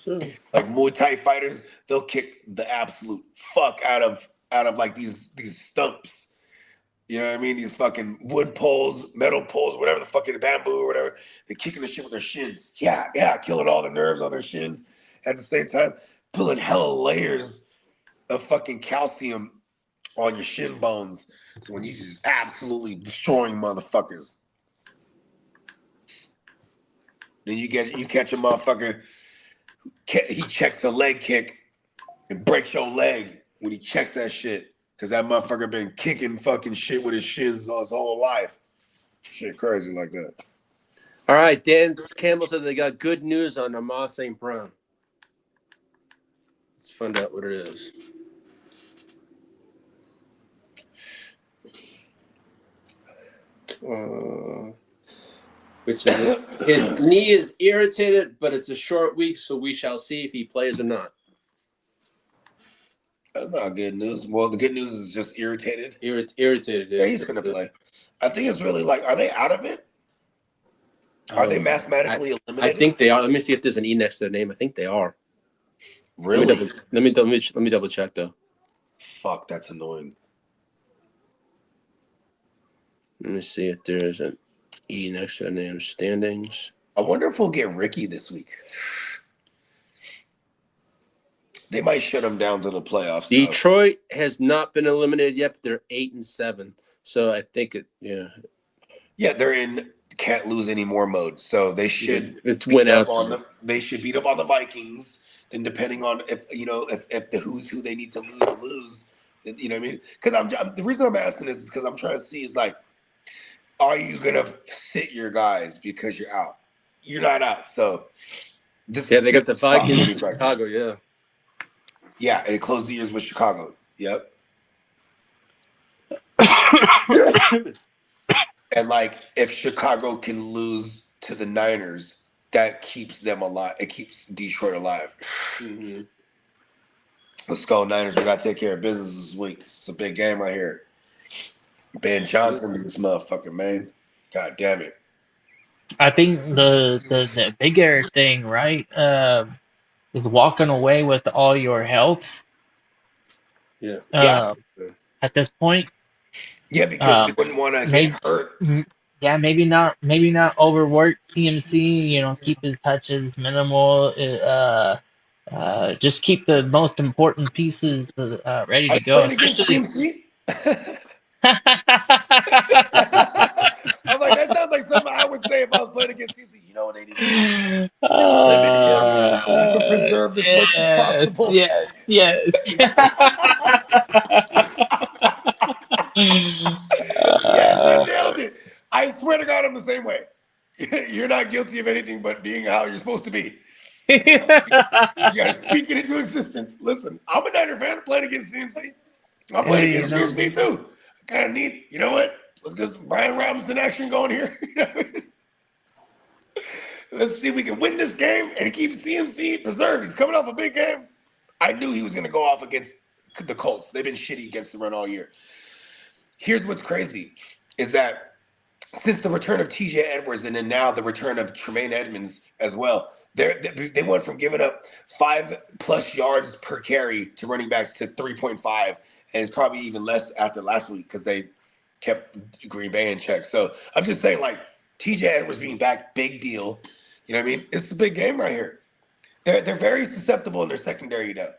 Like Muay Thai fighters, they'll kick the absolute fuck out of like these stumps. You know what I mean? These fucking wood poles, metal poles, whatever the fucking bamboo or whatever. They're kicking the shit with their shins. Yeah, killing all the nerves on their shins. At the same time, pulling hella layers of fucking calcium on your shin bones. So when you just absolutely destroying motherfuckers. Then you catch a motherfucker, he checks a leg kick and breaks your leg when he checks that shit. Because that motherfucker been kicking fucking shit with his shins his whole life. Shit crazy like that. All right, Dan Campbell said they got good news on Amar St. Brown. Let's find out what it is. Which is his knee is irritated, but it's a short week, so we shall see if he plays or not. That's not good news. Well, the good news is just irritated. Irritated. Yeah, he's gonna play. I think it's really like, are they out of it? Are they mathematically eliminated? I think they are. Let me see if there's an E next to their name. I think they are. Really? Let me double check though. Fuck, that's annoying. Let me see if there's an E next to their name. Standings. I wonder if we'll get Ricky this week. They might shut him down to the playoffs. Detroit has not been eliminated yet, but they're 8-7. So I think Yeah, they're in can't lose any more mode. So they should win out on them. They should beat up on the Vikings. Then depending on if the who's who they need to lose. Then, you know what I mean? Because the reason I'm asking this is because I'm trying to see is like, are you gonna sit your guys because you're out? You're not out. So they got the Vikings in Chicago. Yeah. Yeah, and it closed the years with Chicago. Yep. And like, if Chicago can lose to the Niners, that keeps them alive. It keeps Detroit alive. Mm-hmm. Let's go, Niners. We got to take care of business this week. It's a big game right here. Ben Johnson, this motherfucker, man. God damn it. I think the bigger thing, right, is walking away with all your health. Yeah. At this point. Yeah, because you wouldn't want to get hurt. Yeah, maybe not overwork CMC, keep his touches minimal. Just keep the most important pieces ready to go. CMC? I'm like, that sounds like something I would say if I was playing against CMC. You know what they need to do? Limit him so you can preserve as much as possible. Yes. Yes, I nailed it. I swear to God, I'm the same way. You're not guilty of anything but being how you're supposed to be. You gotta speak it into existence. Listen, I'm a Niner fan playing against CMC. I'm playing against CMC too. I kind of need, you know what? Let's get some Brian Robinson action going here. Let's see if we can win this game and keep CMC preserved. He's coming off a big game. I knew he was going to go off against the Colts. They've been shitty against the run all year. Here's what's crazy is that since the return of TJ Edwards and then now the return of Tremaine Edmonds as well, They went from giving up 5+ yards per carry to running backs to 3.5, and it's probably even less after last week because they kept Green Bay in check. So I'm just saying, like, T.J. Edwards being back, big deal. You know what I mean? It's a big game right here. They're very susceptible in their secondary, though,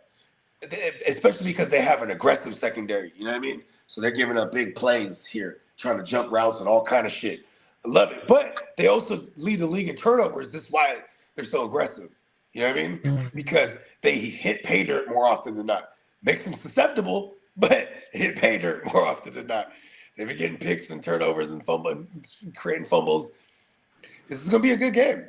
especially because they have an aggressive secondary. You know what I mean? So they're giving up big plays here, trying to jump routes and all kind of shit. I love it. But they also lead the league in turnovers. This is why they're so aggressive. You know what I mean? Because they hit pay dirt more often than not. Makes them susceptible, but hit pay dirt more often than not. They've been getting picks and turnovers and creating fumbles. This is going to be a good game.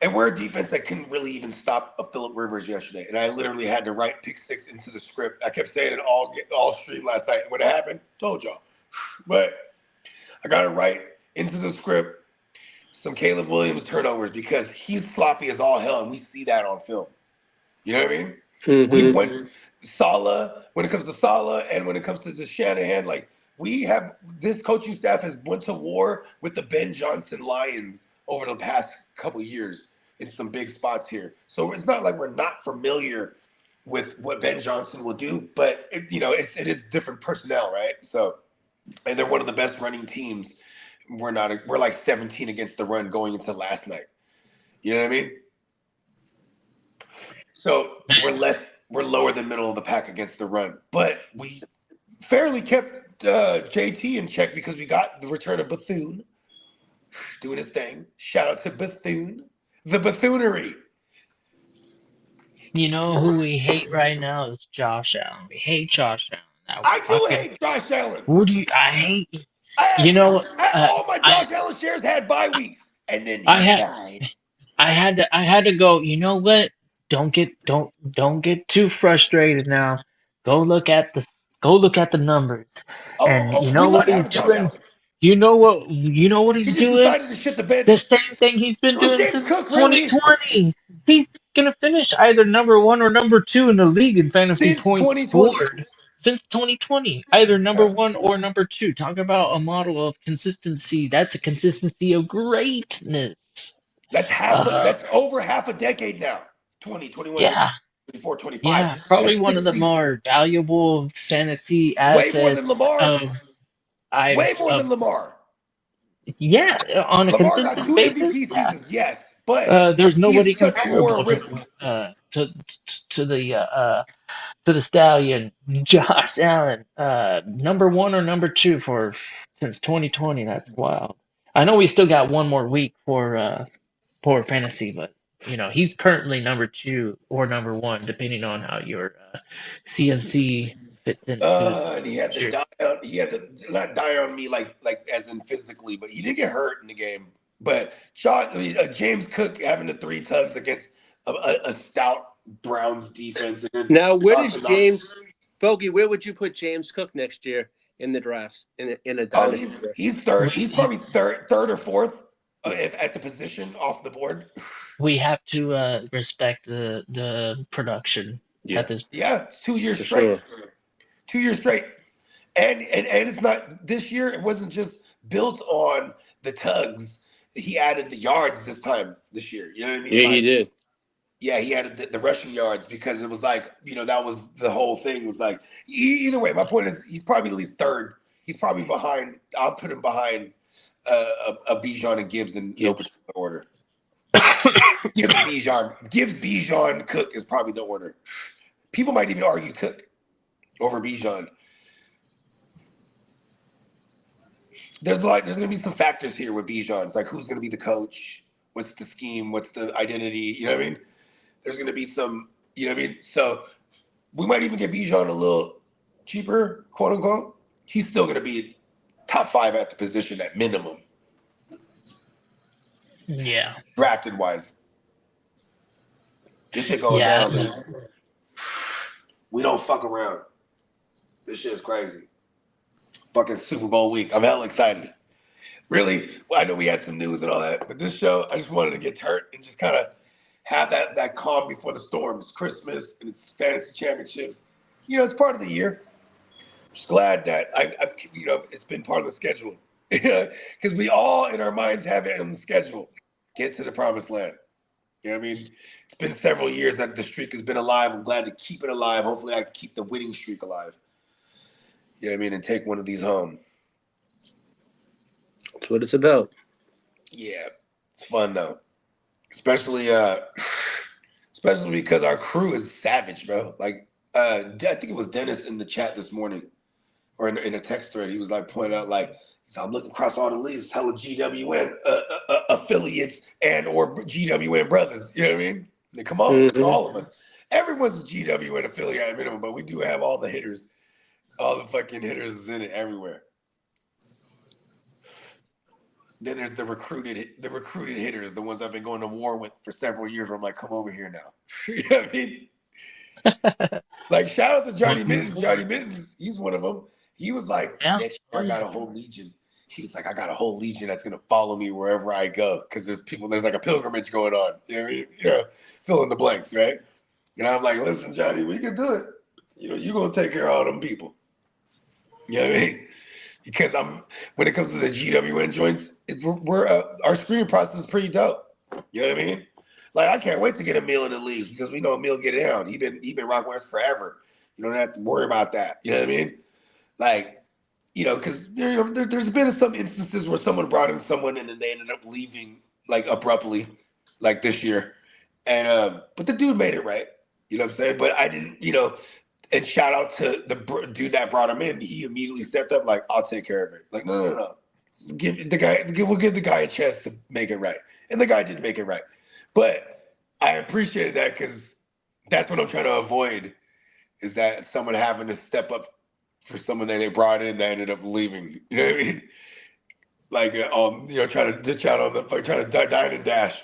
And we're a defense that couldn't really even stop a Phillip Rivers yesterday. And I literally had to write pick 6 into the script. I kept saying it all stream last night. When it happened, told y'all. But I got to write into the script some Caleb Williams turnovers because he's sloppy as all hell, and we see that on film. You know what I mean? Mm-hmm. We went Saleh, when it comes to Saleh and when it comes to the Shanahan, like, this coaching staff has went to war with the Ben Johnson Lions over the past couple years in some big spots here. So it's not like we're not familiar with what Ben Johnson will do, but it is different personnel, right? So, and they're one of the best running teams. We're like 17 against the run going into last night. You know what I mean? So we're lower than middle of the pack against the run, but we fairly kept JT in check because we got the return of Bethune doing his thing. Shout out to Bethune, the Bethoonery. You know who we hate right now is Josh Allen. We hate Josh Allen. I do hate Josh Allen. Who do you? I hate. All my Josh Allen shares had bye weeks, and then he died. I had to go. You know what? Don't get too frustrated now. Go look at the numbers. You know what he's doing? You know what he's He just doing? decided to shit the bed. The same thing he's been doing since 2020. He's gonna finish either number 1 or number 2 in the league in fantasy points scored. Since 2020, either number 1 or number 2. Talk about a model of consistency. That's a consistency of greatness. That's over half a decade now. 2021, 24, 25. Yeah, probably one of the more valuable fantasy assets. Way more than Lamar. Way more than Lamar. Yeah, on a Lamar consistent got 2 basis. MVP seasons, yes, but there's nobody such comparable to the Stallion, Josh Allen. Number 1 or number 2 since 2020. That's wild. I know we still got one more week for fantasy, but he's currently number 2 or number 1, depending on how your CMC fits in. And he had to die. He had to not die on me like as in physically, but he did get hurt in the game. But James Cook having the 3 tugs against a stout Browns defense. Now, where does Bogey? Where would you put James Cook next year in the drafts in a dynasty? He's third. He's probably third or fourth. At the position off the board. We have to respect the production at this. Yeah, 2 years straight. Sure. 2 years straight. And it's not this year. It wasn't just built on the tugs. He added the yards this year. You know what I mean? Yeah, he did. Yeah, he added the rushing yards because it was like, that was the whole thing. Was like, either way, my point is he's probably at least third. He's probably behind. I'll put him behind a Bijan and Gibbs in no particular order. Gibbs, Bijan, Cook is probably the order. People might even argue Cook over Bijan. There's going to be some factors here with Bijan. It's like, who's going to be the coach? What's the scheme? What's the identity? You know what I mean? There's going to be some, you know what I mean? So we might even get Bijan a little cheaper, quote unquote. He's still going to be top 5 at the position at minimum. Yeah. Drafted wise. This shit going down. Man. We don't fuck around. This shit is crazy. Fucking Super Bowl week. I'm hella excited. Really, I know we had some news and all that, but this show, I just wanted to get turned and just kind of have that calm before the storm. It's Christmas and it's fantasy championships. It's part of the year. Just glad that I've it's been part of the schedule Because we all in our minds have it on the schedule. Get to the promised land. You know what I mean? It's been several years that the streak has been alive. I'm glad to keep it alive. Hopefully I can keep the winning streak alive. You know what I mean? And take one of these home. That's what it's about. Yeah. It's fun though. Especially because our crew is savage, bro. Like I think it was Dennis in the chat this morning or in a text thread. He was like pointing out like, so I'm looking across all the leagues, hella GWN affiliates and or GWN brothers. You know what I mean? Like, come on, all of us. Everyone's a GWN affiliate at minimum, but we do have all the hitters. All the fucking hitters is in it everywhere. Then there's the recruited hitters, the ones I've been going to war with for several years. Where I'm like, come over here now. You know what I mean? Like, shout out to Johnny Mittens. Johnny Mittens, he's one of them. He was like, next year I got a whole legion. He was like, I got a whole legion that's gonna follow me wherever I go because there's like a pilgrimage going on. You know what I mean? Fill in the blanks, right? And I'm like, listen, Johnny, we can do it. You're gonna take care of all them people. You know what I mean? Because when it comes to the GWN joints, our screening process is pretty dope. You know what I mean? Like, I can't wait to get Emil in the leagues because we know Emil get down. He been rocking with us forever. You don't have to worry about that. You know what I mean? Like, because there's been some instances where someone brought in someone and then they ended up leaving like abruptly, like this year. And but the dude made it right. You know what I'm saying? But I didn't, and shout out to the dude that brought him in. He immediately stepped up like, I'll take care of it. Like, no. We'll give the guy a chance to make it right. And the guy didn't make it right. But I appreciated that because that's what I'm trying to avoid is that someone having to step up for someone that they brought in that ended up leaving. You know what I mean? Like, trying to dine and dash.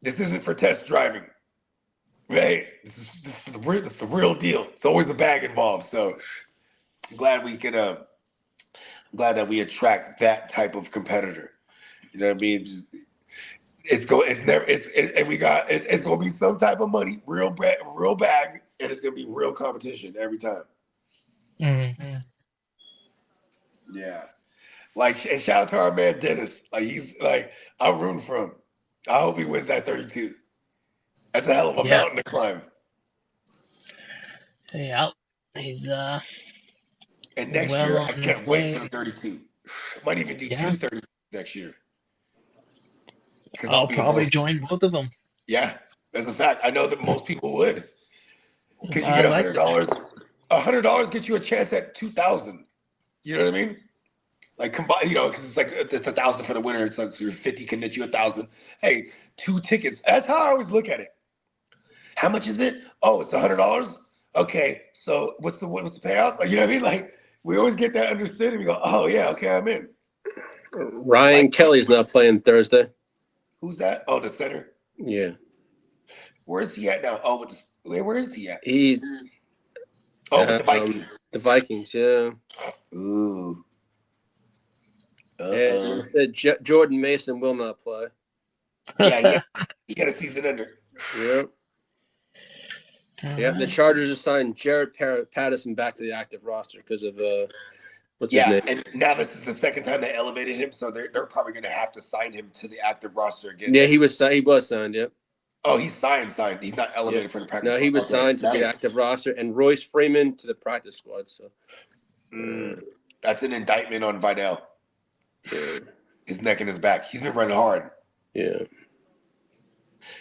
This isn't for test driving, right? This is the real deal. It's always a bag involved. So I'm glad that we attract that type of competitor. You know what I mean? It's going to be some type of money, real bag, and it's going to be real competition every time. Mm-hmm. Yeah. Like, and shout out to our man Dennis. Like, he's like, I'm rooting for him. I hope he wins that 32. That's a hell of a mountain to climb. Yeah, he's And next year, I can't wait for the 32. Might even do 230 next year. I'll probably join both of them. Yeah, that's a fact. I know that most people would. Because you get $100. $100 gets you a chance at 2,000. You know what I mean? Like, combine, because it's like it's 1,000 for the winner. It's like so your 50 can net you 1,000. Hey, 2 tickets. That's how I always look at it. How much is it? Oh, it's $100. Okay, so what's the payouts? Like, you know what I mean? Like, we always get that understood, and we go, oh yeah, okay, I'm in. Ryan Kelly's not playing Thursday. Who's that? Oh, the center. Yeah. Where is he at now? Oh, where is he at? He's with the Vikings. The Vikings, yeah. Ooh. Jordan Mason will not play. Yeah. He got a season under. Yep. Yeah, the Chargers assigned Jared Patterson back to the active roster because of what's his name? And now this is the second time they elevated him, so they're probably going to have to sign him to the active roster again. Yeah, he was signed. Yep. Oh, he's signed. He's not elevated for the practice. No, he was signed to the active roster, and Royce Freeman to the practice squad. So that's an indictment on Vidal. Yeah. His neck and his back. He's been running hard. Yeah.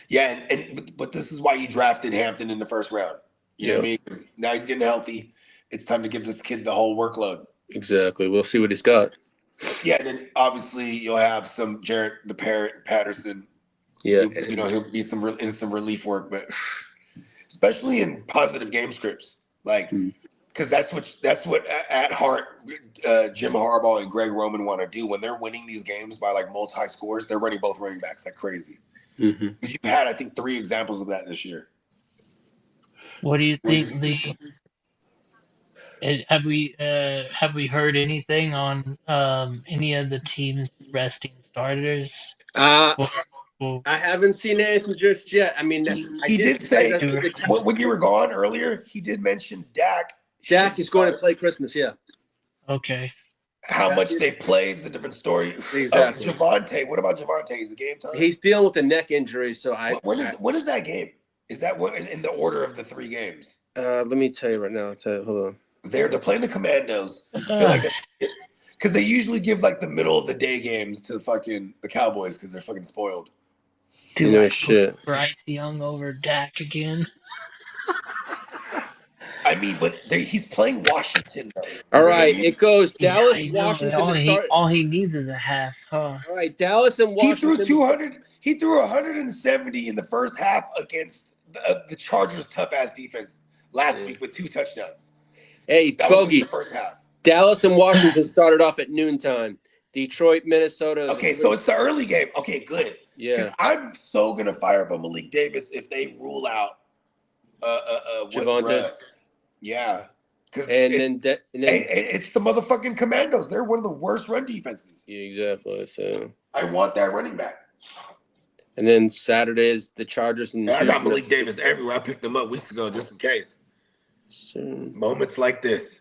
Yeah, but this is why you drafted Hampton in the first round. You know what I mean? Now he's getting healthy. It's time to give this kid the whole workload. Exactly. We'll see what he's got. Yeah, and then obviously you'll have some Jarrett the Parrot Patterson. Yeah, he'll be some relief work, but especially in positive game scripts, like because that's what at heart Jim Harbaugh and Greg Roman want to do when they're winning these games by like multi scores. They're running both running backs like crazy. Mm-hmm. You've had, I think, 3 examples of that this year. What do you think have we heard anything on any of the teams resting starters? I haven't seen anything just yet. I mean, he did say when you were gone earlier, he did mention Dak. Dak is going to play Christmas, yeah. Okay. how much they play is a different story. Exactly. Javonte, what about Javonte? Is it game time? He's dealing with a neck injury, so when is that game? Is that what in the order of the 3 games? Let me tell you right now. Hold on. They're playing the Commandos. I feel like because they usually give like the middle of the day games to the Cowboys because they're fucking spoiled. Dude, No shit. Bryce Young over Dak again. I mean, but he's playing Washington though. All right, it goes Dallas, I know, Washington all to start. All he needs is a half, huh? All right, Dallas and Washington. He threw 200. He threw 170 in the first half against the Chargers' tough-ass defense last week with 2 touchdowns. Hey, That was Bogey. the first half. Dallas and Washington started off at noontime. Detroit, Minnesota. Okay, so it's the early game. Okay, good. Yeah. I'm so gonna fire up a Malik Davis if they rule out Javonte. Yeah, because And then it's the motherfucking Commandos. They're one of the worst run defenses. yeah, exactly. So I want that running back. and then Saturday is the Chargers and I got Malik Davis everywhere. I picked him up weeks ago just in case. Moments like this.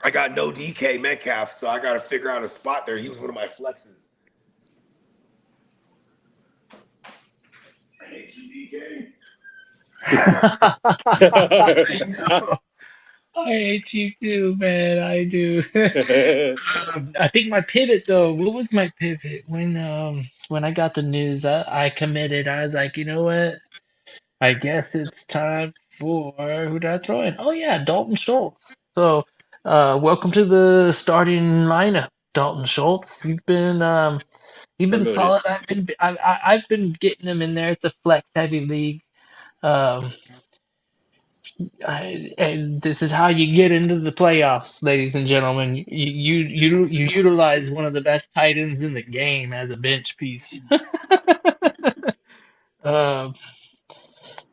I got no DK Metcalf, so I got to figure out a spot there. He was one of my flexes. I hate you, DK. I hate you too, man. I do. I think my pivot though. What was my pivot when I got the news? I committed. I was like, you know what? I guess it's time for who did I throw in? Oh yeah, Dalton Schultz. So, welcome to the starting lineup, Dalton Schultz. You've been solid. I've been getting him in there. It's a flex heavy league. And this is how you get into the playoffs, ladies and gentlemen. You utilize one of the best tight ends in the game as a bench piece.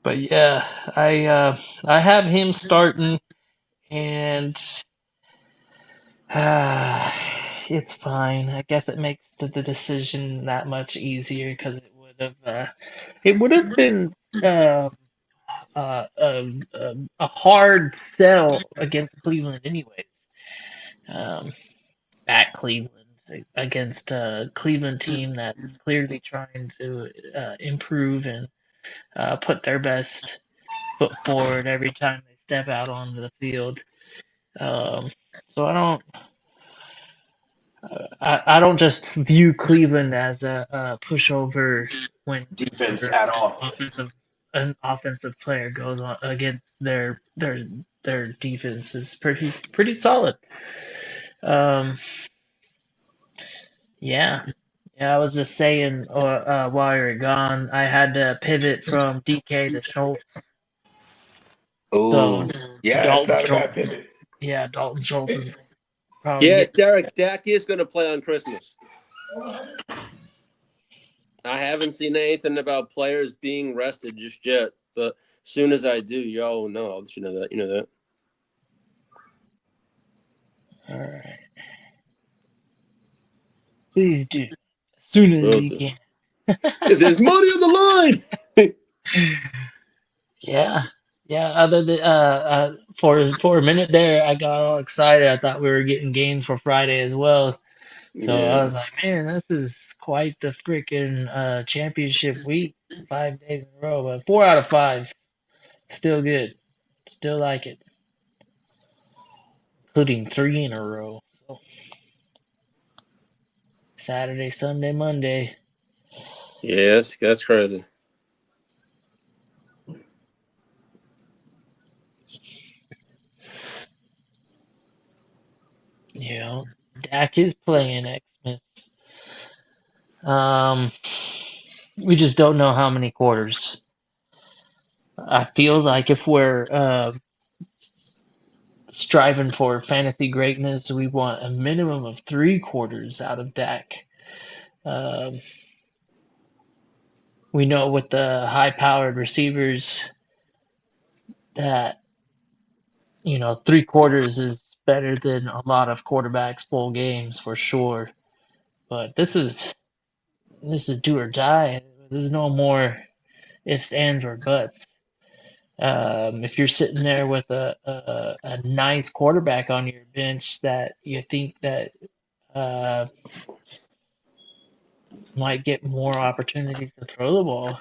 But yeah, I have him starting, and it's fine. I guess it makes the decision that much easier because it would have been a hard sell against Cleveland anyways. At Cleveland against a Cleveland team that's clearly trying to improve and put their best foot forward every time they step out onto the field. So I don't just view Cleveland as a pushover when Defense at all. an offensive player goes on against their defense is pretty solid. Yeah. I was just saying while you're gone, I had to pivot from DK to Schultz. Oh, yeah, that's not a bad Schultz. pivot. Yeah, Dalton Schultz is probably Yeah, Derek, Dak is going to play on Christmas. I haven't seen anything about players being rested just yet, but as soon as I do, y'all will know. I'll let you know that. You know that. All right. Please do. As soon as you can. If there's money on the line. Yeah. Other than for a minute there, I got all excited. I thought we were getting games for Friday as well. So I was like, man, this is quite the freaking championship week. 5 days in a row, but 4 out of 5, still good. Still like it, including 3 in a row. So Saturday, Sunday, Monday. Yes, that's crazy. You know, Dak is playing Xmas. We just don't know how many quarters. I feel like if we're striving for fantasy greatness, we want a minimum of 3 quarters out of Dak. We know with the high-powered receivers that 3 quarters is better than a lot of quarterbacks full games for sure. But this is do or die. There's no more ifs, ands, or buts. If you're sitting there with a nice quarterback on your bench that you think that uh, might get more opportunities to throw the ball,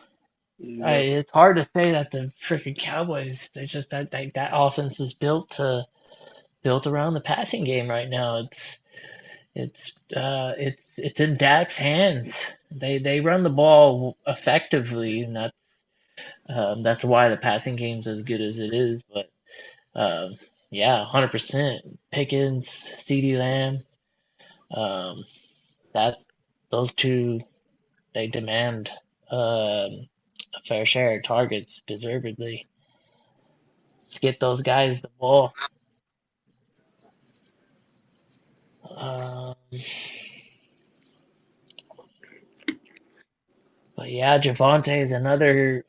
it's hard to say that the freaking Cowboys. There's just that offense is built around the passing game right now. It's in Dak's hands. They run the ball effectively, and that's why the passing game's as good as it is. But yeah, 100%. Pickens, CeeDee Lamb, um, that those two they demand a fair share of targets, deservedly. Let's get those guys the ball. Um, but yeah, Javonte is another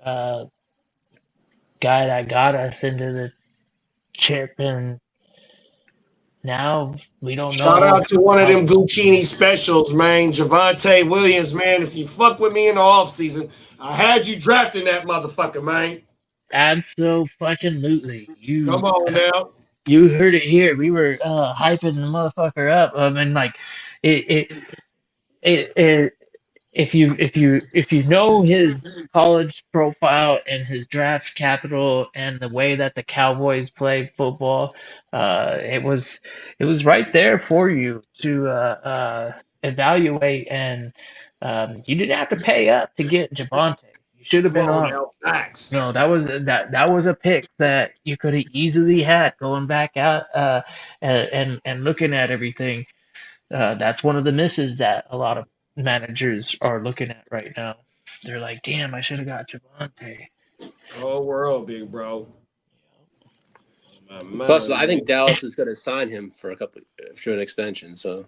guy that got us into the chip, and now we don't know. Shout out to one of them Guccini specials, man. Javonte Williams, man. If you fuck with me in the offseason, I had you drafting that motherfucker, man. Absolutely. Come on now. You heard it here. We were hyping the motherfucker up. I mean, like, if you know his college profile and his draft capital and the way that the Cowboys play football, it was right there for you to evaluate, and you didn't have to pay up to get Javonte. You should have been on. Facts. No, that was a pick that you could have easily had going back out and looking at everything. That's one of the misses that a lot of managers are looking at right now. They're like, damn, I should have got Javonte. Whole world, big bro. Plus, I think Dallas is going to sign him for an extension. So,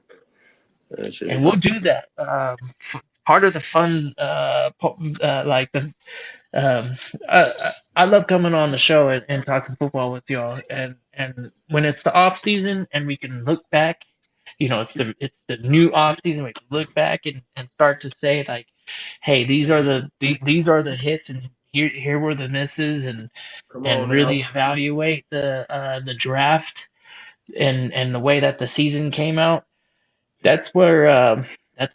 and we'll do that. Part of the fun, I love coming on the show and talking football with y'all. And when it's the off season and we can look back, it's the new off season. We can look back and start to say, like, hey, these are the hits, and here were the misses, and really evaluate the draft and the way that the season came out. That's where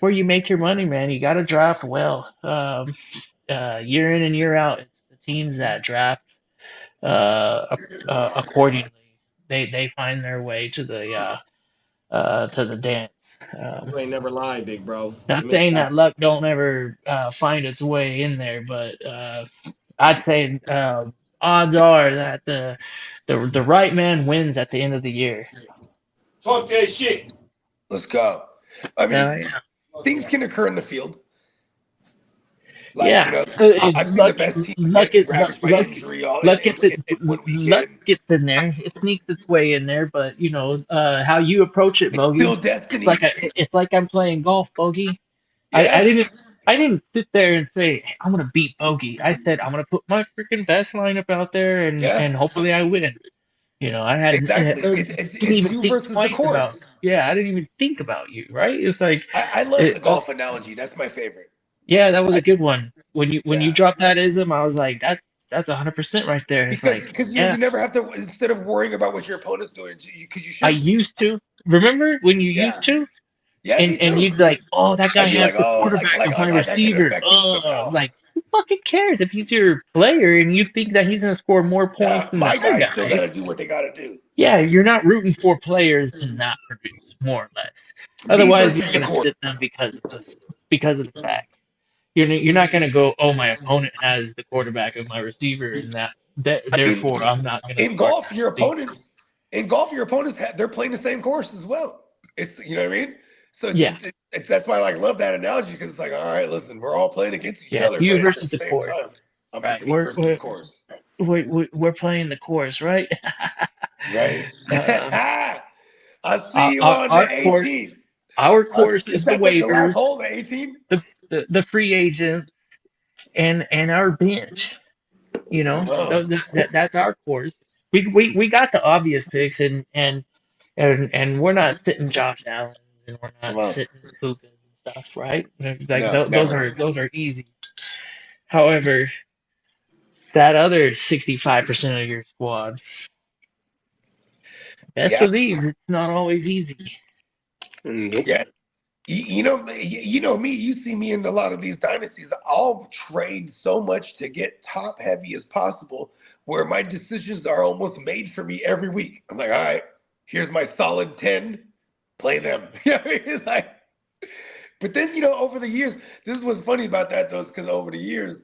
you make your money, man. You got to draft well. Year in and year out, it's the teams that draft accordingly. They find their way to the dance. You ain't never lied, big bro. Not saying that luck don't ever find its way in there, but I'd say odds are that the right man wins at the end of the year. Talk that shit. Let's go. I mean, things can occur in the field. Like, I've seen the best team luck gets in there. It sneaks its way in there, but how you approach it, Bogey. Still destiny. It's like I'm playing golf, Bogey. Yeah. I didn't sit there and say I'm gonna beat Bogey. I said I'm gonna put my freaking best lineup out there and hopefully I win. I had didn't even think twice about. Yeah, I didn't even think about you. Right? It's like I love the golf analogy. That's my favorite. Yeah, that was a good one. When you dropped that ism, I was like, that's 100% right there. It's because you never have to, instead of worrying about what your opponent's doing, because you should. I used to. Remember when you used to? Yeah. And you'd like, oh, that guy has the quarterback of my receiver. Like, who fucking cares if he's your player and you think that he's gonna score more points than my guys still gotta do what they gotta do. Yeah, you're not rooting for players to not produce, more or less. Otherwise, you're gonna sit them because of the fact. You're not going to go, oh, my opponent has the quarterback of my receiver, and therefore I'm not going to. In golf, your opponents, they're playing the same course as well. It's what I mean. So that's why I love that analogy, because it's like, all right, listen, we're all playing against each other. You versus the course. Right. We're playing the course, right? Right. I see you on the 18th. Our course is the waivers. The last hole, the 18. The free agents and our bench, that's our course. We got the obvious picks and we're not sitting Josh Allen and we're not sitting Pukas and stuff, right? Those are easy. However, that other 65% of your squad. Best Yeah. believe it's not always easy. Nope. Yeah. You know me. You see me in a lot of these dynasties. I'll trade so much to get top heavy as possible, where my decisions are almost made for me every week. I'm like, all right, here's my solid 10, play them. You know what I mean? Like, but then over the years, this is what's funny about that though, is because over the years,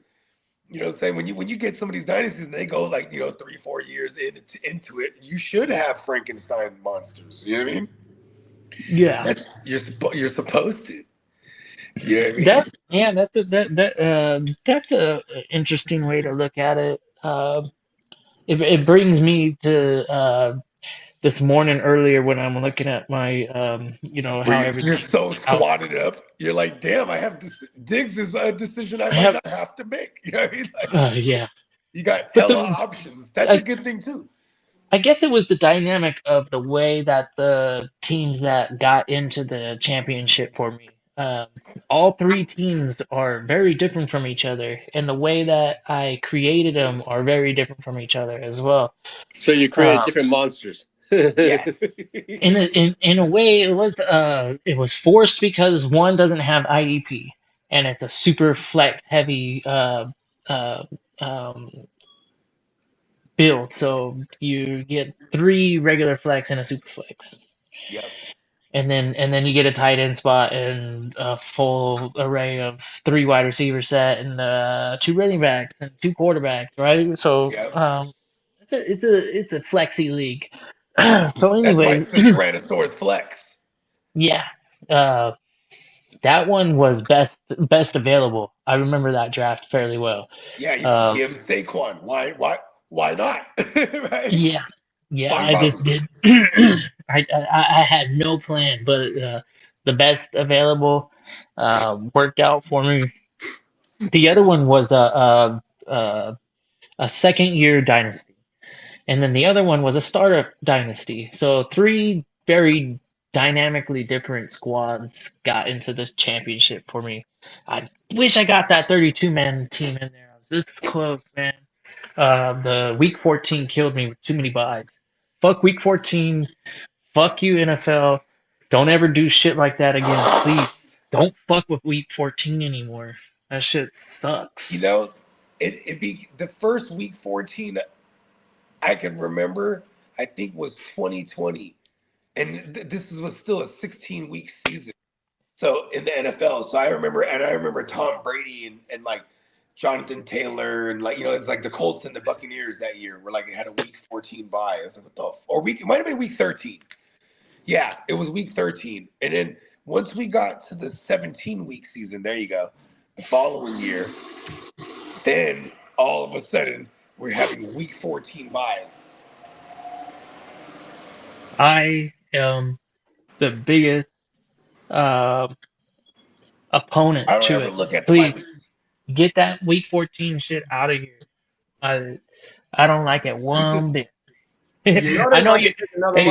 say when you get some of these dynasties and they go like 3-4 years into it, you should have Frankenstein monsters. You know what I mean? Yeah. You're supposed to. You know what I mean? That's a interesting way to look at it. It brings me to this morning earlier when I'm looking at my Where how you're everything so out. squatted up, you're like, damn, I have Diggs is a decision I I might have not have to make. You know what I mean? Like, yeah, you got but hella options. That's a good thing too. I guess it was the dynamic of the way that the teams that got into the championship for me. All three teams are very different from each other, and the way that I created them are very different from each other as well. So you created different monsters. Yeah. In a way, it was forced because one doesn't have IDP, and it's a super flex heavy uh, um, build. So you get 3 regular flex and a super flex. Yep. And then you get a tight end spot and a full array of 3 wide receiver set and 2 running backs and 2 quarterbacks, right? So Yep. it's a flexy league. So That's why anyways, it's the Tyrannosaurus Flex. yeah, uh, that one was best available. I remember that draft fairly well. Yeah, you Uh, give Saquon. Why not? Right? yeah, yeah, Talking I about just did. I had no plan, but the best available worked out for me. The other one was a second year dynasty, and then the other one was a startup dynasty. So 3 very dynamically different squads got into this championship for me. I wish I got that 32-man team in there. I was this close, man. The week 14 killed me with too many buys. Fuck week 14. Fuck you, NFL. Don't ever do shit like that again, please. Don't fuck with week 14 anymore. That shit sucks. It'd be the first week 14 I can remember, I think was 2020. And this was still a 16-week season. So in the NFL. So I remember Tom Brady and like Jonathan Taylor and like, it's like the Colts and the Buccaneers that year were like, it had a week 14 bye. I was like, what the it might have been week 13. Yeah, it was week 13. And then once we got to the 17-week season, there you go, the following year, then all of a sudden we're having week 14 buys. I am the biggest opponent I don't to ever it. look at the Please bye weeks. get that week 14 shit out of here. I don't like it one bit. I know you. Another Hey,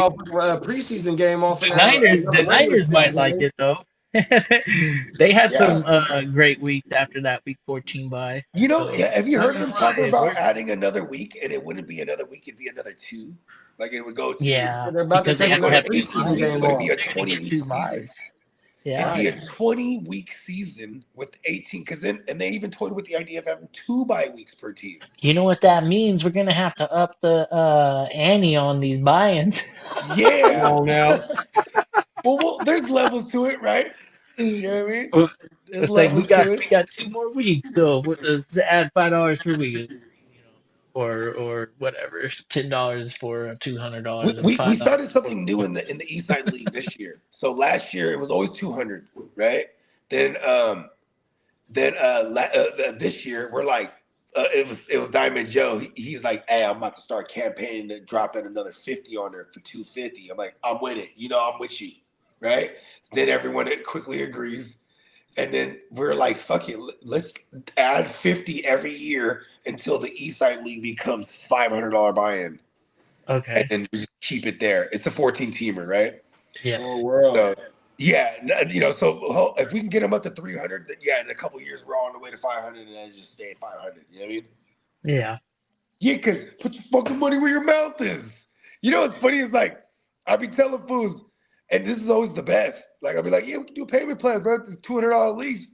preseason game off. the Niners might like it though. They had some great weeks after that week 14 bye. Have you heard of them talking about worked. adding another week, and it wouldn't be another week, it'd be another 2? Like it would go to Yeah, they're about to because they take have to have another 18 weeks, game but it'd off. be a They're gonna 20 get week 2 season. buys. Yeah. It'd be a 20-week season with 18, and they even toyed with the idea of having 2 bye weeks per team. You know what that means? We're gonna have to up the ante on these buy-ins. Yeah. Come on now. well, there's levels to it, right? You know what I mean? There's It's like we levels to got it. 2 more weeks, so let's add $5 per week, or whatever, $10 for $200 and We $5 started for something new in the Eastside League this year. So last year it was always 200, right? Then this year we're like it was Diamond Joe. He's like, hey, I'm about to start campaigning to drop in another 50 on there for 250. I'm like, I'm with it. I'm with you, right? Then everyone quickly agrees. And then we're like, fuck it, let's add 50 every year until the Eastside League becomes $500 buy-in. Okay. And then we just keep it there. It's a 14-teamer, right? Yeah. Oh, world. So, yeah, so if we can get them up to 300, then yeah, in a couple of years we're on the way to 500, and then just stay at 500. You know what I mean? Yeah. Yeah, because put your fucking money where your mouth is. You know what's funny is like, I be telling fools, and this is always the best. Like, I'll be like, yeah, we can do payment plans, bro. It's $200 lease.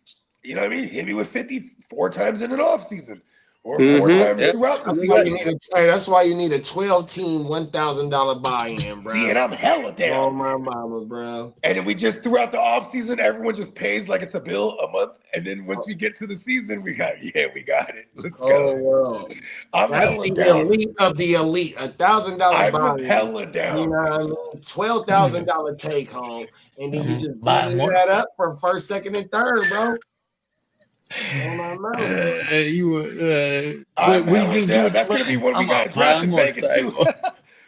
You know what I mean? Hit me with 50 4 times in an off season or 4 times throughout the season. That's why you need a 12-team $1,000 buy-in, bro. See, and I'm hella down. Oh, my mama, bro. And then we just, throughout the off season, everyone just pays like it's a bill a month. And then once we get to the season, we got it. Let's go. World. I'm That's hella the down. elite of the elite. $1,000 I'm buy-in. hella down. You know what I mean? $12,000 take home. And then you just Buy divvy one. that up from first, second, and third, bro. I'm That's hella down. That's going to be one we got to draft in Vegas, too.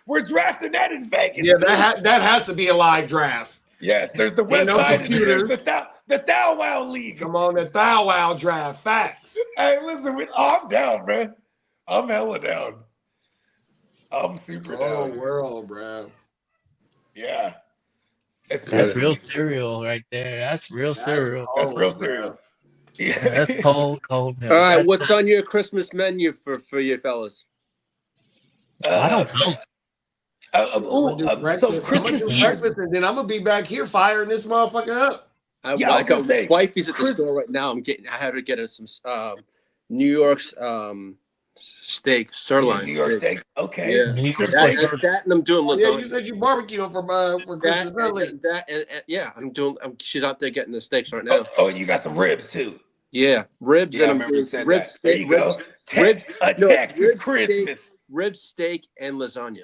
We're drafting that in Vegas. Yeah, that has to be a live draft. Yes, there's the West no Side and computers. there's the Thou Wow League. Come on, the Thou Wow draft. Facts. Hey, listen, I'm down, man. I'm hella down. I'm super down. World, bro. Yeah. That's real cereal right there. That's real cereal. That's real cereal. Yeah, that's cold milk. All right, That's what's cold. on your Christmas menu for you fellas? I don't know. So Christmas Eve. Breakfast, and then I'm gonna be back here firing this motherfucker up. I was got gonna say, wifey's at the store right now. I had to get her some New York's steak, sirloin. New York steak. Okay. Yeah. New York That and I'm doing Yeah, lasagna. you said you barbecuing for Christmas early. Yeah, she's out there getting the steaks right now. Oh, and you got some ribs too. Yeah, ribs Yeah, I and remember you said rib that. There steak, you go. Texas Christmas. Rib steak and lasagna.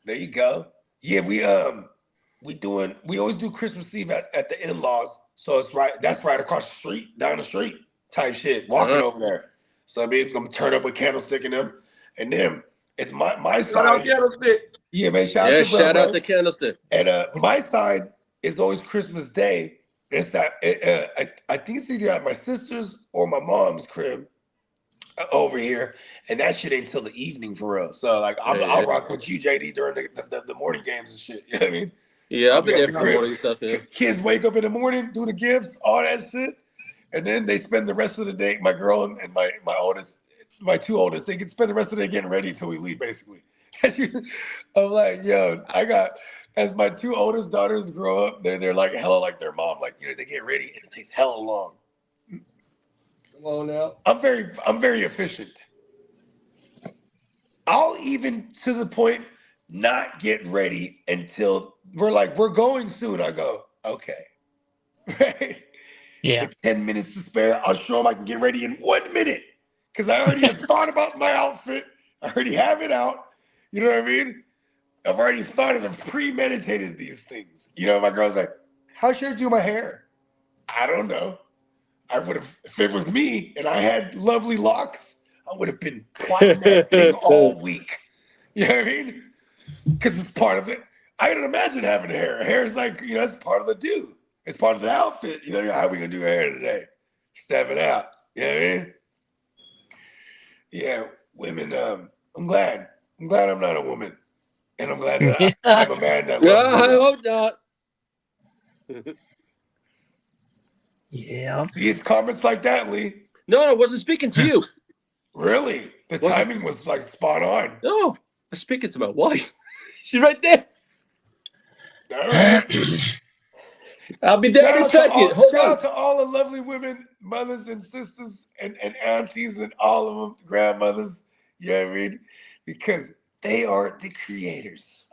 There you go. Yeah, we always do Christmas Eve at the in-laws. So that's right across the street, down the street type shit, walking over there. So I mean, I'm gonna turn up with Candlestick and them. And then it's my side. Yeah, man, shout out to Candlestick. And my side is always Christmas Day. It's that I think it's either at my sister's or my mom's crib over here, and that shit ain't till the evening for real. So like I'll rock with you, JD, during the morning games and shit. You know what I mean? Yeah, I'll be there the for crib. morning stuff. Yeah. Kids wake up in the morning, do the gifts, all that shit, and then they spend the rest of the day. My girl and my oldest, my two oldest, they can spend the rest of the day getting ready until we leave, basically. I'm like, yo, I got. As my two oldest daughters grow up, they're like hella like their mom. Like, you know, they get ready and it takes hella long. Come on now. I'm very efficient. I'll even to the point not get ready until we're going soon. I go, okay. Right? Yeah. With 10 minutes to spare, I'll show them I can get ready in 1 minute. Because I already have thought about my outfit. I already have it out. You know what I mean? I've already thought of them, premeditated these things. You know, my girl's like, how should I do my hair? I don't know. I would have, if it was me and I had lovely locks, I would have been plotting that thing all week. You know what I mean? Because it's part of it. I can imagine having hair. Hair is like, you know, it's part of the do. It's part of the outfit. You know, how are we going to do hair today? Step it out. You know what I mean? Yeah, women, I'm glad I'm not a woman. And I'm glad that I'm a man that loves I women. hope not. Yeah. See, it's comments like that, Lee. No, I wasn't speaking to you. Really? The timing was like spot on. No, I'm speaking to my wife. She's right there. All right. I'll be there in a second. Hold Shout on. out to all the lovely women, mothers and sisters and aunties and all of them, grandmothers. You know what I mean? Because they are the creators.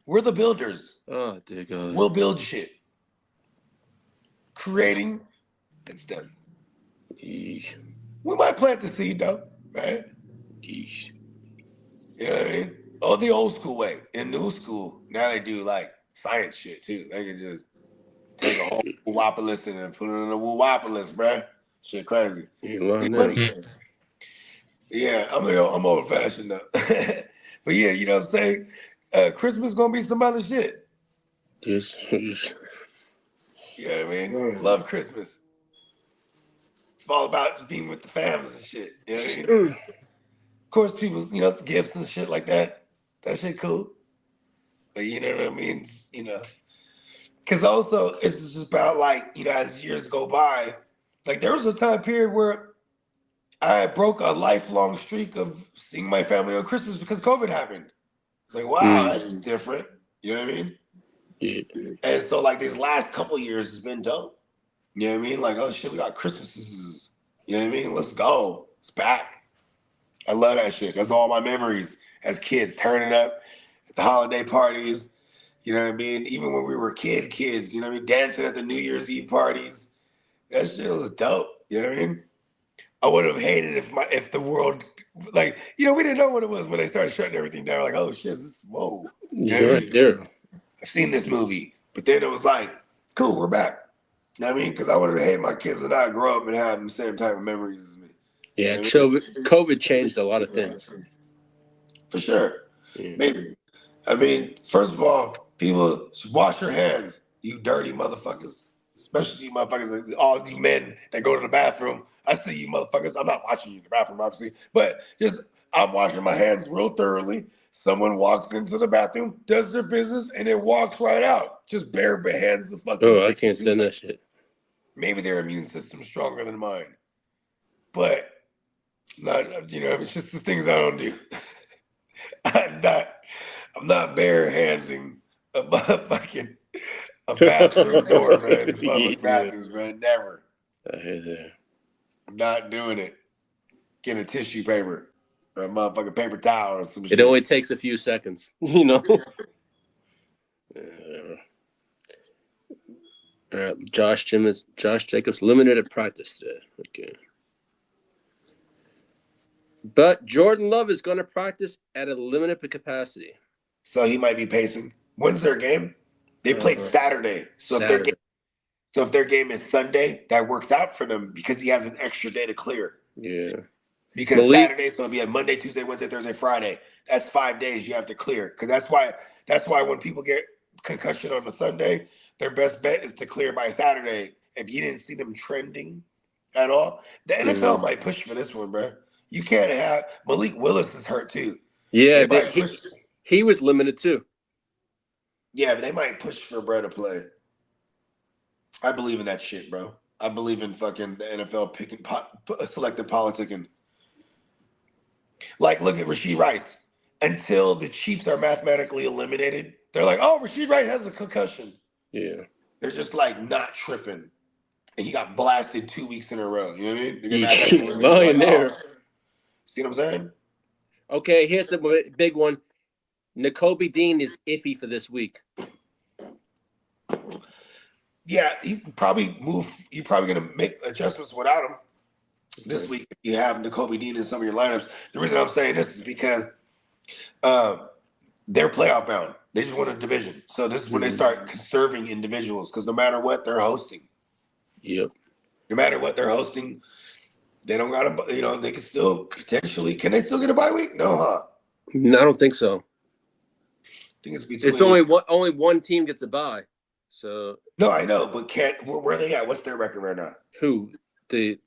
We're the builders. Oh, dear God. We'll build shit. Creating, it's them. Eesh. We might plant the seed though, right? Eesh. You know what I mean? Oh, the old school way. In new school, now they do like science shit too. They can just take a whole Woowopolis and then put it in a Woowopolis, bruh. Shit crazy. You Big know, money. Yeah, I'm old fashioned though. But yeah, you know what I'm saying? Christmas gonna be some other shit. yes. You know what I mean? Love Christmas. It's all about just being with the families and shit. You know what I mean? Of course, people, you know, gifts and shit like that. That shit cool. But you know what I mean? You know, because also it's just about like, you know, as years go by, like there was a time period where I broke a lifelong streak of seeing my family on Christmas because COVID happened. It's like, wow, that's different. You know what I mean? Yeah. And so like these last couple years has been dope. You know what I mean? Like, oh shit, we got Christmases. You know what I mean? Let's go. It's back. I love that shit. That's all my memories as kids, turning up at the holiday parties. You know what I mean? Even when we were kids, you know what I mean? Dancing at the New Year's Eve parties. That shit was dope. You know what I mean? I would have hated if the world, like, you know, we didn't know what it was when they started shutting everything down. Like, oh shit, whoa. You're right there. I've seen this movie. But then it was like, cool, we're back. You know what I mean? Because I would have hated my kids to not grow up and have the same type of memories as me. Yeah, you know COVID changed a lot of things. For sure. Yeah. Maybe. I mean, first of all, people should wash your hands, you dirty motherfuckers. Especially you motherfuckers, like, all you men that go to the bathroom. I see you motherfuckers. I'm not watching you in the bathroom, obviously, but just I'm washing my hands real thoroughly. Someone walks into the bathroom, does their business, and then walks right out. Just bare hands the fucking. Oh, I can't stand that shit. Maybe their immune system's stronger than mine, but not. You know, it's just the things I don't do. I'm not bare handsing a motherfucking a bathroom door, man. Public bathrooms, man. Never. I hear that. I'm not doing it. Get a tissue paper or a motherfucking paper towel or some shit. It only takes a few seconds, you know. All right, Josh Jacobs limited at practice today. Okay. But Jordan Love is going to practice at a limited capacity. So he might be pacing. When's their game? They played Saturday. So if their game is Sunday, that works out for them because he has an extra day to clear. Yeah. Because Saturday, so it'll be a Monday, Tuesday, Wednesday, Thursday, Friday. That's 5 days you have to clear. Because that's why when people get concussion on a Sunday, their best bet is to clear by Saturday. If you didn't see them trending at all, the NFL might push for this one, bro. You can't have Malik Willis is hurt too. Yeah, he was limited too. Yeah, but they might push for bro to play. I believe in that shit, bro. I believe in fucking the NFL picking selective politicking. Like, look at Rashee Rice. Until the Chiefs are mathematically eliminated, they're like, oh, Rashee Rice has a concussion. Yeah. They're just like not tripping. And he got blasted 2 weeks in a row. You know what I mean? He's lying there. See what I'm saying? Okay, here's a big one. Nakobe Dean is iffy for this week. Yeah, he probably moved. You're probably going to make adjustments without him this week. You have Nakobe Dean in some of your lineups. The reason I'm saying this is because they're playoff bound. They just won a division. So this is when they start conserving individuals because no matter what they're hosting. Yep. No matter what they're hosting, they don't got to, they can still potentially, can they still get a bye week? No, huh? No, I don't think so. I think it's between. It's only one team gets a bye. So. No, I know, but where are they at? What's their record right now? Who? The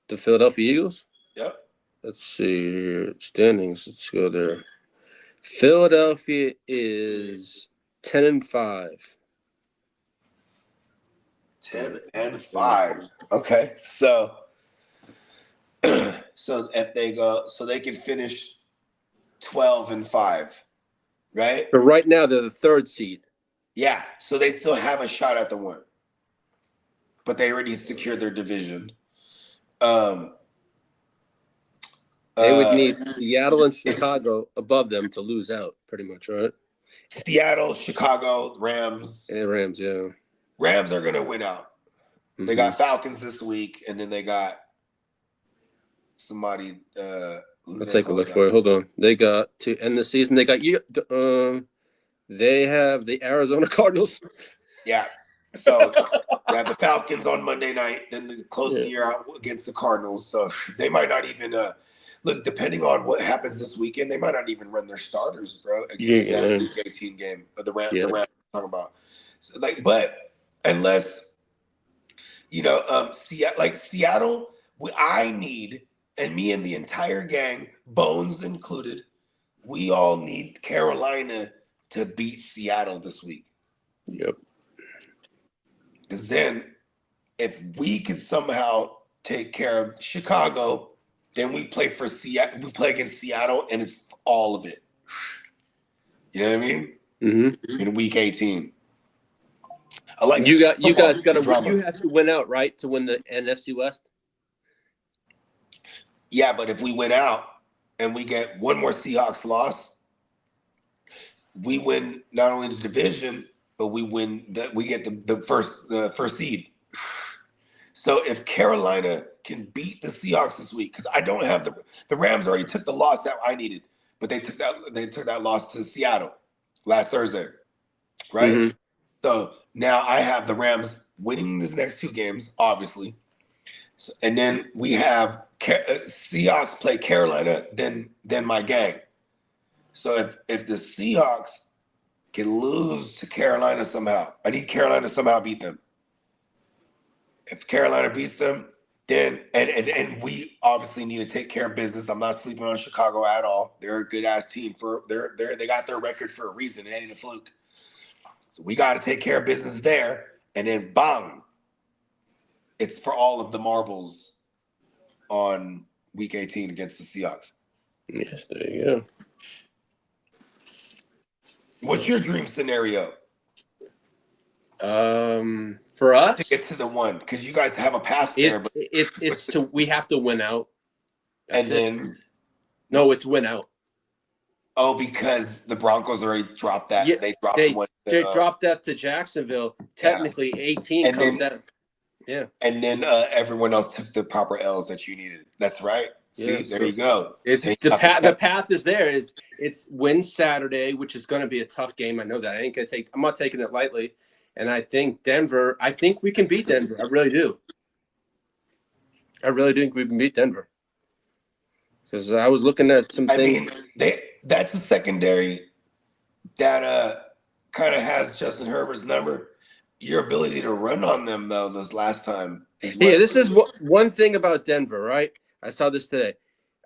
Philadelphia Eagles? Yep. Let's see here. Standings. Let's go there. Philadelphia is 10-5. 10-5. Okay. So if they go, so they can finish 12-5, right? But right now they're the third seed. Yeah. So they still have a shot at the one. But they already secured their division. They would need Seattle and Chicago above them to lose out, pretty much, right? Seattle, Chicago, Rams. And Rams, yeah. Rams are going to win out. They got Falcons this week, and then they got somebody. I'll take a look for it. Hold on. They got to end the season. They got you. They have the Arizona Cardinals. Yeah. So they have the Falcons on Monday night. Then they close the year out against the Cardinals. So they might not even look. Depending on what happens this weekend, they might not even run their starters, bro. Again, that Week 18 game of the Rams. The Rams I'm talking about. So, but unless Seattle, what I need, and me and the entire gang, Bones included, we all need Carolina to beat Seattle this week. Yep. Because then, if we could somehow take care of Chicago, Then we play for Seattle. We play against Seattle, and it's all of it. You know what I mean? Mm-hmm. In week 18. I like You guys got to drama. you have to win out, right, to win the NFC West. Yeah, but if we win out and we get one more Seahawks loss, we win not only the division, but we get the first seed. So if Carolina can beat the Seahawks this week, because I don't have the Rams already took the loss that I needed, but they took that loss to Seattle last Thursday, right? Mm-hmm. So now I have the Rams winning these next 2 games, obviously, and then we have Seahawks play Carolina, then my gang. So if the Seahawks can lose to Carolina somehow, I need Carolina to somehow beat them. If Carolina beats them, then and we obviously need to take care of business. I'm not sleeping on Chicago at all. They're a good ass team they got their record for a reason. It ain't a fluke. So we got to take care of business there, and then bang, it's for all of the marbles on week 18 against the Seahawks. Yes, there you go. What's your dream scenario? For us, to get to the 1, because you guys have a path there. We have to win out. That's and then no, it's win out. Oh, because the Broncos already dropped that. Yeah, they dropped they dropped that to Jacksonville. Technically, 18 and comes then, down. Yeah, and then everyone else took the proper L's that you needed. That's right. See, there you go. The path is there. It's win Saturday, which is going to be a tough game. I know that. I'm not taking it lightly. And I think Denver. I think we can beat Denver. I really do. I really think we can beat Denver. Because I was looking at some things. That's a secondary that kind of has Justin Herbert's number. Your ability to run on them, though, this last time. Yeah, this is one thing about Denver, right? I saw this today.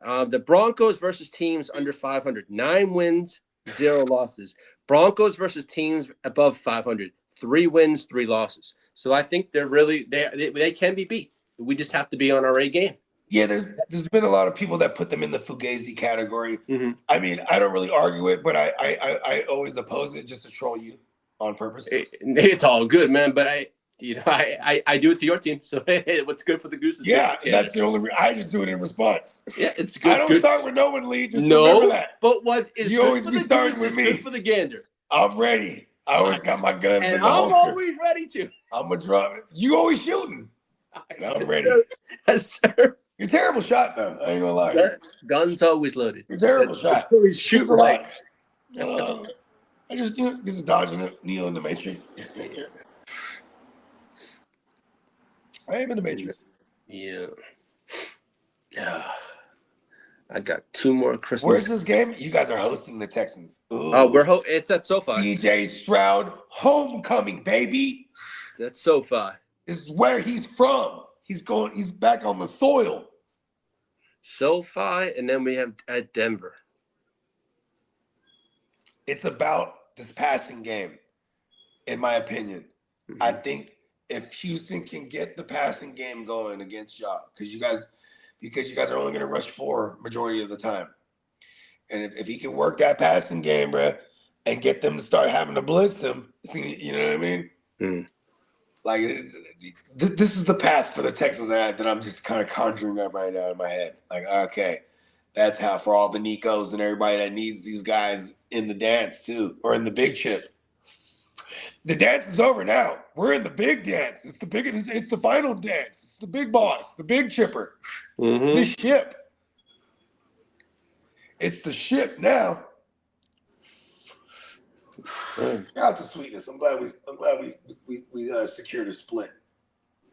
The Broncos versus teams under 500, 9 wins, 0 losses. Broncos versus teams above 500, 3 wins, 3 losses. So I think they can be beat. We just have to be on our A game. Yeah, there's been a lot of people that put them in the Fugazi category. Mm-hmm. I mean, I don't really argue it, but I always oppose it just to troll you on purpose. It's all good, man. But I do it to your team. So hey, what's good for the goose is yeah, good. that's the only. I just do it in response. Yeah, it's good. I don't start with no one, Lee. Just no, remember that. But what is you good always for be the starting goose with is me. good for the gander. I'm ready. I always got my guns in and the holster. I'm always ready to. I'm gonna drop it. You always shooting. And I'm ready. Yes, sir. You're a terrible shot, though. I ain't gonna lie. Guns always loaded. You're a terrible shot. Always shoot right. I just this is dodging it. Neo in the Matrix. I am in the Matrix. Yeah. Yeah. I got 2 more Christmas. Where's this game? You guys are hosting the Texans. Oh, it's at SoFi. DJ Stroud, homecoming, baby. It's at SoFi. This is where he's from. He's back on the soil. SoFi, and then we have at Denver. It's about this passing game, in my opinion. Mm-hmm. I think if Houston can get the passing game going against y'all, because you guys are only going to rush 4 majority of the time. And if he can work that passing game, bro, and get them to start having to blitz him, you know what I mean? Mm. Like, this is the path for the Texans that I'm just kind of conjuring up right now in my head. Like, okay, that's how for all the Nicos and everybody that needs these guys in the dance too, or in the big chip. The dance is over now. We're in the big dance. It's the biggest. It's the final dance. It's the big boss, the big chipper. Mm-hmm. This ship. It's the ship now. Shout out to Sweetness. I'm glad we secured a split.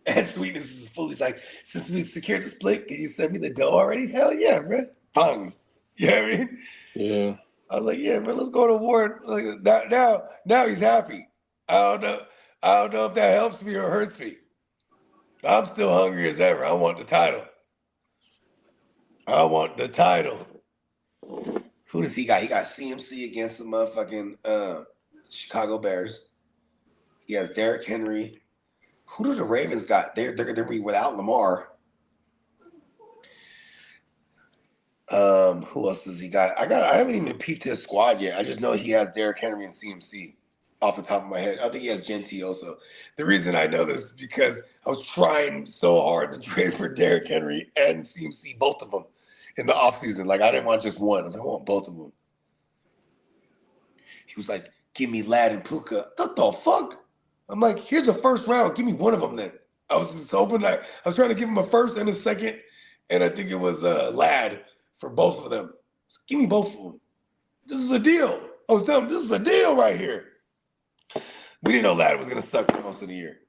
And Sweetness is fool. He's like, since we secured the split, can you send me the dough already? Hell yeah, bro. Bang. You know what I mean? Yeah. I was like, yeah, man, let's go to war. Like now he's happy. I don't know if that helps me or hurts me. I'm still hungry as ever. I want the title. Who does he got? He got CMC against the motherfucking Chicago Bears. He has Derrick Henry. Who do the Ravens got? They're gonna be without Lamar. Who else does he got? I haven't even peeped his squad yet. I just know he has Derrick Henry and CMC off the top of my head. I think he has Genty also. The reason I know this is because I was trying so hard to trade for Derrick Henry and CMC, both of them, in the offseason. Like, I didn't want just one. I was like, I want both of them. He was like, give me Lad and Puka. What the fuck? I'm like, here's a first round. Give me one of them then. I was just hoping that I was trying to give him a first and a second, and I think it was Lad for both of them. So give me both of them. This is a deal. I was telling him, this is a deal right here. We didn't know Lad was going to suck for most of the year.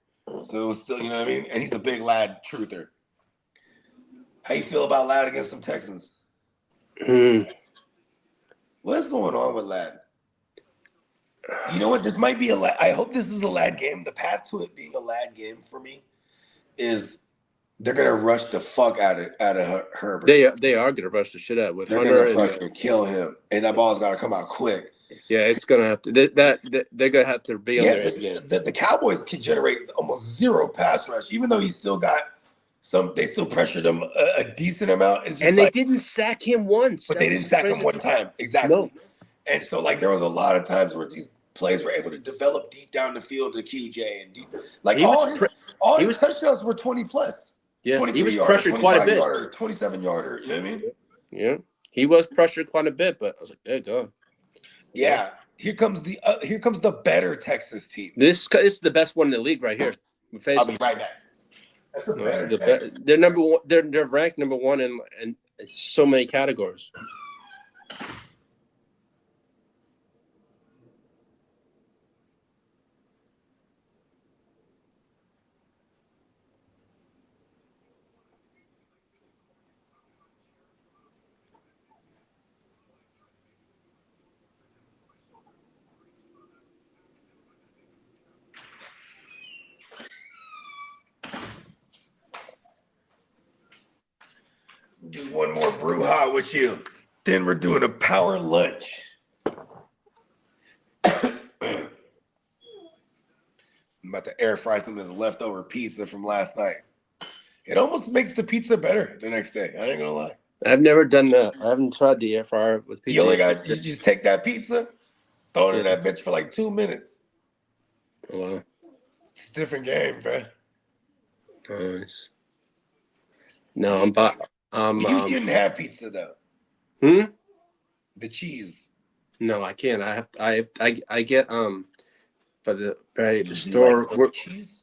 So it was still, you know what I mean? And he's a big Lad truther. How you feel about Lad against some Texans? What's going on with Lad? You know what? This might be a Lad. I hope this is a Lad game. The path to it being a Lad game for me is they're going to rush the fuck out of Herbert. They are going to rush the shit out with They're Hunter. They're going to fucking kill him. And that ball's got to come out quick. Yeah, it's going to have to. They're going to have to be on there. The Cowboys can generate almost zero pass rush, even though he's still got some. They still pressured him a decent amount. It's just and they didn't sack him once. But they didn't sack him one time. Exactly. No. And so, like, there was a lot of times where these plays were able to develop deep down the field to QJ and deep. Like, all his touchdowns were 20 plus. Yeah, he was pressured quite a bit. 27-yarder, you know what I mean? Yeah, he was pressured quite a bit, but I was like, there you go. Yeah, here comes the better Texas team. This is the best one in the league right here. I'll be right back. That's the better Texas. They're number one. They're ranked number one in so many categories. Do one more brouhaha with you. Then we're doing a power lunch. I'm about to air fry some of this leftover pizza from last night. It almost makes the pizza better the next day. I ain't gonna lie. I've never done that. I haven't tried the air fryer with pizza. You just take that pizza, throw it in that bitch for like 2 minutes. Wow. It's a different game, bro. Nice. No, You didn't have pizza though. The cheese. No, I can't. I get for the store. Like cheese?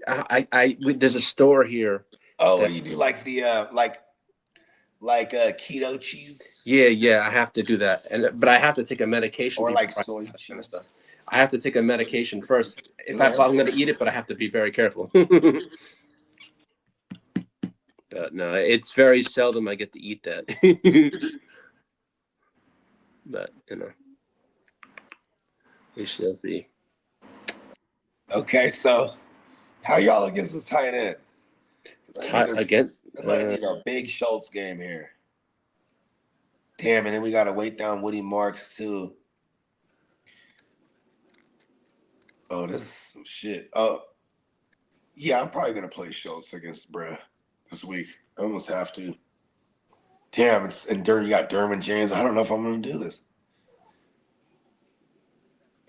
There's a store here. Oh, you do like the like keto cheese? Yeah, I have to do that, but I have to take a medication. Or like soy cheese kind of stuff. I have to take a medication first if I'm going to eat it, but I have to be very careful. But no, it's very seldom I get to eat that. But we shall see. Okay, so how y'all against the tight end? Against a big Schultz game here. Damn, and then we gotta wait down Woody Marks too. Oh, this is some shit. Oh, yeah, I'm probably gonna play Schultz against Bruh this week. I almost have to. Damn, you got Derwin James. I don't know if I'm gonna do this.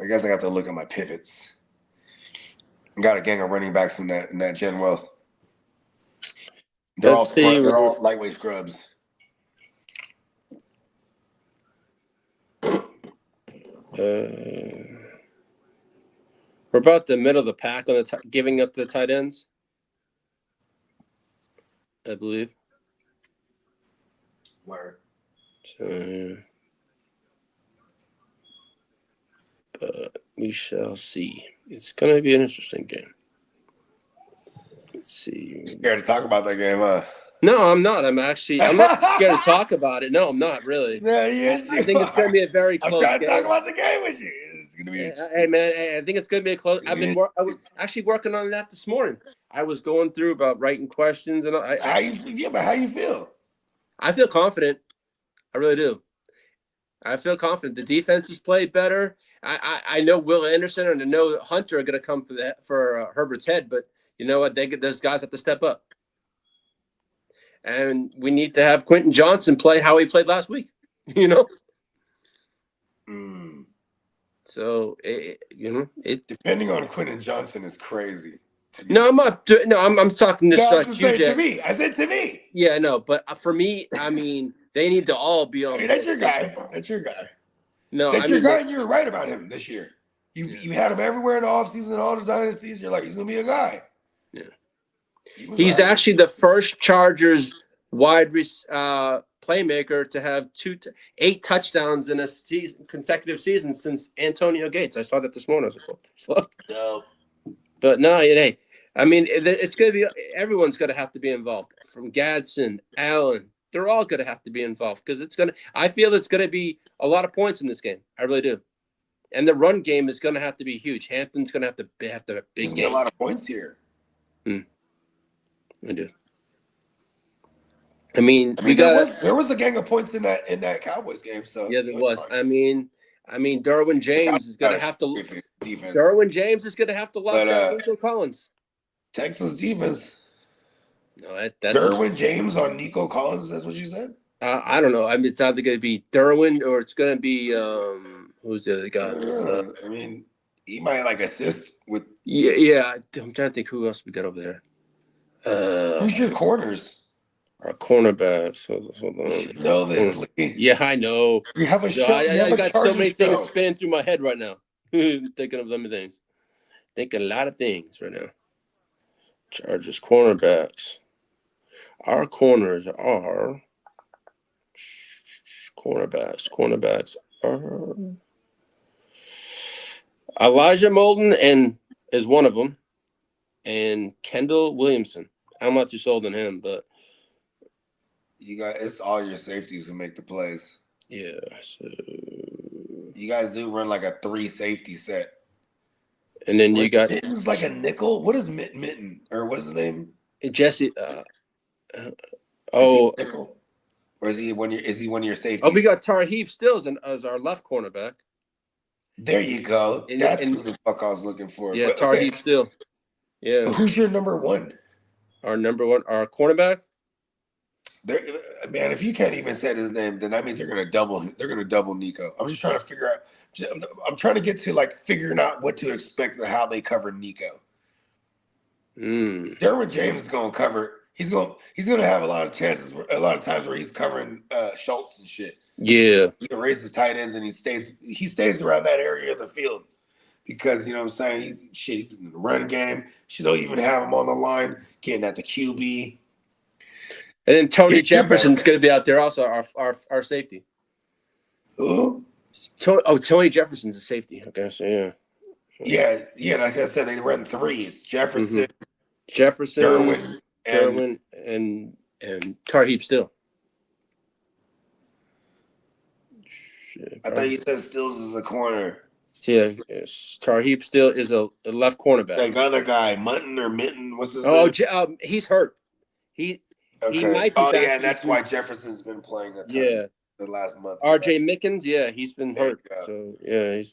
I guess I got to look at my pivots. Got a gang of running backs in that Gen Wealth. They're all lightweight scrubs. We're about the middle of the pack on giving up the tight ends, I believe. Where? So, but we shall see. It's going to be an interesting game. Let's see. You're scared to talk about that game, huh? No, I'm not. I'm not scared to talk about it. No, I'm not really. Yeah, yes, I think it's going to be a very close game. I'm trying to talk about the game with you. It's going to be interesting. Hey, man, I think it's going to be a close. I was actually working on that this morning. I was going through about writing questions. And how you feel? I feel confident. I really do. I feel confident. The defense has played better. I know Will Anderson and I know Hunter are going to come for Herbert's head, but you know what? Those guys have to step up. and we need to have Quentin Johnson play how he played last week. You know. Mm. So Depending on Quentin Johnson is crazy. No, I'm not. No, I'm talking to to me. I said to me. Yeah, no, but for me, I mean, they need to all be on. I mean, that's your guy. That's your guy. No, that's your guy, and you were right about him this year. You had him everywhere in the offseason, all the dynasties. You're like, he's gonna be a guy. Yeah, he's actually the first Chargers wide playmaker to have 8 touchdowns in a consecutive season since Antonio Gates. I saw that this morning. I was like, what the fuck? No. But no, hey, I mean, it's going to be everyone's going to have to be involved. From Gadsden, Allen, they're all going to have to be involved because I feel it's going to be a lot of points in this game. I really do. And the run game is going to have to be huge. Hampton's going to have a big game. A lot of points here. I do. I mean, there was a gang of points in that Cowboys game. So yeah, there was. I mean, Derwin James is going to have to. Defense. Derwin James is going to have to lock down Nico Collins. Texas defense. No, that's Derwin James on Nico Collins. That's what you said. I don't know. I mean, it's either going to be Derwin or it's going to be who's the other guy? I mean, he might like assist with. Yeah. I'm trying to think who else we got over there. Who's your corners? Our cornerbacks. Hold on. No, this. Yeah, I know. You have a. I got so many things spinning through my head right now. Thinking of them things. Thinking a lot of things right now. Chargers cornerbacks. Our corners are cornerbacks are Elijah Molden and is one of them, and Kendall Williamson. I'm not too sold on him, but it's all your safeties who make the plays. Yeah, so you guys do run like a 3 safety set. And then you got Mitten's like a nickel. What is Mitten? Or what's his name? Jesse. Nickel? Or is he one of your safeties? Oh, we got Tarheeb Stills as our left cornerback. There you go. That's who the fuck I was looking for. Yeah, Tarheeb Still. Yeah. Who's your number one? Our cornerback? Man, if you can't even say his name, then that means they're gonna double Nico. I'm just trying to figure out. I'm trying to get to like figuring out what to expect and how they cover Nico. Derwin James is gonna cover. He's gonna have a lot of times where he's covering Schultz and shit. Yeah, he can raise his tight ends and he stays around that area of the field because you know what I'm saying. He's in the run game. She don't even have him on the line, getting at the QB. And then Tony Jefferson's going to be out there also, our safety. Who? Tony Jefferson's a safety. Okay, so yeah. Like I said, they run 3s. Jefferson, Derwin, and Tarheeb Still. I thought you said Stills is a corner. Yeah, Tarheeb Still is a left cornerback. That other guy, Mitten, what's his name? He's hurt. He might be back. Yeah, and that's why Jefferson's been playing a ton the last month. R.J. Mickens, he's been hurt. So I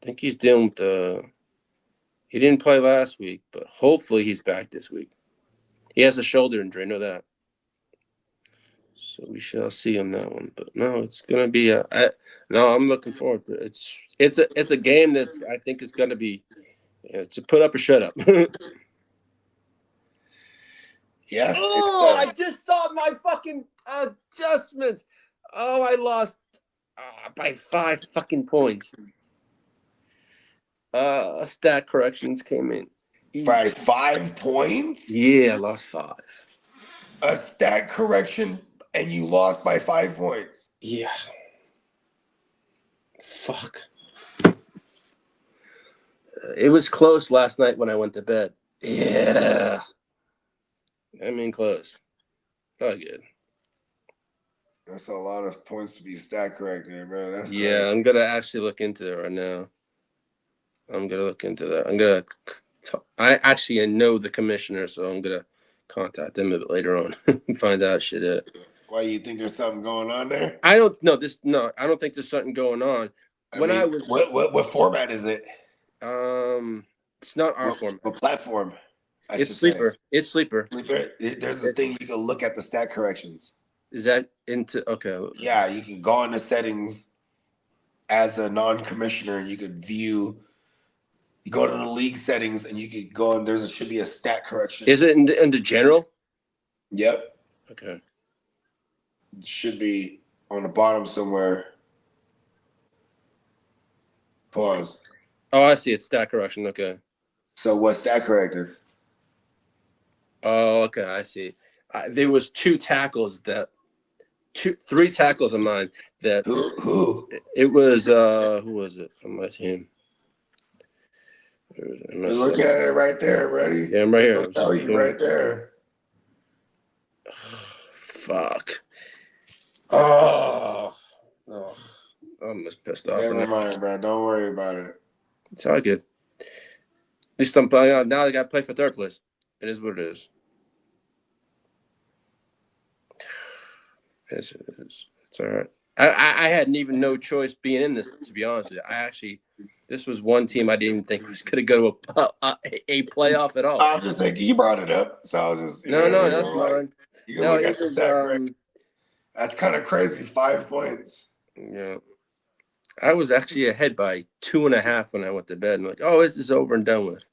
think he's dealing with he didn't play last week, but hopefully he's back this week. He has a shoulder injury, I know that. So we shall see on that one. But no, it's gonna be I'm looking forward to it. It's a game that's I think is gonna be to put up or shut up. Yeah. Oh, I just saw my fucking adjustments. Oh, I lost by 5 fucking points. Stat corrections came in. By 5 points? Yeah, I lost 5. A stat correction and you lost by 5 points. Yeah. Fuck. It was close last night when I went to bed. Yeah. I mean, close. Oh, good. That's a lot of points to be stat corrected, man. That's great. I'm going to actually look into it right now. I'm going to look into that. I actually know the commissioner, so I'm going to contact him a bit later on and find out shit. Why, you think there's something going on there? I don't know. I don't think there's something going on. What format is it? It's not our format. What platform? It's sleeper. It's sleeper. There's a thing you can look at the stat corrections. Is that into okay? Yeah, you can go into settings as a non-commissioner. You could view. You go to the league settings and you could go and should be a stat correction. Is it in the general? Yep. Okay. It should be on the bottom somewhere. Pause. Oh, I see. It's stat correction. Okay. So what's stat corrector? Oh, okay. I see. There was 3 tackles of mine that. Who? It was who was it from my team? You're looking at it right there, ready? Yeah, I'm right here. I'll tell you right there. Fuck. Oh, I'm just pissed off. Never mind, bro. Don't worry about it. It's all good. At least I'm playing out now. I got to play for third place. It is what it is. Yes, it is. It's all right. I had even no choice being in this, to be honest with you. This was one team I didn't think was going to go to a playoff at all. I'm just thinking you brought it up, so I was just no, that's fine. You can look at the stat correction. That's kind of crazy. 5 points. Yeah. I was actually ahead by 2.5 when I went to bed. I'm like, oh, it's over and done with.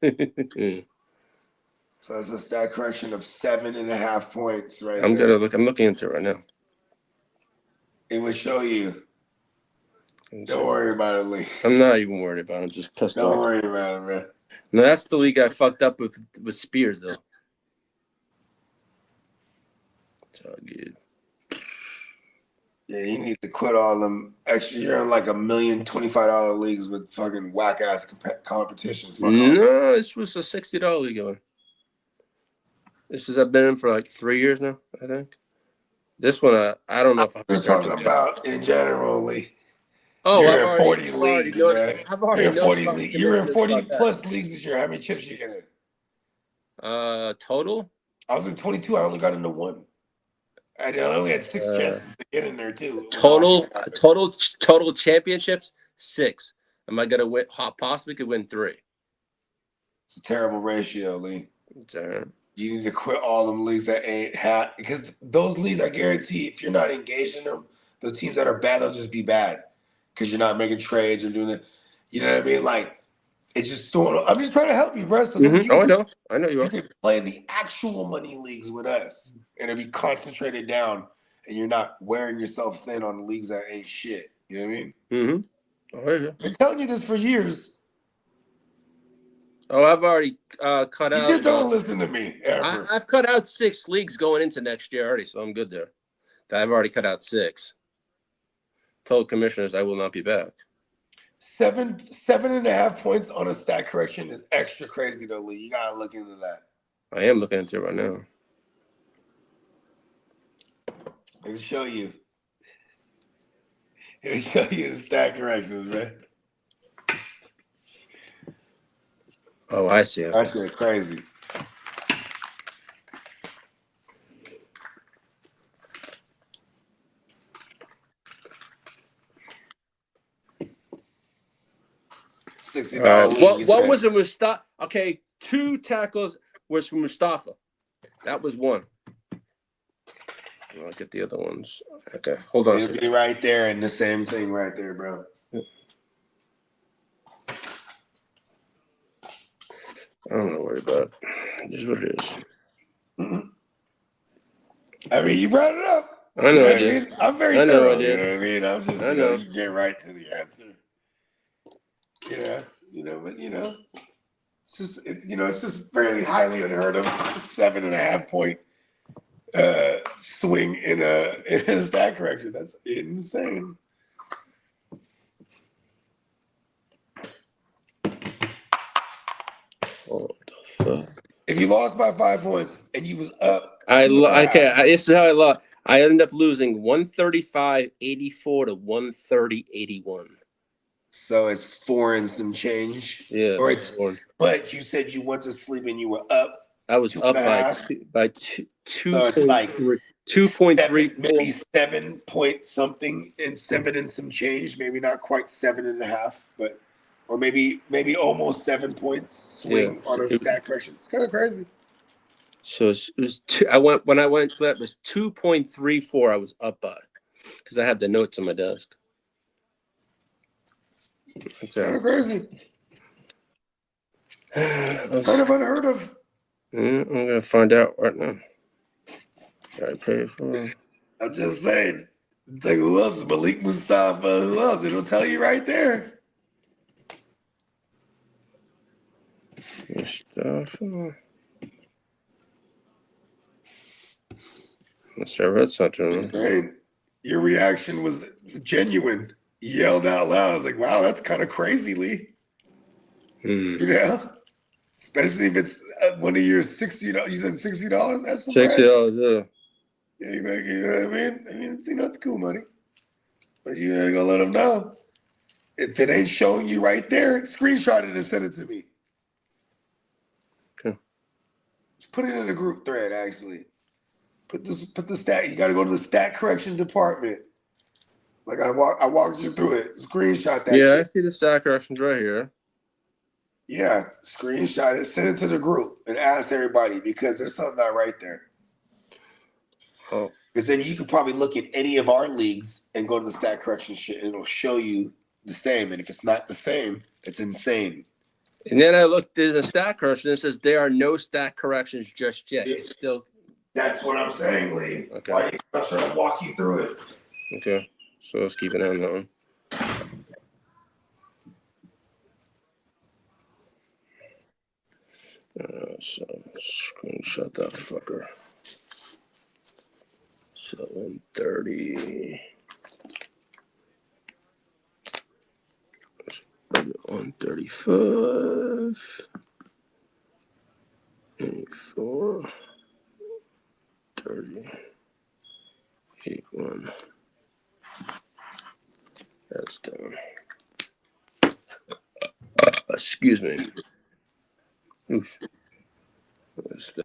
So it's a stat correction of 7.5 points, right? I'm looking into it right now. It would show you. Don't worry about it, Lee. I'm not even worried about it. I'm just pissed off. Don't worry about it, man. No, that's the league I fucked up with Spears, though. It's all good. Yeah, you need to quit all them extra. You're in like $1,025,000 leagues with fucking whack ass competitions. No, this was a $60 league going. I've been in for like 3 years now, I think. This one, I don't know if I'm just talking about in general, Lee. Oh, you're in 40 leagues, man. I've already You're in 40 plus leagues this year. How many chips you getting? Total? I was in 22. I only got into 1. I only had 6 chances to get in there too. Total championships 6. Am I gonna win? Possibly could win 3. It's a terrible ratio, Lee. It's all right. You need to quit all them leagues that ain't hat because those leagues, I guarantee, if you're not engaged in them, the teams that are bad, they'll just be bad because you're not making trades and doing it. You know what I mean? Like it's just throwing. I'm just trying to help you, bro. So I know you are. You could play in the actual money leagues with us, and it'll be concentrated down, and you're not wearing yourself thin on the leagues that ain't shit. You know what I mean? Mm-hmm. Oh, yeah. I've been telling you this for years. Oh, I've already cut out. You just don't listen to me ever. I've cut out 6 leagues going into next year already, so I'm good there. I've already cut out 6. Told commissioners I will not be back. 7.5 points on a stat correction is extra crazy though, Lee. You gotta look into that. I am looking into it right now. It'll show you. It'll show you the stat corrections, man. Oh, I see. That shit crazy. What was it, Mustafa? Okay, 2 tackles was from Mustafa. That was 1. I'll get the other ones. Okay, hold on. It'll be right there in the same thing right there, bro. I don't know worry about it. It is what it is. Mm-hmm. I mean, you brought it up. I know I did. I'm very thorough. You know what I mean? I'm just, you get right to the answer. But it's just, it's just fairly highly unheard of. 7.5 point swing in a stat correction. That's insane. What the fuck? If you lost by 5 points and you was up, this is how I lost. I ended up losing 135.84 to 130.81. So it's 4 and some change. Yeah. Or it's 4. But you said you went to sleep and you were up. I was up by 2. So it's like 2.3, maybe 7 point something and 7 and some change. Maybe not quite 7.5, or maybe almost 7 points swing on a stat correction. It's kind of crazy. So it was two, I went that was 2.34. I was up by because I had the notes on my desk. That's Kind of crazy. kind Kind of unheard of. I'm gonna find out right now. I pay for. I'm just saying. Like, who else? Malik Mustafa. Who else? It'll tell you right there. Mustafa. That's not true. Just saying. Your reaction was genuine. You yelled out loud. I was like, wow, that's kind of crazy, Lee. You know? Especially if it's one of your $60. You said $60? That's $60, yeah. You know what I mean? It's cool money. But you ain't gonna let them know. If it ain't showing you right there, screenshot it and send it to me. Okay. Just put it in the group thread, actually. Put the stat. You gotta go to the stat correction department. Like I walked you through it. Screenshot that shit. I see the stat corrections right here. Yeah, screenshot it, send it to the group, and ask everybody because there's something not right there. Oh. Because then you could probably look at any of our leagues and go to the stat correction shit, and it'll show you the same. And if it's not the same, it's insane. And then I looked. There's a stat correction. It says there are no stat corrections just yet. It's still. That's what I'm saying, Lee. Okay. Why you not trying to walk you through it? Okay. So let's keep an eye on that one. So screenshot that fucker. 730. 135. 84. 30. 81. That's done. Excuse me. Oof. What's that?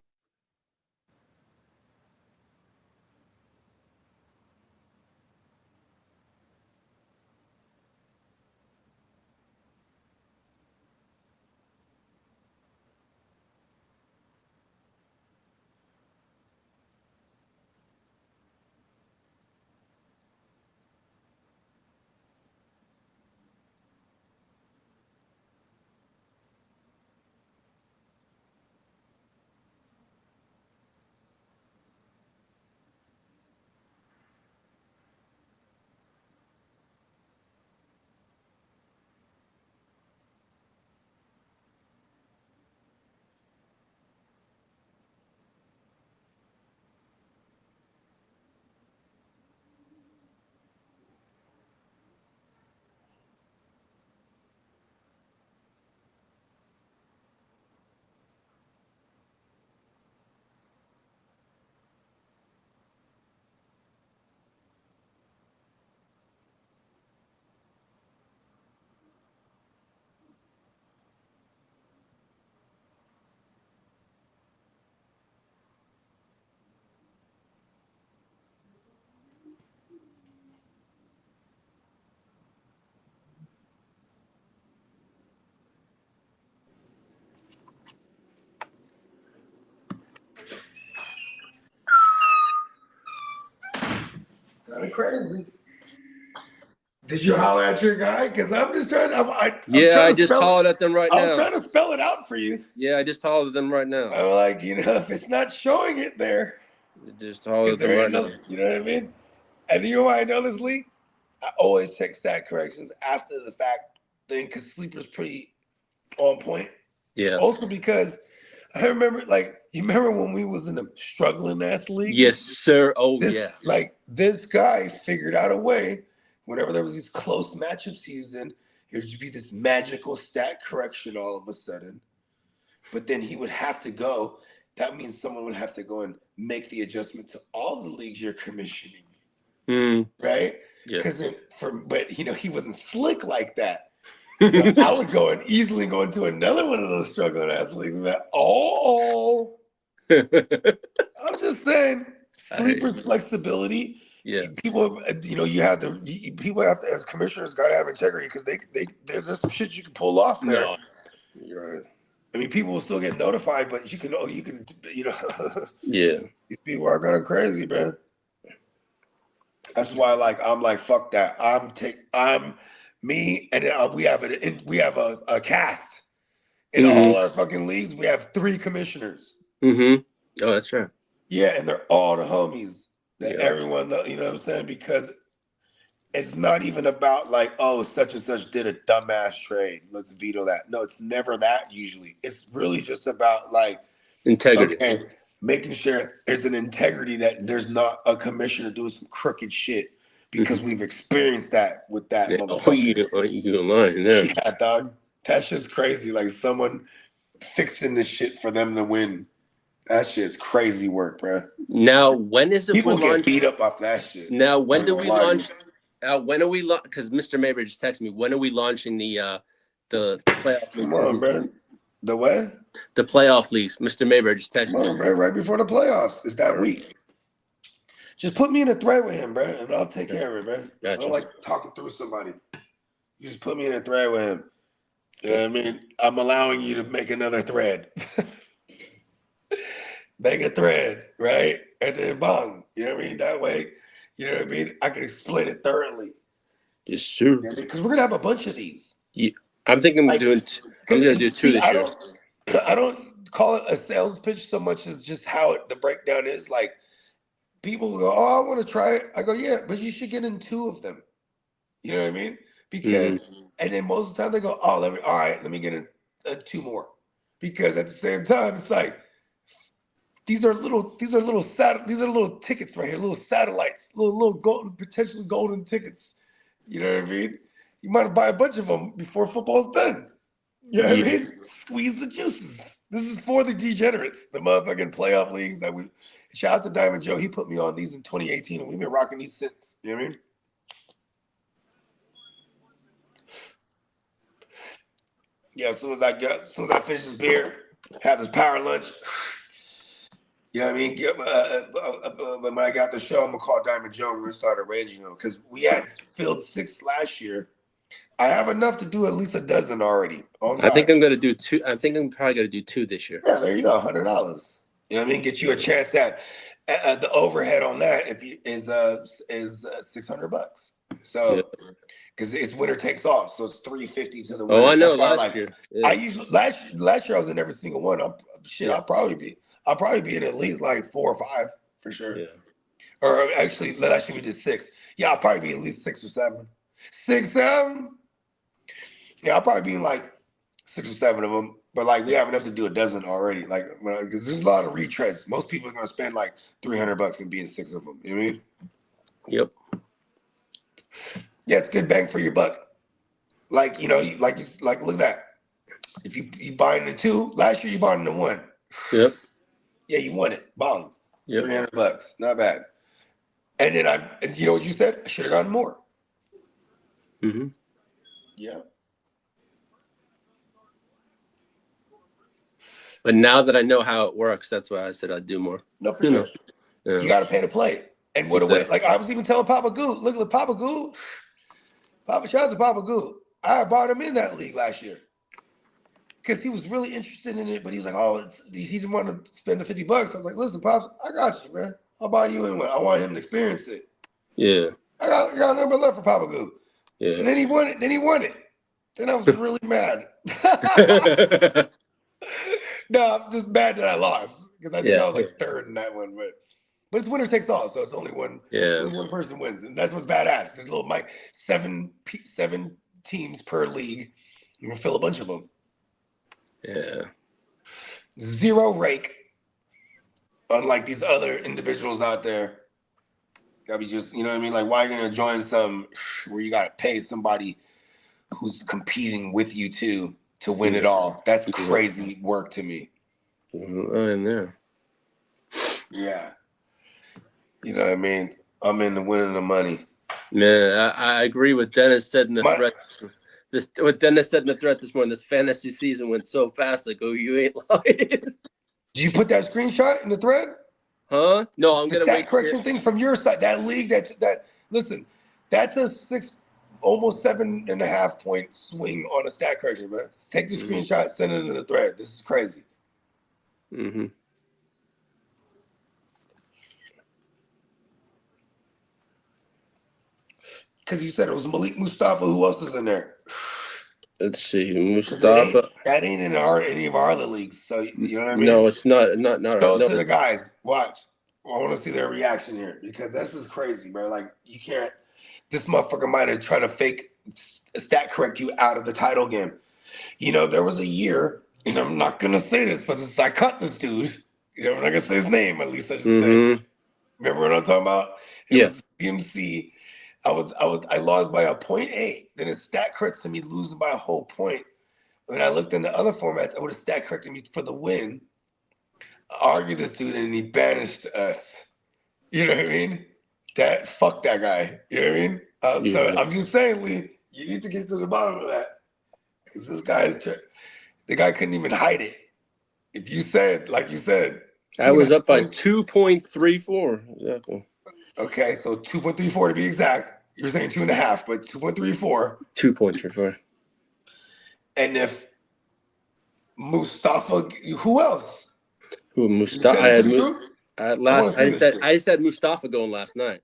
Kind of crazy. Did you holler at your guy? Because I'm just trying. I just hollered at them right now. I was trying to spell it out for you. Yeah, I just hollered at them right now. I'm like, if it's not showing it there, Just hollered at them right now. you know what I mean? And you know why I know this, Lee? I always check stat corrections after the fact thing because Sleeper's pretty on point. Yeah. Also because I remember, you remember when we was in a struggling ass league? Yes, sir. Oh, yeah. This guy figured out a way. Whenever there was these close matchups he was in, there would be this magical stat correction all of a sudden. But then he would have to go. That means someone would have to go and make the adjustment to all the leagues you're commissioning. Right? Yeah. But he wasn't slick like that. I would easily go into another one of those struggling ass leagues. I'm just saying, Sleeper's flexibility. Yeah. People, people have to, as commissioners, got to have integrity because there's just some shit you can pull off there. No, you're right. I mean, people will still get notified, but you can, Yeah. these people are kind of crazy, man. That's why, I'm like, fuck that. I'm me, and we have a cast in all our fucking leagues. We have 3 commissioners. Mm-hmm. Oh, that's right. Yeah, and they're all the homies. That Yeah. everyone, you know what I'm saying? Because it's not even about like, oh, such and such did a dumbass trade. Let's veto that. No, it's never that usually. It's really just about like Integrity. okay, making sure there's an integrity that there's not a commissioner doing some crooked shit because we've experienced that with that Yeah. motherfucker. Oh, you lying there. Yeah, dog. That shit's crazy. Like someone fixing this shit for them to win. That shit's crazy work, bro. Now, when is it? People we get launch? beat up off that shit. Now, when do we Why? launch? When are we? Because Mr. Mayberry just texted me. When are we launching the playoff Come leagues? on, bro. The what? The playoff leagues. Mr. Mayberry just texted Come me. on, bro. Right before the playoffs. It's that week. Just put me in a thread with him, bro, and I'll take care of it, bro. I Gotcha. don't like talking through somebody. You just put me in a thread with him. You know what I mean? I'm allowing you to make another thread. Make a thread, right? And then bang. You know what I mean? That way, you know what I mean? I can explain it thoroughly. Yes, sir. Because we're going to have a bunch of these. I'm thinking Like, I'm gonna do 2 this year. I don't call it a sales pitch so much as just how the breakdown is. Like, people go, oh, I want to try it. I go, yeah, but you should get in 2 of them. You know what I mean? Because, and then most of the time they go, oh, let me get in 2 more. Because at the same time, it's like, these are little tickets right here, little satellites, little golden, potentially golden tickets. You know what I mean? You might buy a bunch of them before football's done. You know what I mean? Squeeze the juices. This is for the degenerates, the motherfucking playoff leagues that we. Shout out to Diamond Joe. He put me on these in 2018, and we've been rocking these since. You know what I mean? Yeah, as soon as I finish this beer, have this power lunch. You know what I mean? When I got the show, I'm gonna call Diamond Joe. We're gonna start arranging them because we had filled 6 last year. I have enough to do at least a dozen already. I think I'm gonna do 2. I think I'm probably gonna do 2 this year. Yeah, there you go, $100. You know what I mean? Get you a chance at the overhead on that is $600. So because it's winner takes all, so it's $350 to the winner. Oh, I know. Last year. I usually last year I was in every single one. I'll probably be in at least like 4 or 5 for sure. Yeah. Or actually, last year we did 6. Yeah, I'll probably be at least 6 or 7. 6, 7. Yeah, I'll probably be in like 6 or 7 of them. But like we have enough to do a dozen already. Like because there's a lot of retreads. Most people are gonna spend like $300 and be in 6 of them. You know what I mean? Yep. Yeah, it's good bang for your buck. Like look at that. If you buy into 2, last year you bought into 1. Yep. Yeah, you won it. Bong. Yep. $300. Not bad. And then you know what you said? I should have gotten more. Mm-hmm. Yeah. But now that I know how it works, that's why I said I'd do more. No, for sure. Yeah. You got to pay to play. And what a way. Like I was even telling Papa Goo, look at Papa Goo. Shout out to Papa Goo. I brought him in that league last year. Because he was really interested in it, but he was like, oh, he didn't want to spend the $50. I was like, listen, Pops, I got you, man. I'll buy you in one. I want him to experience it. Yeah. I got a number left for Papa Goo. Yeah. And then he won it. Then I was really mad. No, I'm just mad that I lost because I think I was like 3rd in that one. But it's winner takes all, so it's only one. Yeah. Only one person wins, and that's what's badass. There's a little Mike 7 teams per league. You can fill a bunch of them. Yeah. 0 rake. Unlike these other individuals out there. Gotta be just, you know what I mean? Like, why are you gonna join some where you gotta pay somebody who's competing with you to win it all? That's crazy work to me. I know. Yeah. You know what I mean? I'm into winning the money. Yeah, I agree with Dennis said in the thread. What Dennis said in the thread this morning, this fantasy season went so fast. Like, oh, you ain't lying. Did you put that screenshot in the thread? Huh? No, I'm gonna wait. That correction thing from your side, that league, that listen, that's a almost 7.5 point swing on a stat correction, man. Take the screenshot, send it in the thread. This is crazy. Mm-hmm. Because you said it was Malik Mustafa. Who else is in there? Let's see, Mustafa. That ain't in any of our other leagues. So you know what I mean? No, it's not. Show No, it to the guys. Watch. I want to see their reaction here because this is crazy, bro. Like you can't. This motherfucker might have tried to fake stat correct you out of the title game. You know, there was a year, and I'm not gonna say this, but since I cut this dude, you know, I'm not gonna say his name. At least I should say. Remember what I'm talking about? It was DMC. I lost by a 0.8. Then it stat corrects to me losing by a whole point. When I looked in the other formats, I would have stat corrected me for the win. I argued this dude and he banished us. You know what I mean? Fuck that guy. You know what I mean? So I'm just saying, Lee, you need to get to the bottom of that. Because this guy the guy couldn't even hide it. If you said, like you said. I was up by 2.34. Exactly. Okay, so 2.34 to be exact. You're saying 2.5, but 2.34. 2.34. And if Mustafa, who else? Who Mustafa? I just had Mustafa going last night.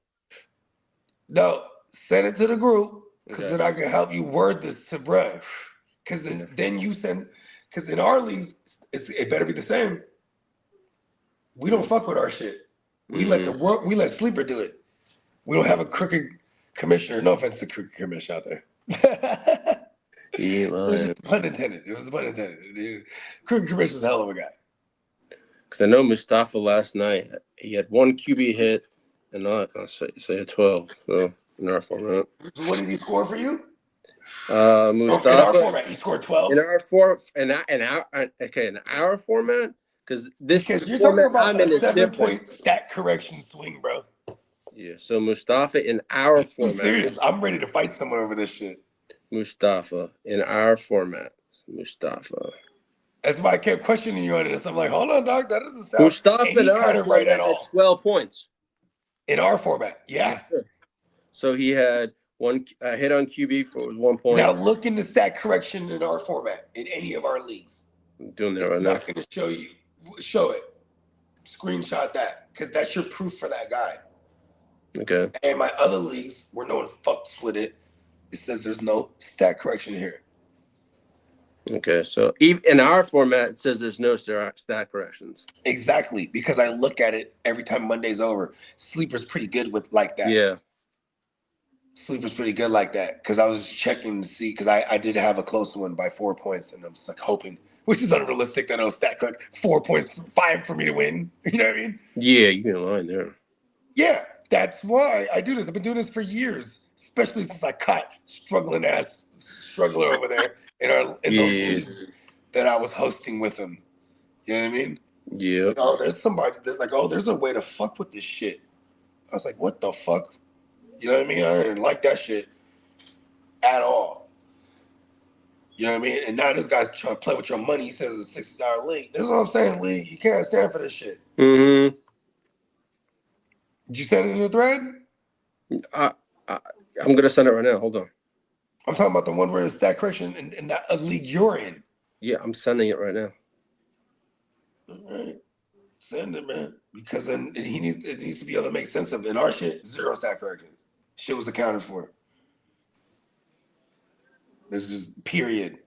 No, send it to the group because then I can help you word this to bruh. Because then you send. Because in our leagues, it better be the same. We don't fuck with our shit. We let Sleeper do it. We don't have a crooked commissioner. No offense to crooked commissioner out there. It was just pun intended. It was a pun intended. Crooked commissioner's a hell of a guy. Because I know Mustafa last night, he had one QB hit and I'll say a 12. So in our format. What did he score for you? Mustafa. In our format, he scored 12. In our format. Because you're talking about a 7-point stat correction swing, bro. Yeah, so Mustafa in our format. Serious, I'm ready to fight someone over this shit. Mustafa in our format. Mustafa. That's why I kept questioning you on this. I'm like, hold on, dog. That doesn't sound. Mustafa in our format right at 12 points. In our format, yeah. So he had one hit on QB for 1 point. Now look in the stat correction in our format in any of our leagues. I'm doing that right now. I'm not going to show you. Show it. Screenshot that because that's your proof for that guy. Okay. And my other leagues where no one fucks with it, it says there's no stat correction here. Okay, so even in our format, it says there's no stat corrections. Exactly, because I look at it every time Monday's over. Sleeper's pretty good with like that. Yeah. Sleeper's pretty good like that because I was checking to see because I did have a close one by 4 points and I'm just like hoping. Which is unrealistic that I'll stat correct 4 points, 5 for me to win. You know what I mean? Yeah, you can line there. Yeah, that's why I do this. I've been doing this for years, especially since I caught struggler over there in those leagues that I was hosting with him. You know what I mean? Yeah. Oh, there's somebody that's like, oh, there's a way to fuck with this shit. I was like, what the fuck? You know what I mean? I didn't like that shit at all. You know what I mean? And now this guy's trying to play with your money. He says it's a $60 league. This is what I'm saying, Lee. You can't stand for this shit. Mm-hmm. Did you send it in the thread? I'm going to send it right now. Hold on. I'm talking about the one where it's stat correction in that league you're in. Yeah, I'm sending it right now. All right. Send it, man. Because then it needs to be able to make sense of it. In our shit, 0 stat correction. Shit was accounted for. This is just period.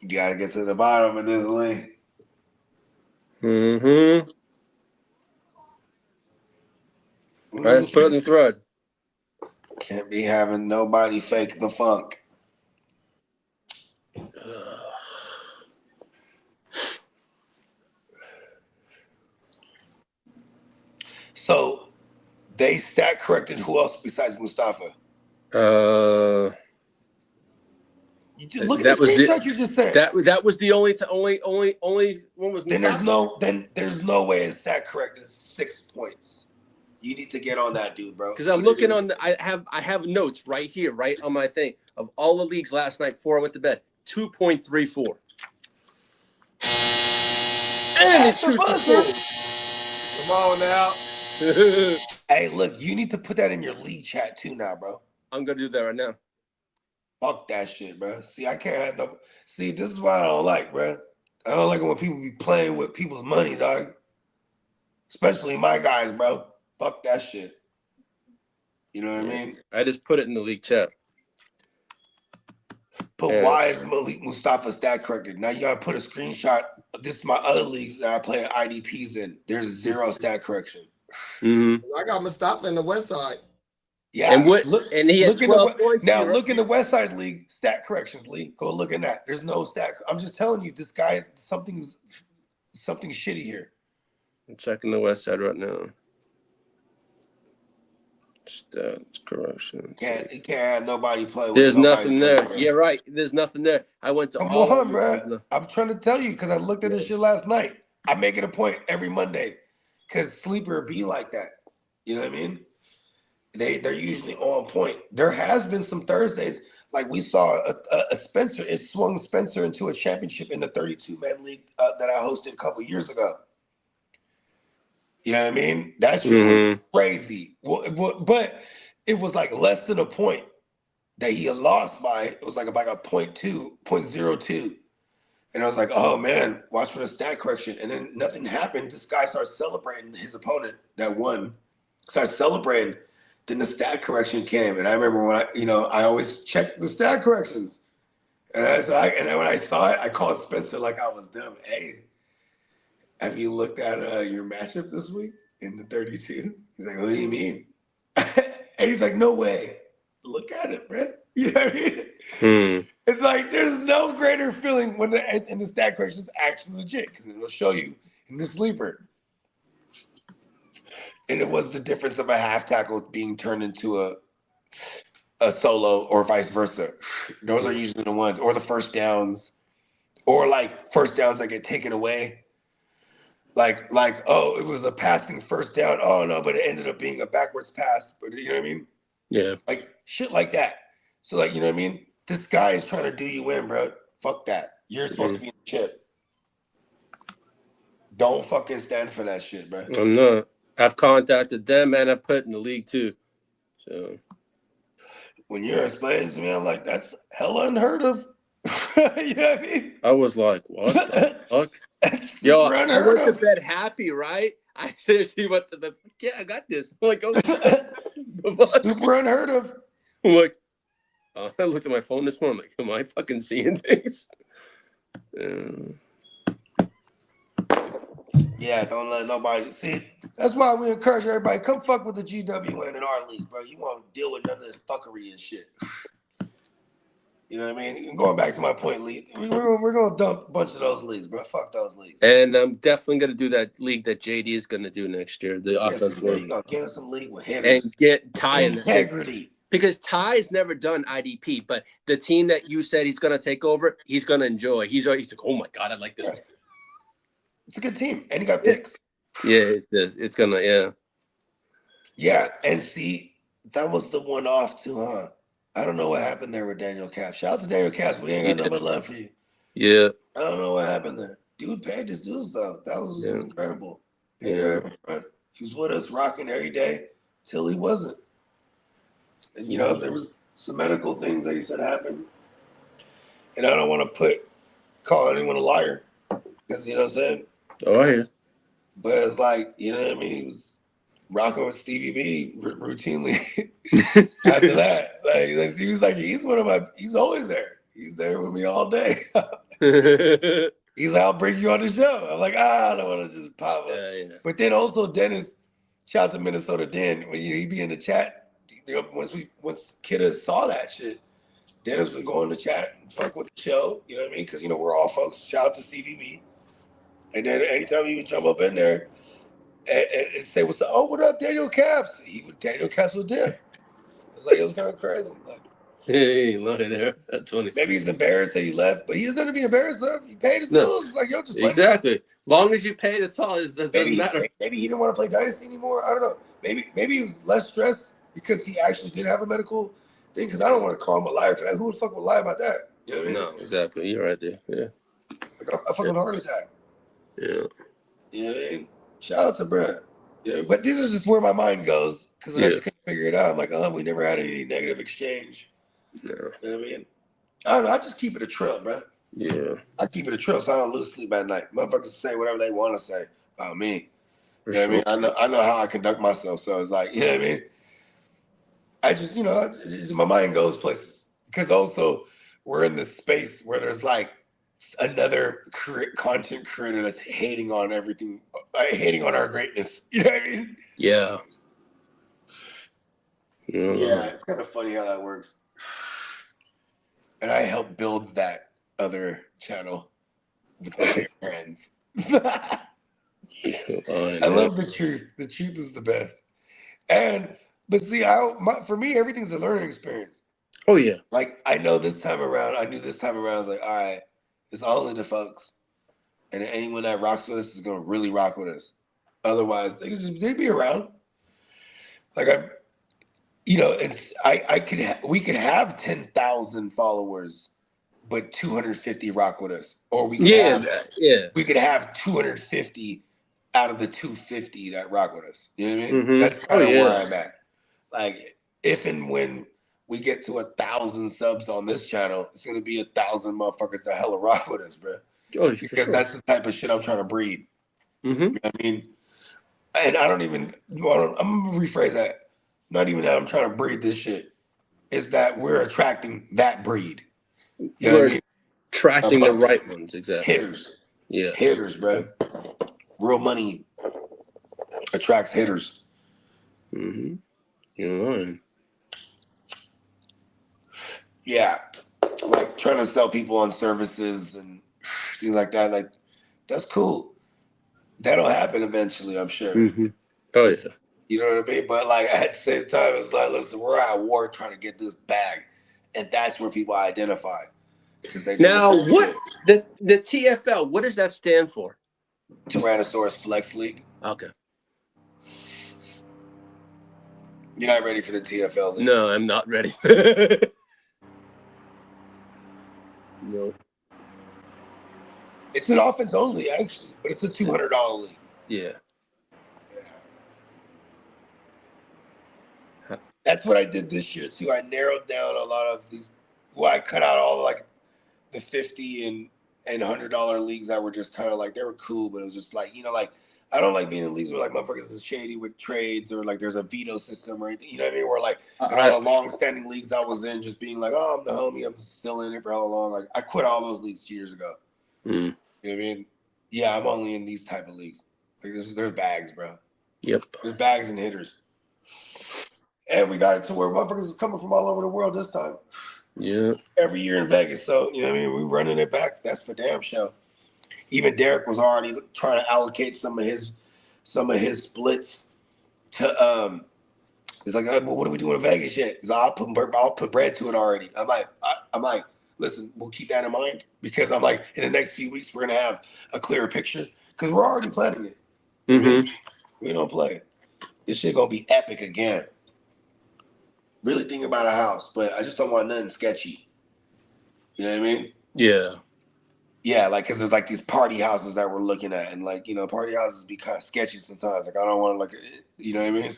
You gotta get to the bottom of this link. Mm-hmm. All right, let's put it in the thread. Can't be having nobody fake the funk. So they stat corrected who else besides Mustafa? Look at the screenshot you just said. That was the only one was Mustafa. Then there's no way it's stat corrected 6 points. You need to get on that, dude, bro. Because I'm looking on I have notes right here, right on my thing of all the leagues last night before I went to bed. 2.34. And At it the shoots buzzer. Come on now. a goal. Hey, look, you need to put that in your league chat too now, bro. I'm gonna do that right now. Fuck that shit, bro. See, I can't have no. See, this is why I don't like, bro. I don't like it when people be playing with people's money, dog. Especially my guys, bro. Fuck that shit. You know what I mean? I just put it in the league chat. But Yeah. why is Malik Mustafa stat corrected? Now you gotta put a screenshot. This is my other leagues that I play IDPs in. There's 0 stat correction. Mm-hmm. I got Mustafa in the West Side. Yeah. And what? Look, And he had look in the 12 points. now. here. Look in the West Side League stat corrections league. Go look in that. There's no stat. I'm just telling you, this guy something shitty here. I'm checking the West Side right now. Stats correction. You can't have nobody play with. There's nobody nothing play, there. bro. Yeah, right. There's nothing there. I went to Come all on, of bro. them. I'm trying to tell you because I looked at this shit last night. I make it a point every Monday because sleeper be like that. You know what I mean? They're usually on point. There has been some Thursdays like we saw a Spencer. It swung Spencer into a championship in the 32-man league that I hosted a couple years ago. You know what I mean? That shit was crazy. But it was like less than a point that he had lost by. It was like a 0.02. And I was like, oh man, watch for the stat correction. And then nothing happened. This guy starts celebrating his opponent that won. Starts celebrating. Then the stat correction came. And I remember when I always check the stat corrections. And then when I saw it, I called Spencer like I was them. Hey, have you looked at your matchup this week in the 32? He's like, what do you mean? And he's like, no way. Look at it, bro. You know what I mean? It's like there's no greater feeling when the stat correction is actually legit because it'll show you in the sleeper. And it was the difference of a half tackle being turned into a solo or vice versa. Those are usually the ones, or the first downs, or like first downs that get taken away. Like, oh, it was a passing first down. Oh no, but it ended up being a backwards pass. But you know what I mean? Yeah. Like shit like that. So like, you know what I mean? This guy is trying to do you in, bro. Fuck that. You're supposed to be in the chip. Don't fucking stand for that shit, bro. I'm not. I've contacted them and I put in the league too. So when you're explaining to me, I'm like, that's hella unheard of. You know what I mean? I was like, what the fuck? Yo, I went to bed happy, right? I seriously went to the I got this. I'm like, oh, super unheard of. I'm like, I looked at my phone this morning. I'm like, am I fucking seeing things? Yeah, don't let nobody see. That's why we encourage everybody come fuck with the GWN in our league, bro. You won't deal with none of this fuckery and shit. You know what I mean? Going back to my point, league, we're gonna dump a bunch of those leagues, bro. Fuck those leagues. And I'm definitely gonna do that league that JD is gonna do next year. The offensive league. league. Gonna get us some league with hitters and get Ty in integrity. Because Ty's never done IDP, but the team that you said he's gonna take over, he's gonna enjoy. He's like, oh my god, I like this. Yeah. It's a good team, and he got picks. Yeah, it is. It's gonna, yeah. And see, that was the one off too, huh? I don't know what happened there with Daniel Caps. Shout out to Daniel Caps. We ain't got no but love for you. Yeah. I don't know what happened there. Dude paid his dues though. That was incredible. He was with us rocking every day till he wasn't. And there was some medical things that he said happened. And I don't want to call anyone a liar. Because you know what I'm saying? Oh, I hear. But it's like, you know what I mean? He was rocking with Stevie B routinely after that. Like he was like, he's always there. He's there with me all day. He's like, I'll bring you on the show. I'm like, I don't want to just pop up. Yeah. But then also Dennis, shout out to Minnesota Dan, when he be in the chat, once Kidda saw that shit, Dennis would go in the chat and fuck with the show, you know what I mean? Because, we're all folks. Shout out to Stevie B. And then anytime he would jump up in there and say, what's up? Oh, what up, Daniel Caps? Daniel Caps would dip. It was kind of crazy. Like, hey, look at there. That's funny. Maybe he's embarrassed that he left, but he doesn't have to be embarrassed though. He paid his bills. Like, just play. Exactly. Long as you pay, that's all. That doesn't matter. Maybe he didn't want to play Dynasty anymore. I don't know. Maybe he was less stressed because he actually did have a medical thing. Because I don't want to call him a liar for that. Who the fuck would lie about that? You know what I mean? No, exactly. You're right there. Yeah. Like a fucking heart attack. Yeah. You know what I mean? Shout out to Brad. Yeah, but these are just where my mind goes because I just couldn't figure it out. I'm like, we never had any negative exchange. No. You know what I mean? I don't know. I just keep it a trill, bro. Yeah. I keep it a trill so I don't lose sleep at night. Motherfuckers say whatever they want to say about me. For You know sure. what I mean? I know how I conduct myself. So it's like, you know what I mean? I just, my mind goes places. Because also, we're in this space where there's like another content creator that's hating on everything, hating on our greatness. You know what I mean? Yeah. Yeah, it's kind of funny how that works. And I helped build that other channel with my friends. I love the truth. The truth is the best. But see, for me, everything's a learning experience. Oh yeah. Like I knew this time around, I was like, all right, it's all in the folks. And anyone that rocks with us is gonna really rock with us. Otherwise, they'd be around. Like we could have 10,000 followers, but 250 rock with us, or we could have 250 out of the 250 that rock with us. You know what I mean? That's kind of where I'm at. Like if and when we get to 1,000 subs on this channel, it's gonna be 1,000 motherfuckers that hella rock with us, bro. Because that's the type of shit I'm trying to breed. You know what I mean? And I'm gonna rephrase that. Not even that I'm trying to breed this shit. Is that we're attracting that breed. You know what I mean? Attracting the right ones, exactly. Hitters. Yeah. Hitters, bro. Real money attracts hitters. Mm-hmm. You're lying. Yeah. Like trying to sell people on services and things like that. Like, that's cool. That'll happen eventually, I'm sure. Oh, yeah. You know what I mean? But like at the same time, it's like, listen, we're at war trying to get this bag. And that's where people identify. Now, what the TFL, what does that stand for? Tyrannosaurus Flex League. Okay. You're not ready for the TFL league? No, I'm not ready. No. It's an offense only, actually, but it's a $200 league. Yeah. That's what I did this year too. I narrowed down a lot of these. Well, I cut out all like the $50 and $100 leagues that were just kind of like, they were cool, but it was just like, like I don't like being in leagues where like motherfuckers is shady with trades or like there's a veto system or anything. You know what I mean? Where like all the long-standing leagues I was in, just being like, oh, I'm the homie, I'm still in it for how long? Like I quit all those leagues 2 years ago. You know what I mean? Yeah, I'm only in these type of leagues. Like, there's bags, bro. Yep. There's bags and hitters. And we got it to where motherfuckers is coming from all over the world this time. Yeah. Every year in Vegas. So, you know what I mean? We running it back. That's for damn sure. Even Derek was already trying to allocate some of his splits to he's like, well, what are we doing in Vegas yet? He's like, I'll put bread to it already. I'm like, listen, we'll keep that in mind because I'm like, in the next few weeks we're gonna have a clearer picture because we're already planning it. We don't play it. This shit gonna be epic again. Really thinking about a house, but I just don't want nothing sketchy. You know what I mean? Yeah. Yeah, like, because there's like these party houses that we're looking at, and like, party houses be kind of sketchy sometimes. Like, I don't want to, like, you know what I mean?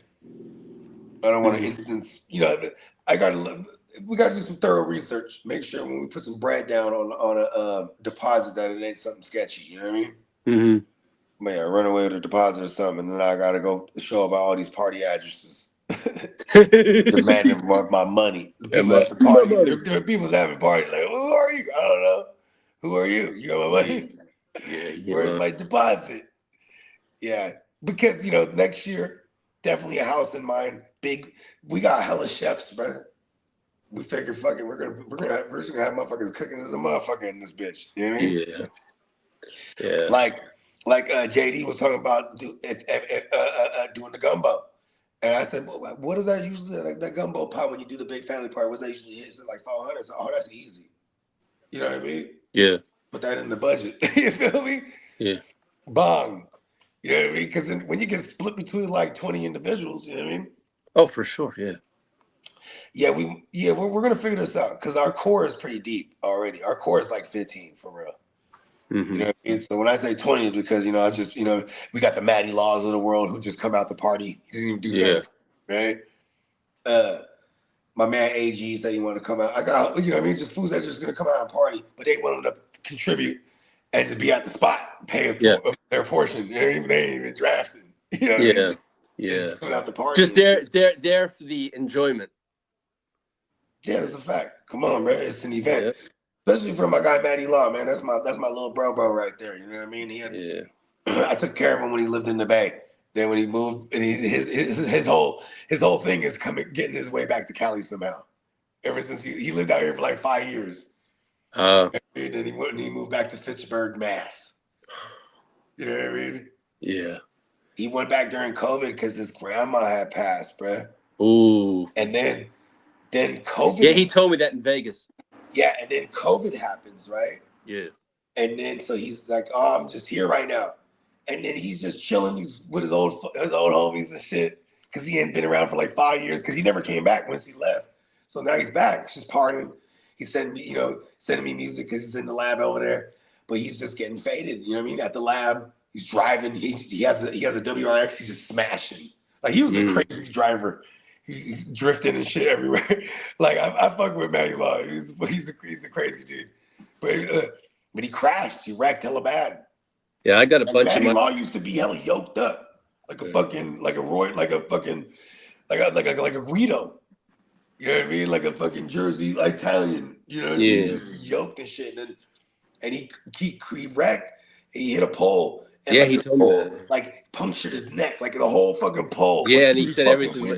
I don't want to instance, we got to do some thorough research. Make sure when we put some bread down on a deposit that it ain't something sketchy. You know what I mean? Man, run away with a deposit or something, and then I got to go show about all these party addresses. Demanding my money. The people at the party, there are people having parties like, who are you? I don't know. Who are you? You got my money? Yeah. Where's my deposit? Yeah, because next year definitely a house in mind. Big. We got hella chefs, bro. We figure, fucking, we're just gonna have motherfuckers cooking as a motherfucker in this bitch. You know what I mean? Yeah. Like JD was talking about doing the gumbo. And I said, well, what is that usually, like that gumbo pot when you do the big family party? What's that usually? Is it like $500? So, oh, that's easy. You know what I mean? Yeah. Put that in the budget. You feel me? Yeah. Bong. You know what I mean? Because when you get split between like 20 individuals, you know what I mean? Oh, for sure. Yeah. Yeah, we're gonna figure this out because our core is pretty deep already. Our core is like 15 for real. Mm-hmm. You know what I mean? So when I say 20, it's because, I just, we got the Matty Laws of the world who just come out to party. He didn't even do that, right? My man AG said he wanted to come out. I got, just fools that just going to come out and party, but they want them to contribute and just be at the spot, pay their portion. They ain't even drafted. You know what I mean? Yeah. Just coming out the party. Just there for the enjoyment. Yeah, that's a fact. Come on, man. It's an event. Yeah. Especially for my guy Matty Law, man. That's my little bro right there. You know what I mean? I took care of him when he lived in the Bay. Then when he moved, and his whole thing is getting his way back to Cali somehow. Ever since he lived out here for like 5 years. And then he moved back to Fitchburg, Mass. You know what I mean? Yeah. He went back during COVID because his grandma had passed, bruh. Ooh. And then COVID. Yeah, he told me that in Vegas. Yeah, and then COVID happens, right? Yeah. And then so he's like, "Oh, I'm just here right now," and then he's just chilling with his old homies and shit because he hadn't been around for like 5 years because he never came back once he left. So now he's back. He's just partying. He's sending me music because he's in the lab over there, but he's just getting faded. You know what I mean? At the lab, he's driving. He has a WRX. He's just smashing. Like he was a crazy driver. He's drifting and shit everywhere. Like I fuck with Matty Law. He's a crazy dude. But he crashed. He wrecked hella bad. Yeah, I got a bunch Matty of Law used to be hella yoked up, like a fucking like a Guido. You know what I mean? Like a fucking Jersey Italian. You know what I mean? Just yoked and shit. And he wrecked and he hit a pole. And he told me that. Like punctured his neck, like the whole fucking pole. Yeah, and he said everything.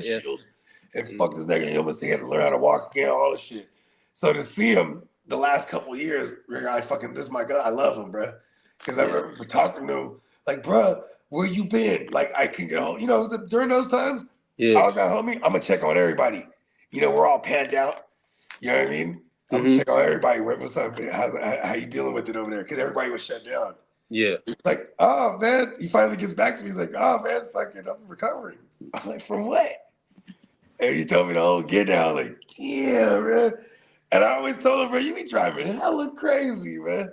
And fucked his neck, and he almost had to learn how to walk again, all this shit. So to see him the last couple of years, this is my guy. I love him, bro. Because I remember talking to him, like, bro, where you been? Like, I can get home. During those times, I was like, homie, I'm gonna check on everybody. We're all panned out. You know what I mean? I'm gonna check on everybody. What's up? How you dealing with it over there? Because everybody was shut down. Yeah. It's like, oh man, he finally gets back to me. He's like, oh man, fucking, I'm recovering. I'm like, from what? And he told me the whole get down. Like, yeah, man. And I always told him, bro, you be driving hella crazy, man.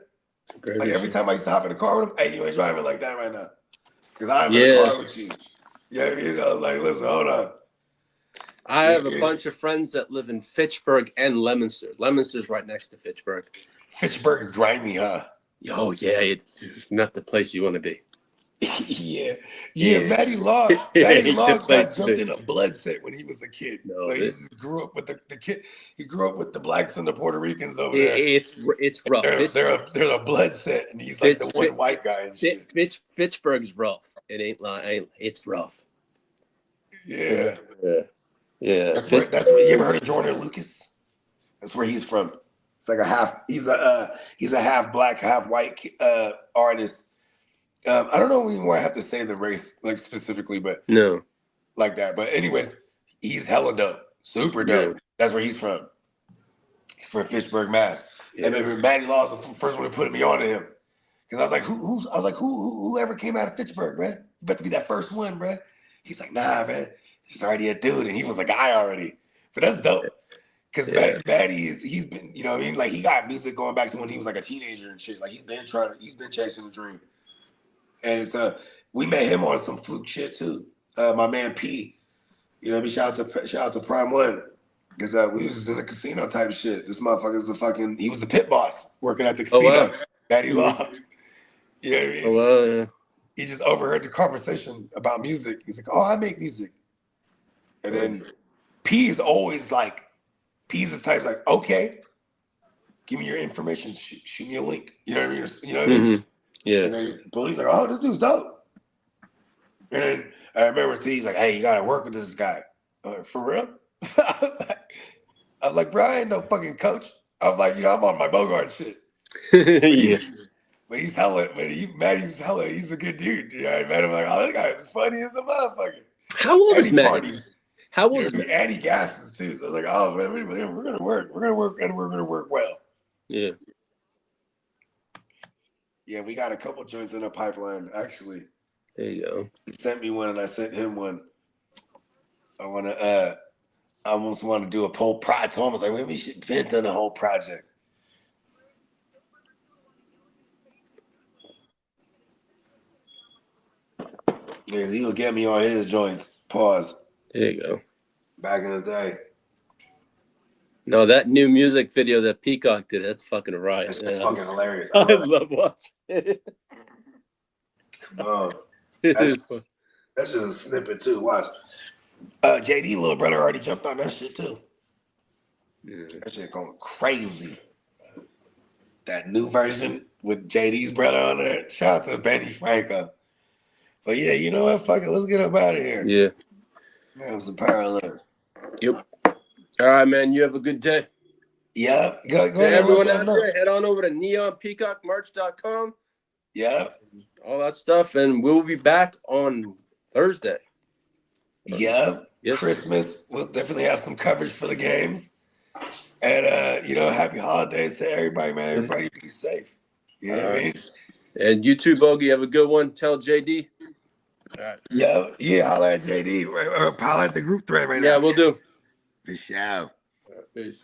Crazy. Like every time I used to hop in the car with him, hey, you ain't driving like that right now. Because I'm in the car with you. Yeah, like, listen, hold on. I have a bunch of friends that live in Fitchburg and Leominster. Leominster's right next to Fitchburg. Fitchburg is grimy, huh? Oh, yeah. It's not the place you want to be. Yeah. Matty Law got jumped in a blood set when he was a kid. So he just grew up with the kid. He grew up with the blacks and the Puerto Ricans over there. It's rough. They're a blood set, and he's like the one white guy. And shit. Fitchburg's rough. It ain't like it's rough. Yeah. That's where you ever heard of Jordan Lucas? That's where he's from. It's like he's a half black, half white artist. I don't know even why I have to say the race like specifically, but no, like that. But anyways, he's hella dope, super dope. Yeah. That's where he's from. He's from Fitchburg, Mass. Yeah. And remember, Matty Law was the first one to put me on to him because I was like, who ever came out of Fitchburg, bro? You about to be that first one, bro. He's like, nah, man. He's already a dude, and he was a guy already. So that's dope. Because Matty he's been, you know what I mean? Like he got music going back to when he was like a teenager and shit. Like he's been chasing the dream. And it's we met him on some fluke shit too. My man P, you know what I mean? Shout out to Prime One. Because we was just in a casino type shit. This motherfucker is he was the pit boss working at the casino. Oh, wow. Matty Law. You know what I mean? Oh, wow, yeah. He just overheard the conversation about music. He's like, oh, I make music. And then P's always like, P's the type's like, okay, give me your information, shoot me a link. You know what I mean? You know what I mean? Yeah. And then Bully's like, oh, this dude's dope. And then I remember T's like, hey, you gotta work with this guy. For real? I'm like, bro, I ain't no fucking coach. I'm like, I'm on my Bogart shit. Yeah. But he's hella, Matty's hella, he's a good dude. You know, I met him like, oh, this guy is funny as a motherfucker. How old is Matty? How old is Matty? Andy Gasses too. So I was like, oh man, we're gonna work. We're gonna work well. Yeah. Yeah, we got a couple joints in the pipeline, actually. There you go. He sent me one and I sent him one. I almost want to do a whole project. Almost like we should vent on the whole project. Yeah, he'll get me on his joints. Pause. There you go. Back in the day. No, that new music video that Peacock did, that's fucking right. It's fucking hilarious. I love watching it. Come on. It is fun. That's just a snippet too. Watch. JD little brother already jumped on that shit too. Yeah. That shit going crazy. That new version with JD's brother on there. Shout out to Benny Franco. But yeah, you know what? Fuck it. Let's get up out of here. Yeah. That was the parallel. Yep. All right, man. You have a good day. Yep. Go Everyone out there, head on over to neonpeacockmerch.com. Yep. All that stuff. And we'll be back on Thursday. Yep. Yes. Christmas. We'll definitely have some coverage for the games. And, happy holidays to everybody, man. Everybody be safe. You know what I mean? And you too, Bogey. Have a good one. Tell JD. All right. Yeah, holla at JD. Or holla at the group thread right now. Yeah, we'll do. For sure. Peace.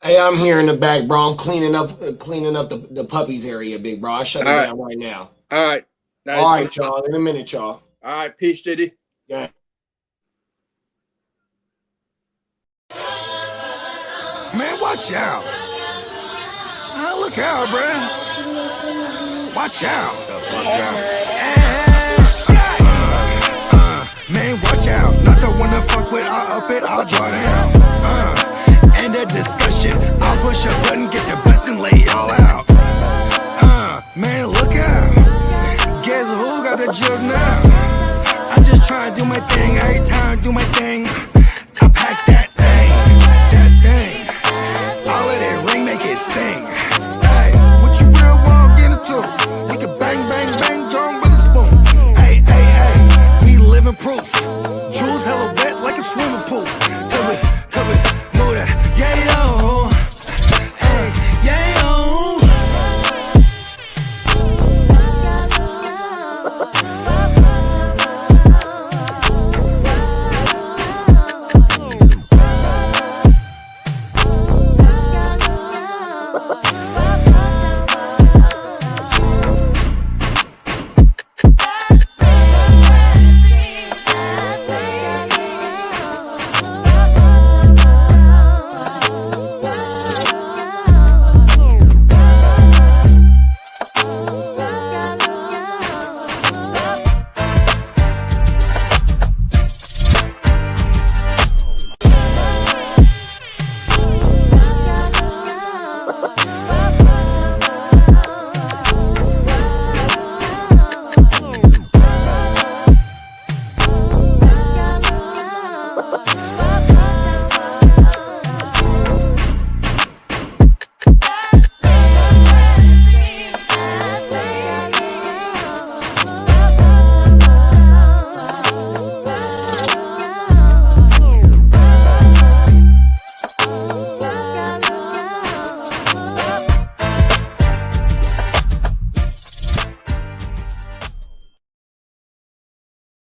Hey, I'm here in the back, bro. I'm cleaning up the puppies area, big bro. I'll shut it down right now. All right. Nice. All right, y'all. In a minute, y'all. All right. Peace, JD. Yeah. Man, watch out. Look out, bruh. Watch out. The fuck out. Man, watch out. Not the one to fuck with. I'll up it, I'll draw down. End of discussion. I'll push a button, get the bus and lay it all out. Man, look out. Guess who got the jug now? I'm just trying to do my thing. Every time I do my thing, I pack that